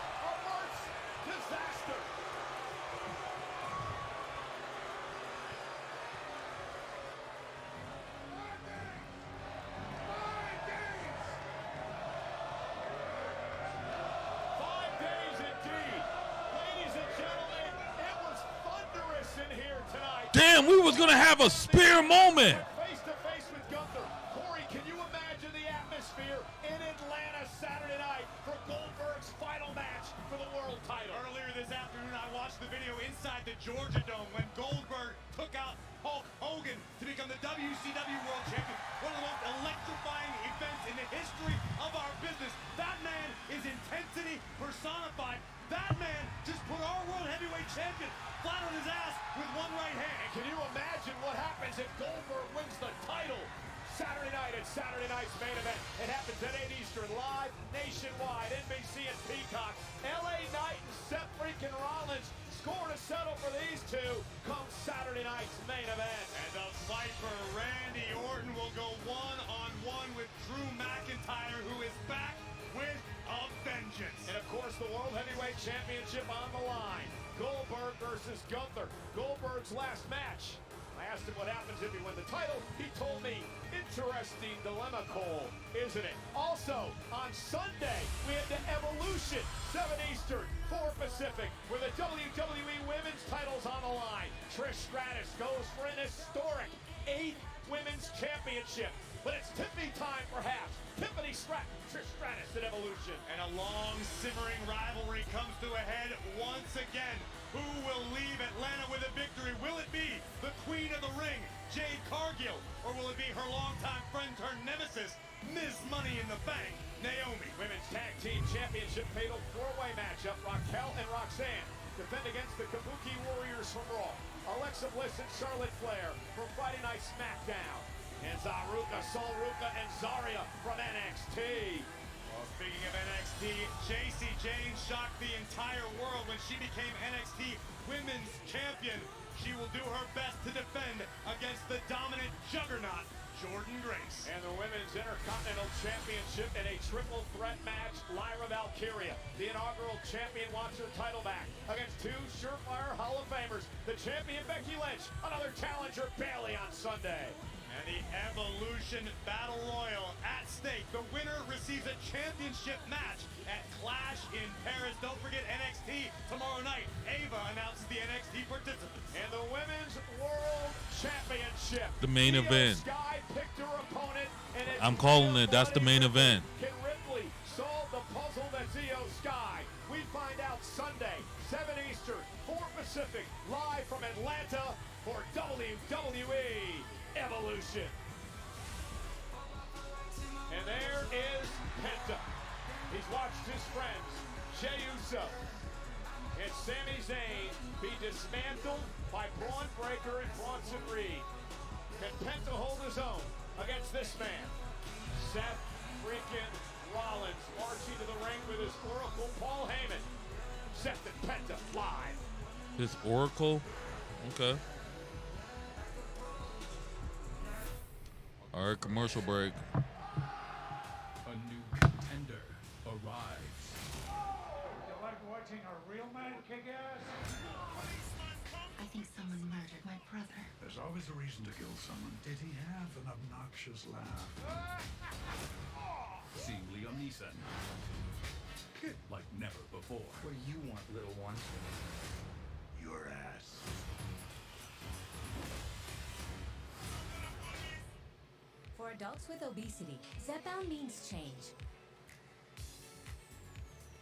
Man, we was gonna have a spear moment. Face to face with Gunther. Corey, can you imagine the atmosphere in Atlanta Saturday night for Goldberg's final match for the world title? Earlier this afternoon, I watched the video inside the Georgia Dome when Goldberg took out Hulk Hogan to become the WCW World Champion. One of the most electrifying events in the history of our business. That man is intensity personified. That man just put our World Heavyweight Champion flat on his ass with one right hand. And can you imagine what happens if Goldberg wins the title Saturday night at Saturday Night's Main Event? It happens at 8 Eastern, live nationwide, NBC and Peacock. LA Knight and Seth freaking Rollins score to settle for these two come Saturday night's main event. And the Viper Randy Orton will go one-on-one with Drew McIntyre, who is back with a vengeance. And of course, the World Heavyweight Championship on the line. Goldberg versus Gunther. Goldberg's last match. I asked him what happens if he wins the title. He told me, interesting dilemma, Cole, isn't it? Also, on Sunday, we had the Evolution, 7 Eastern, 4 Pacific, where the WWE Women's title's on the line. Trish Stratus goes for an historic 8th Women's Championship. But it's Tiffany time, perhaps. Tiffany Trish Stratus at Evolution. And a long, simmering rivalry comes to a head once again. Who will leave Atlanta with a victory? Will it be the Queen of the Ring, Jade Cargill, or will it be her longtime friend, her nemesis, Ms. Money in the Bank, Naomi? Women's Tag Team Championship fatal 4-way matchup. Raquel and Roxanne defend against the Kabuki Warriors from Raw. Alexa Bliss and Charlotte Flair from Friday Night SmackDown. And Zaruka, Sol Ruka, and Zarya from NXT. Well, speaking of NXT, Jacy Jayne shocked the entire world when she became NXT Women's Champion. She will do her best to defend against the dominant juggernaut, Jordan Grace. And the Women's Intercontinental Championship in a triple threat match, Lyra Valkyria, the inaugural champion, wants her title back against 2 surefire Hall of Famers, the champion Becky Lynch, another challenger Bayley on Sunday. And the Evolution Battle Royal at stake. The winner receives a championship match at Clash in Paris. Don't forget NXT tomorrow night. Ava announces the NXT participants. And the Women's World Championship. The main event. Sky picked her opponent, and I'm calling it. That's the main event. Can Ripley solve the puzzle that's Io Sky? We find out Sunday, 7 Eastern, 4 Pacific, live from Atlanta for WWE Evolution. And there is Penta. He's watched his friends, Jey Uso and Sami Zayn, be dismantled by Braun Breaker and Bronson Reed. Can Penta hold his own against this man? Seth freaking Rollins marching to the ring with his Oracle, Paul Heyman. Seth and Penta live. His Oracle? Okay. All right, commercial break. A new contender arrives. You like watching a real man kick ass? I think someone murdered my brother. There's always a reason to kill someone. Did he have an obnoxious laugh? See Liam Neeson. Hit like never before. What do you want, little one? Your ass. For adults with obesity, Zepbound means change.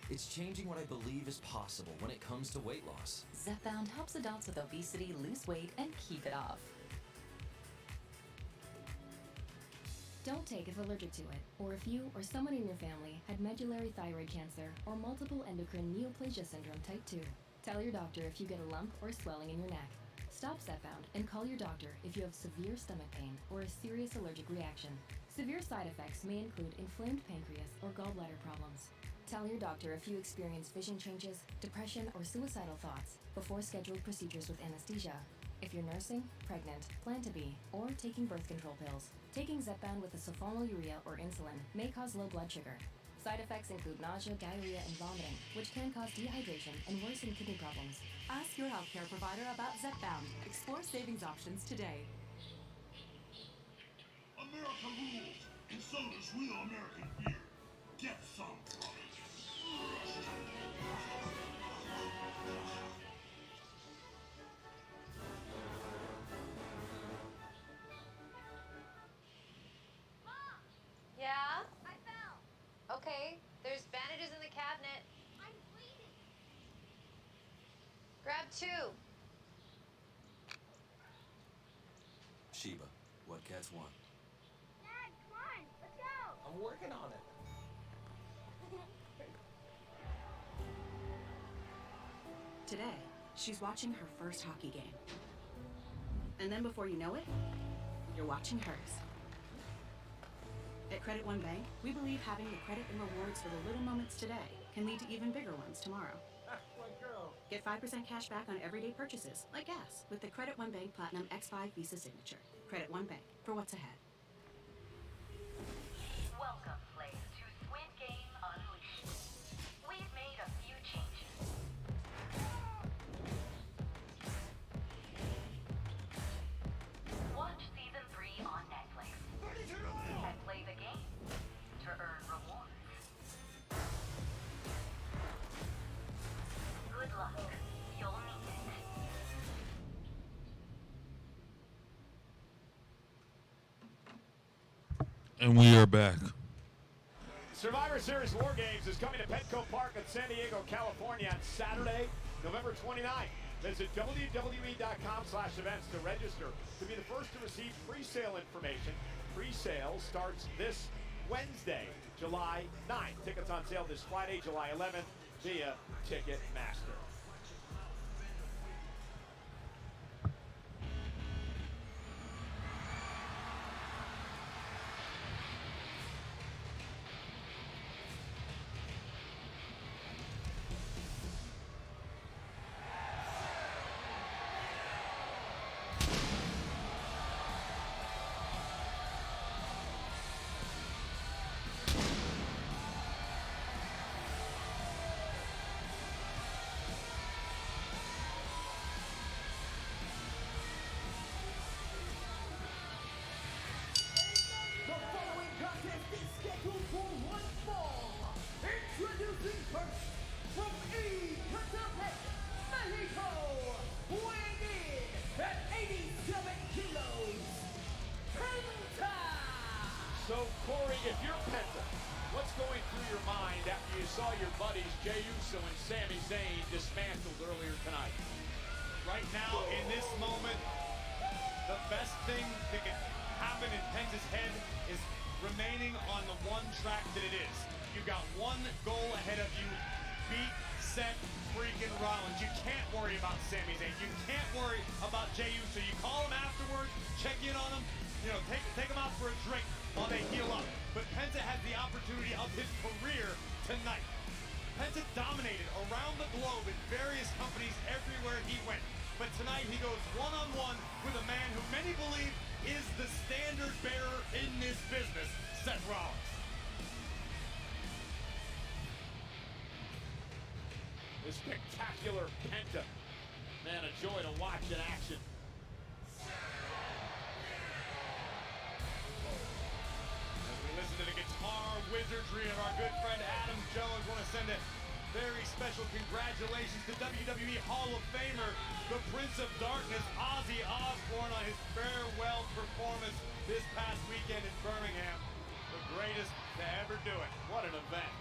It's changing what I believe is possible when it comes to weight loss. Zepbound helps adults with obesity lose weight and keep it off. Don't take if allergic to it, or if you or someone in your family had medullary thyroid cancer or multiple endocrine neoplasia syndrome type 2. Tell your doctor if you get a lump or swelling in your neck. Stop Zepbound and call your doctor if you have severe stomach pain or a serious allergic reaction. Severe side effects may include inflamed pancreas or gallbladder problems. Tell your doctor if you experience vision changes, depression, or suicidal thoughts before scheduled procedures with anesthesia. If you're nursing, pregnant, plan to be, or taking birth control pills, taking Zepbound with a sulfonylurea or insulin may cause low blood sugar. Side effects include nausea, diarrhea, and vomiting, which can cause dehydration and worsen kidney problems. Ask your healthcare provider about Zepbound. Explore savings options today. America rules, and so does real American beer. Get some from it. There's bandages in the cabinet. I'm bleeding. Grab 2. Sheba, what cats want? Dad, come on, let's go. I'm working on it. Today, she's watching her first hockey game. And then before you know it, you're watching hers. At Credit One Bank, we believe having the credit and rewards for the little moments today can lead to even bigger ones tomorrow. Get 5% cash back on everyday purchases, like gas, with the Credit One Bank Platinum X5 Visa Signature. Credit One Bank, for what's ahead. Welcome, players, to Squid Game Unleashed. We've made a few changes. Watch Season 3 on Netflix. And play the game to earn rewards. Good luck. You'll need it. And we are back. Survivor Series War Games is coming to Petco Park in San Diego, California on Saturday, November 29th. Visit WWE.com/events to register to be the first to receive pre-sale information. Pre-sale starts this Wednesday, July 9th. Tickets on sale this Friday, July 11th via Ticketmaster. The following contest is scheduled for one fall. Introducing first, from Penta, Mexico, weighing in at 87 kilos, Penta! So, Corey, if you're Penta, what's going through your mind after you saw your buddies Jey Uso and Sami Zayn dismantled earlier tonight? Right now, in this moment, the best thing that can happen in Penta's head is remaining on the one track that it is. You got one goal ahead of you. Beat Seth freaking Rollins. You can't worry about Sami Zayn. You can't worry about Jey Uso. You call him afterwards, check in on him, you know, take him out for a drink while they heal up. But Penta has the opportunity of his career tonight. Penta dominated around the globe in various companies everywhere he went. But tonight he goes one-on-one with a man who many believe is the standard bearer in this business, Seth Rollins. The spectacular Penta. Man, a joy to watch in action. As we listen to the guitar wizardry of our good friend Adam Jones, want to send a very special congratulations to WWE Hall of Famer, the Prince of Darkness, Ozzy Osbourne, on his farewell performance this past weekend in Birmingham. The greatest to ever do it. What an event.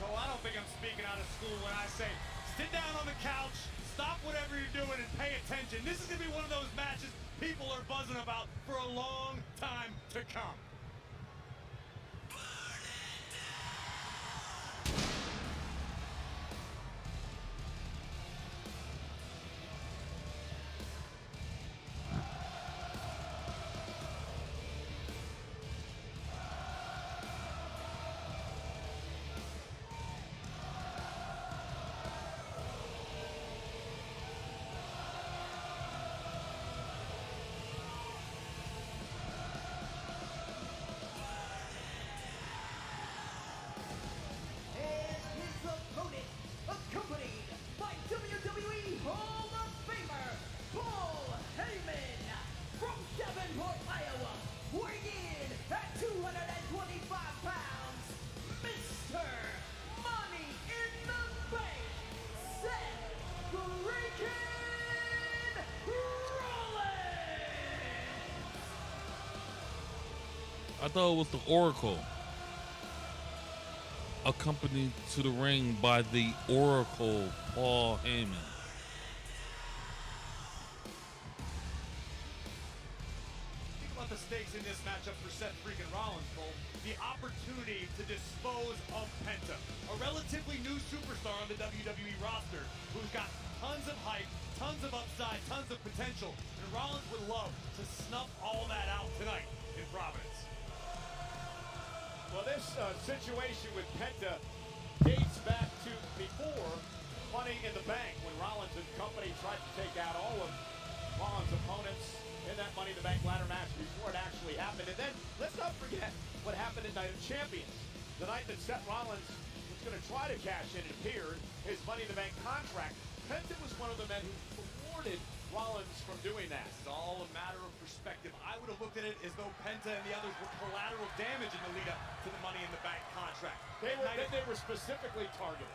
Cole, I don't think I'm speaking out of school when I say, sit down on the couch, stop whatever you're doing, and pay attention. This is going to be one of those matches people are buzzing about for a long time to come. I thought it was the Oracle. Accompanied to the ring by the Oracle, Paul Heyman. Think about the stakes in this matchup for Seth freaking Rollins, Cole. The opportunity to dispose of Penta, a relatively new superstar on the WWE roster who's got tons of hype, tons of upside, tons of potential, and Rollins would love to snuff all that out tonight in Providence. Well, this situation with Penta dates back to before Money in the Bank, when Rollins and company tried to take out all of Rollins' opponents in that Money in the Bank ladder match before it actually happened. And then, let's not forget what happened in Night of Champions. The night that Seth Rollins was going to try to cash in, it appeared, his Money in the Bank contract. Penta was one of the men who thwarted Rollins from doing that. It's all a matter of perspective. I would have looked at it as though Penta and the others were collateral damage in the lead up to the Money in the Bank contract. They were specifically targeted.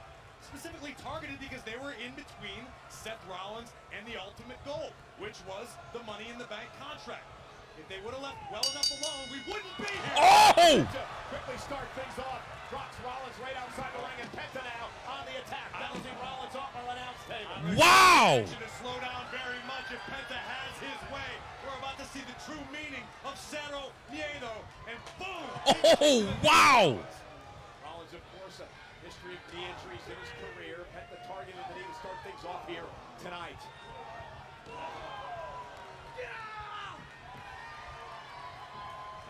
Specifically targeted because they were in between Seth Rollins and the ultimate goal, which was the Money in the Bank contract. If they would have left well enough alone, we wouldn't be here. Oh! Quickly start things off. Drops Rollins right outside the ring, and Penta now on the attack. Bouncing Rollins off our announce table. Wow! To slow down very much if Penta has his way. We're about to see the true meaning of Cero Miedo, and boom! Oh, wow! Rollins, of course, a history of knee injuries in his career. Penta targeted the knee to start things off here tonight.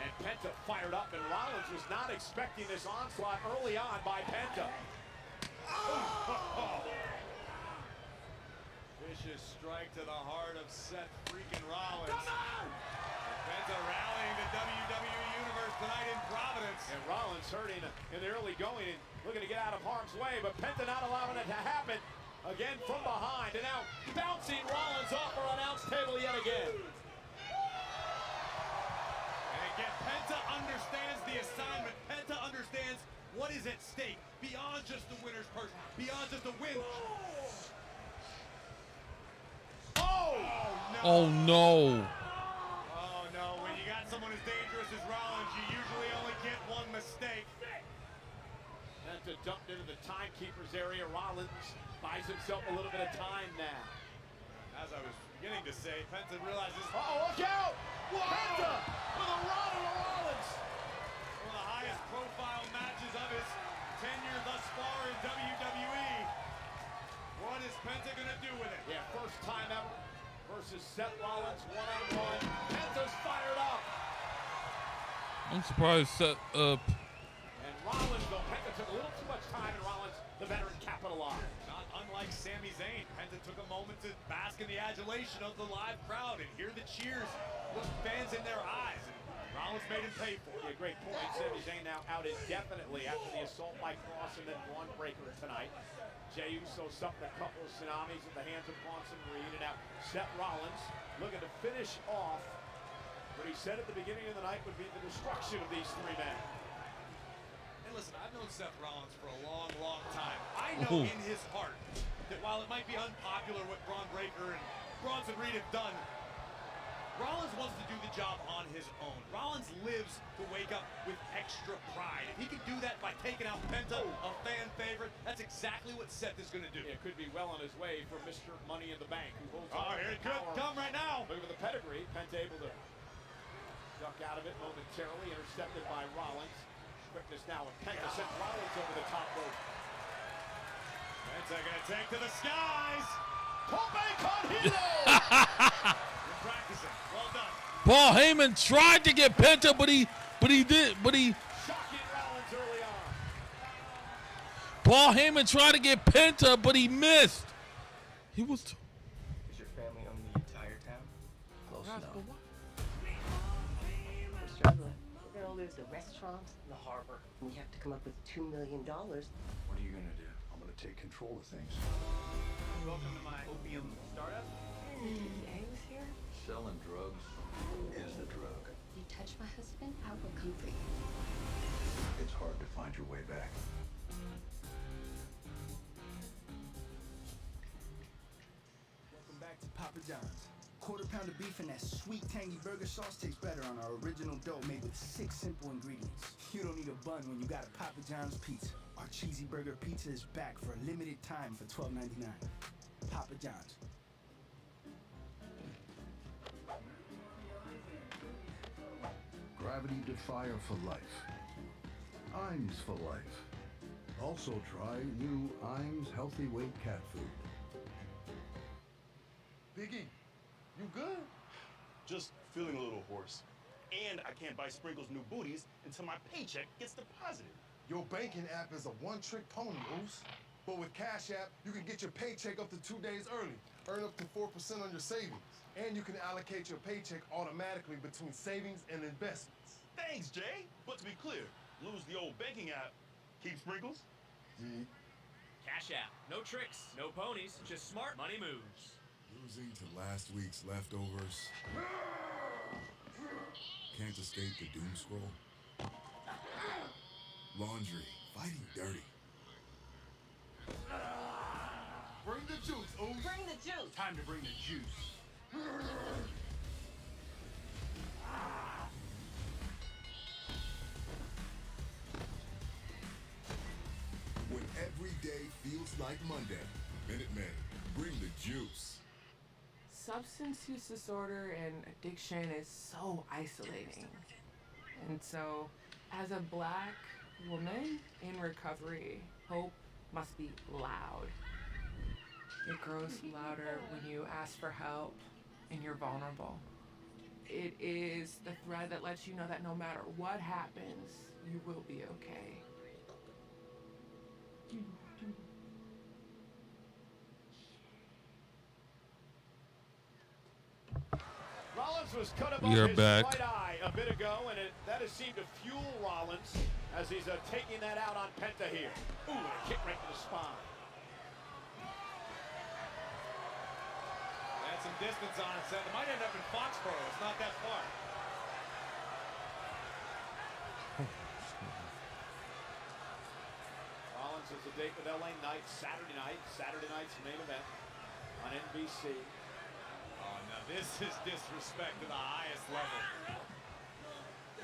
And Penta fired up, and Rollins was not expecting this onslaught early on by Penta. Oh. Vicious strike to the heart of Seth freaking Rollins. Penta rallying the WWE Universe tonight in Providence. And Rollins hurting in the early going and looking to get out of harm's way, but Penta not allowing it to happen. Again from behind, and now bouncing Rollins off our announce table yet again. Again, Penta understands the assignment. Penta understands what is at stake beyond just the winner's purse, beyond just a win. Oh, no. Oh, no. Oh, no. When you got someone as dangerous as Rollins, you usually only get one mistake. Penta dumped into the timekeeper's area. Rollins buys himself a little bit of time now. As I was beginning to say, Penta realizes... Uh-oh, look out! Whoa. Penta with a rod on Rollins. One of the highest profile matches of his tenure thus far in WWE. What is Penta gonna do with it? Yeah, first time ever versus Seth Rollins one-on-one. Penta's fired up. I'm surprised Seth, And Rollins, though, Penta took a little too much time, and Rollins, the veteran, capitalized. Not unlike Sami Zayn, Penta took a moment to bask in the adulation of the live crowd and hear the cheers, look fans in their eyes, and Rollins made him pay for it. Yeah, great point. Sami Zayn now out indefinitely after the assault by Cross and then one breaker tonight. Jey Uso suffered a couple of tsunamis at the hands of Bronson Reed, and now Seth Rollins looking to finish off what he said at the beginning of the night would be the destruction of these three men. And listen, I've known Seth Rollins for a long, long time. I know in his heart that while it might be unpopular what Bron Breakker and Bronson Reed have done, Rollins wants to do the job on his own. Rollins lives to wake up with extra pride. If he can do that by taking out Penta, a fan favorite, that's exactly what Seth is going to do. Yeah, could be well on his way for Mr. Money in the Bank, who holds on. Here it could come right now. Look at the pedigree. Penta able to duck out of it momentarily, intercepted by Rollins. Quickness now, and Penta sent Rollins over the top rope. Penta gonna take to the skies. Tope con hilo! You're practicing. Well done. Paul Heyman tried to get Penta, but he Shocking Rollins early on. Paul Heyman tried to get Penta, but he missed. He was. Does your family own the entire town? Close enough. We're struggling. We're gonna lose the restaurant, the harbor. We have to come up with $2 million. What are you gonna do? I'm gonna take control of things. Welcome to my opium startup. I was here. Selling drugs is the drug. You touch my husband, I will come for you. It's hard to find your way back. Welcome back to Papa John's. Quarter pound of beef and that sweet tangy burger sauce tastes better on our original dough made with 6 simple ingredients. You don't need a bun when you got a Papa John's pizza. Our cheesy burger pizza is back for a limited time for $12.99. Papa John's. Gravity Defier for life. Iams for life. Also try new Iams Healthy Weight Cat Food. Biggie, you good? Just feeling a little hoarse. And I can't buy Sprinkles new booties until my paycheck gets deposited. Your banking app is a one-trick pony, Oos. But with Cash App, you can get your paycheck up to 2 days early, earn up to 4% on your savings, and you can allocate your paycheck automatically between savings and investments. Thanks, Jay. But to be clear, lose the old banking app, keep Sprinkles? Cash App. No tricks, no ponies, just smart money moves. Losing to last week's leftovers. Can't escape the doom scroll. Laundry, fighting dirty. Bring the juice, Oos. Bring the juice. Time to bring the juice. When every day feels like Monday, Minute Men, bring the juice. Substance use disorder and addiction is so isolating. And so, as a Black woman in recovery, hope must be loud. It grows louder when you ask for help and you're vulnerable. It is the thread that lets you know that no matter what happens, you will be okay. Rollins was cut above We are his back. right eye a bit ago, and that has seemed to fuel Rollins as he's taking that out on Penta here. Ooh, and a kick right to the spine. Had some distance on it, Seth. It might end up in Foxborough. It's not that far. Rollins has a date with LA Knight Saturday night's main event on NBC. Oh, now this is disrespect to the highest level.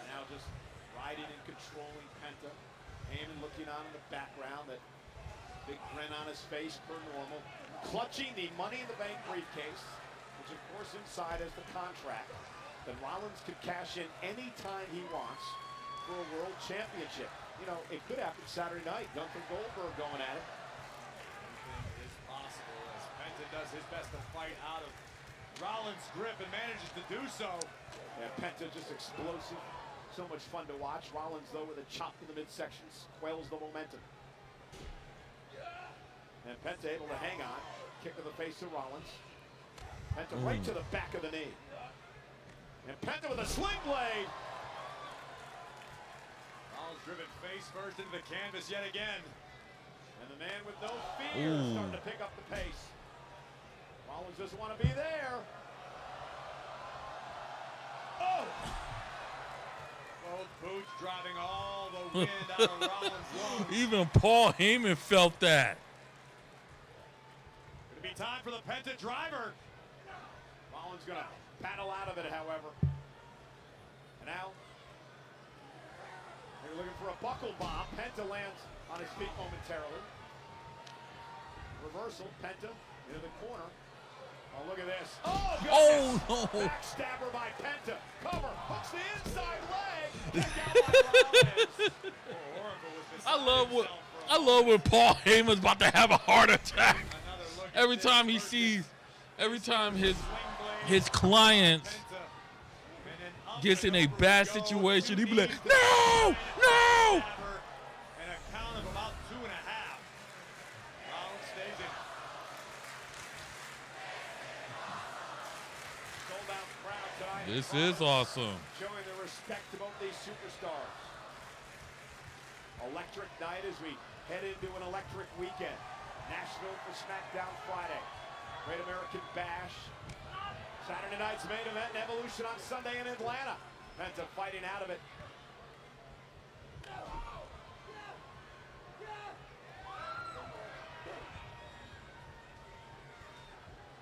Now just riding and controlling Penta. Heyman looking on in the background, that big grin on his face per normal. Clutching the Money in the Bank briefcase, which of course inside is the contract that Rollins could cash in any time he wants for a world championship. You know, it could happen Saturday night. Gunther Goldberg going at it. Anything is possible as Penta does his best to fight out of Rollins' grip and manages to do so. Yeah, Penta just explosive. So much fun to watch. Rollins, though, with a chop in the midsections, quells the momentum. And Penta able to hang on. Kick to the face of Rollins. Penta right to the back of the knee. And Penta with a sling blade. Rollins driven face first into the canvas yet again. And the man with no fear starting to pick up the pace. Rollins doesn't want to be there. Oh! Both boots driving all the wind out of Rollins' lungs. Even Paul Heyman felt that. It'll be time for the Penta driver. Rollins gonna battle out of it, however. And now they're looking for a buckle bomb. Penta lands on his feet momentarily. Reversal, Penta into the corner. Oh, look at this. Oh, goodness. Oh, no. Backstabber by Penta. Cover, hooks the inside leg. Kick out by Rollins. I love when Paul Heyman's about to have a heart attack. Every time his client gets in a bad situation, he be like, no, no. And a count of about 2.5. Rollins stays in. Sold out crowd tonight. This is awesome. Showing the respect to both these superstars. Electric night as we head into an electric weekend. Nashville for SmackDown Friday. Great American Bash. Saturday night's main event and Evolution on Sunday in Atlanta. Penta fighting out of it.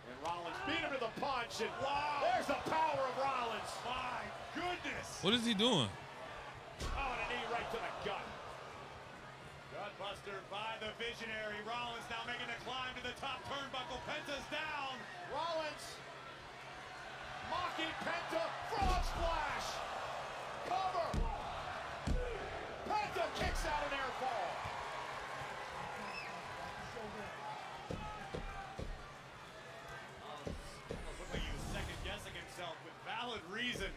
And Rollins beat him to the punch. punch, and wow, there's the power of Rollins. My goodness. What is he doing? Oh, and a knee right to the gut. Gutbuster by the visionary. Rollins now making the climb to the top turnbuckle. Penta's down. Rollins mocking Penta. Frog splash. Cover. Penta kicks out an air fall. Looked like he was second guessing himself with valid reason.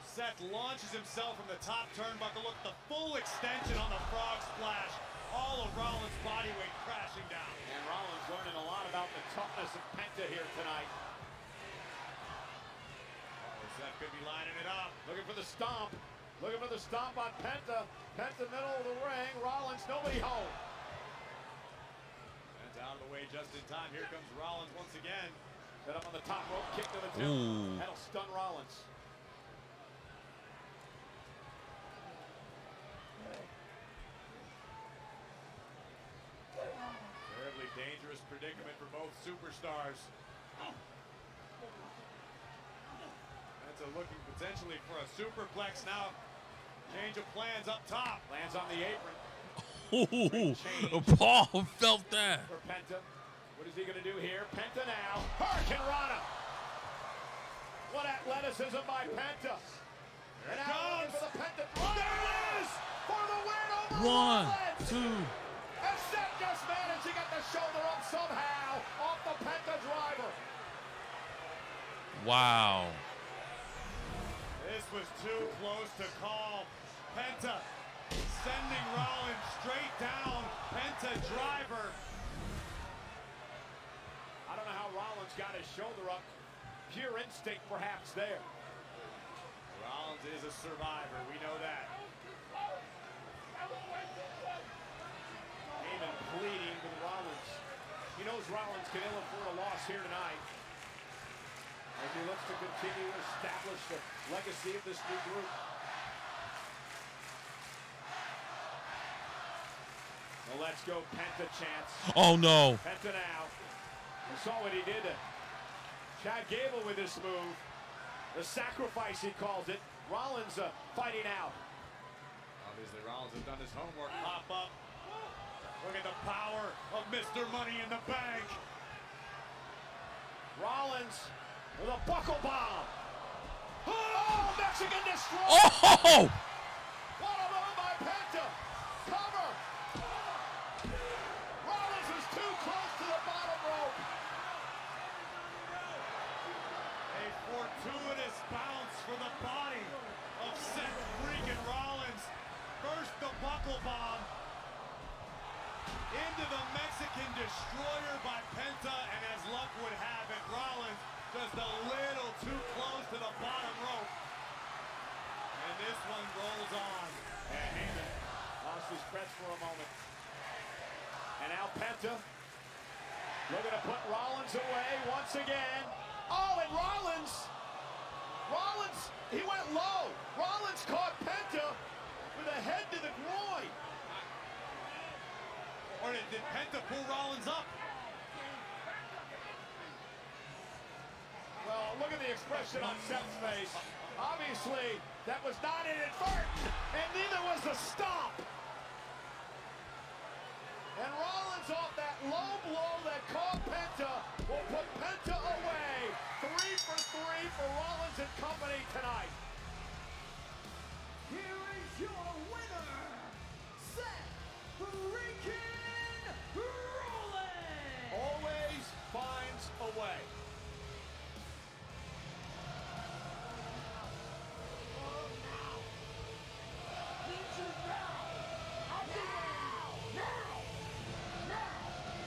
Seth launches himself from the top turnbuckle. Look, the full extension on the frog splash. All of Rollins' body weight crashing down. And Rollins learning a lot about the toughness of Penta here tonight. Oh, Seth could be lining it up. Looking for the stomp. Looking for the stomp on Penta. Penta middle of the ring. Rollins, nobody home. Penta out of the way just in time. Here comes Rollins once again. Set up on the top rope. Kick to the temple. That'll stun Rollins. Terribly dangerous predicament for both superstars. Penta looking potentially for a superplex now. Change of plans up top. Lands on the apron. Paul felt that. For Penta. What is he going to do here? Penta now. Hurricane Rana. What athleticism by Penta. And now looking for the Penta. Oh, there it is! For the win over Rollins. 1, 2. And Seth just managed to get the shoulder up somehow off the Penta driver. Wow. This was too close to call. Penta sending Rollins straight down. Penta driver. I don't know how Rollins got his shoulder up. Pure instinct perhaps there. Rollins is a survivor. We know that. Heyman pleading with Rollins. He knows Rollins can ill afford a loss here tonight, as he looks to continue to establish the legacy of this new group. Well, let's go Penta chance. Oh no. Penta now. You saw what he did to Chad Gable with this move. The sacrifice, he calls it. Rollins fighting out. Obviously, Rollins has done his homework. Pop up. Look at the power of Mr. Money in the Bank. Rollins with a buckle bomb. Oh, Mexican destroyer. Oh! What a move by Penta. Cover. Rollins is too close to the bottom rope. A fortuitous bounce for the body of Seth freaking Rollins. First the buckle bomb into the Mexican destroyer by Penta, and as luck would have it, Rollins just a little too close to the bottom rope. And this one rolls on. And Heyman lost his breath for a moment. And now Penta looking to put Rollins away once again. Oh, and Rollins, he went low. Rollins caught Penta with a head to the groin. Or did Penta pull Rollins up? Well, look at the expression on Seth's face. Obviously, that was not inadvertent, and neither was the stomp. And Rollins off that low blow that caught Penta will put Penta away. 3 for 3 for Rollins and company tonight. Here is your winner, Seth freaking Rollins! Always finds a way. Who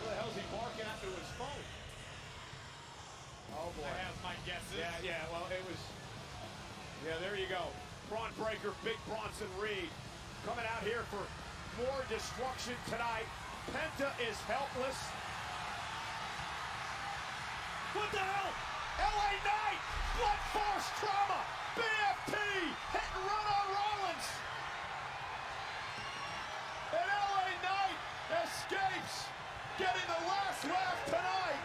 the hell's he barking after his phone? Oh boy. I have my guesses. Yeah, well it was, there you go. Braun Breaker, big Bronson Reed coming out here for more destruction tonight. Penta is helpless. What the hell? LA Knight, blunt force trauma, BFT, hit and run on Rollins. And LA Knight escapes, getting the last laugh tonight.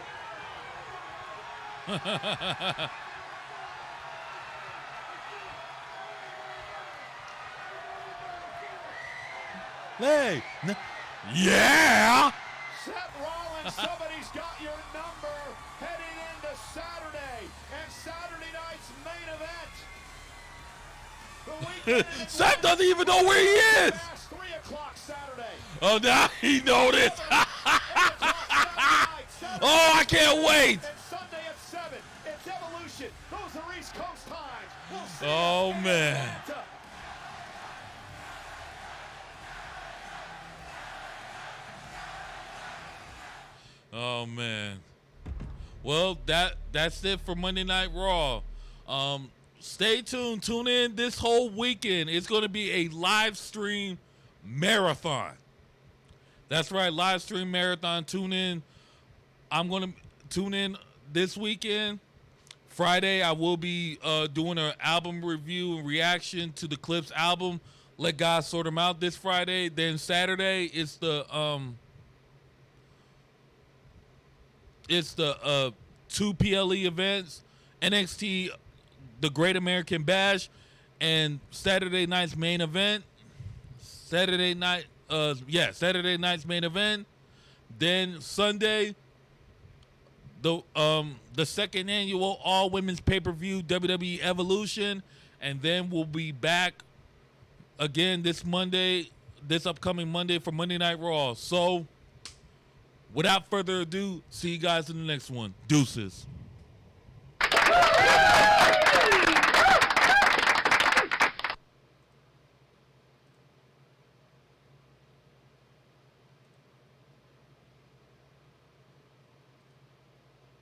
Hey. Yeah. Seth Rollins, somebody's got your number heading into Saturday and Saturday night's main event. The Seth doesn't even know where he is. 3 o'clock Saturday. Oh, now he noticed. Oh, I can't wait. And Sunday at 7. It's Evolution. Those are East Coast times. We'll see Oh, man. Oh, man. Well, that's it for Monday Night Raw. Stay tuned. Tune in this whole weekend. It's going to be a live stream marathon. That's right, live stream marathon. Tune in. I'm going to tune in this weekend. Friday, I will be doing an album review and reaction to the Clips album. Let God Sort Them Out this Friday. Then Saturday, it's the 2 PLE events, NXT, the Great American Bash, and Saturday night's main event. Saturday night's main event. Then Sunday, the second annual all women's pay-per-view WWE Evolution, and then we'll be back again this upcoming Monday for Monday Night Raw. So, without further ado, see you guys in the next one. Deuces.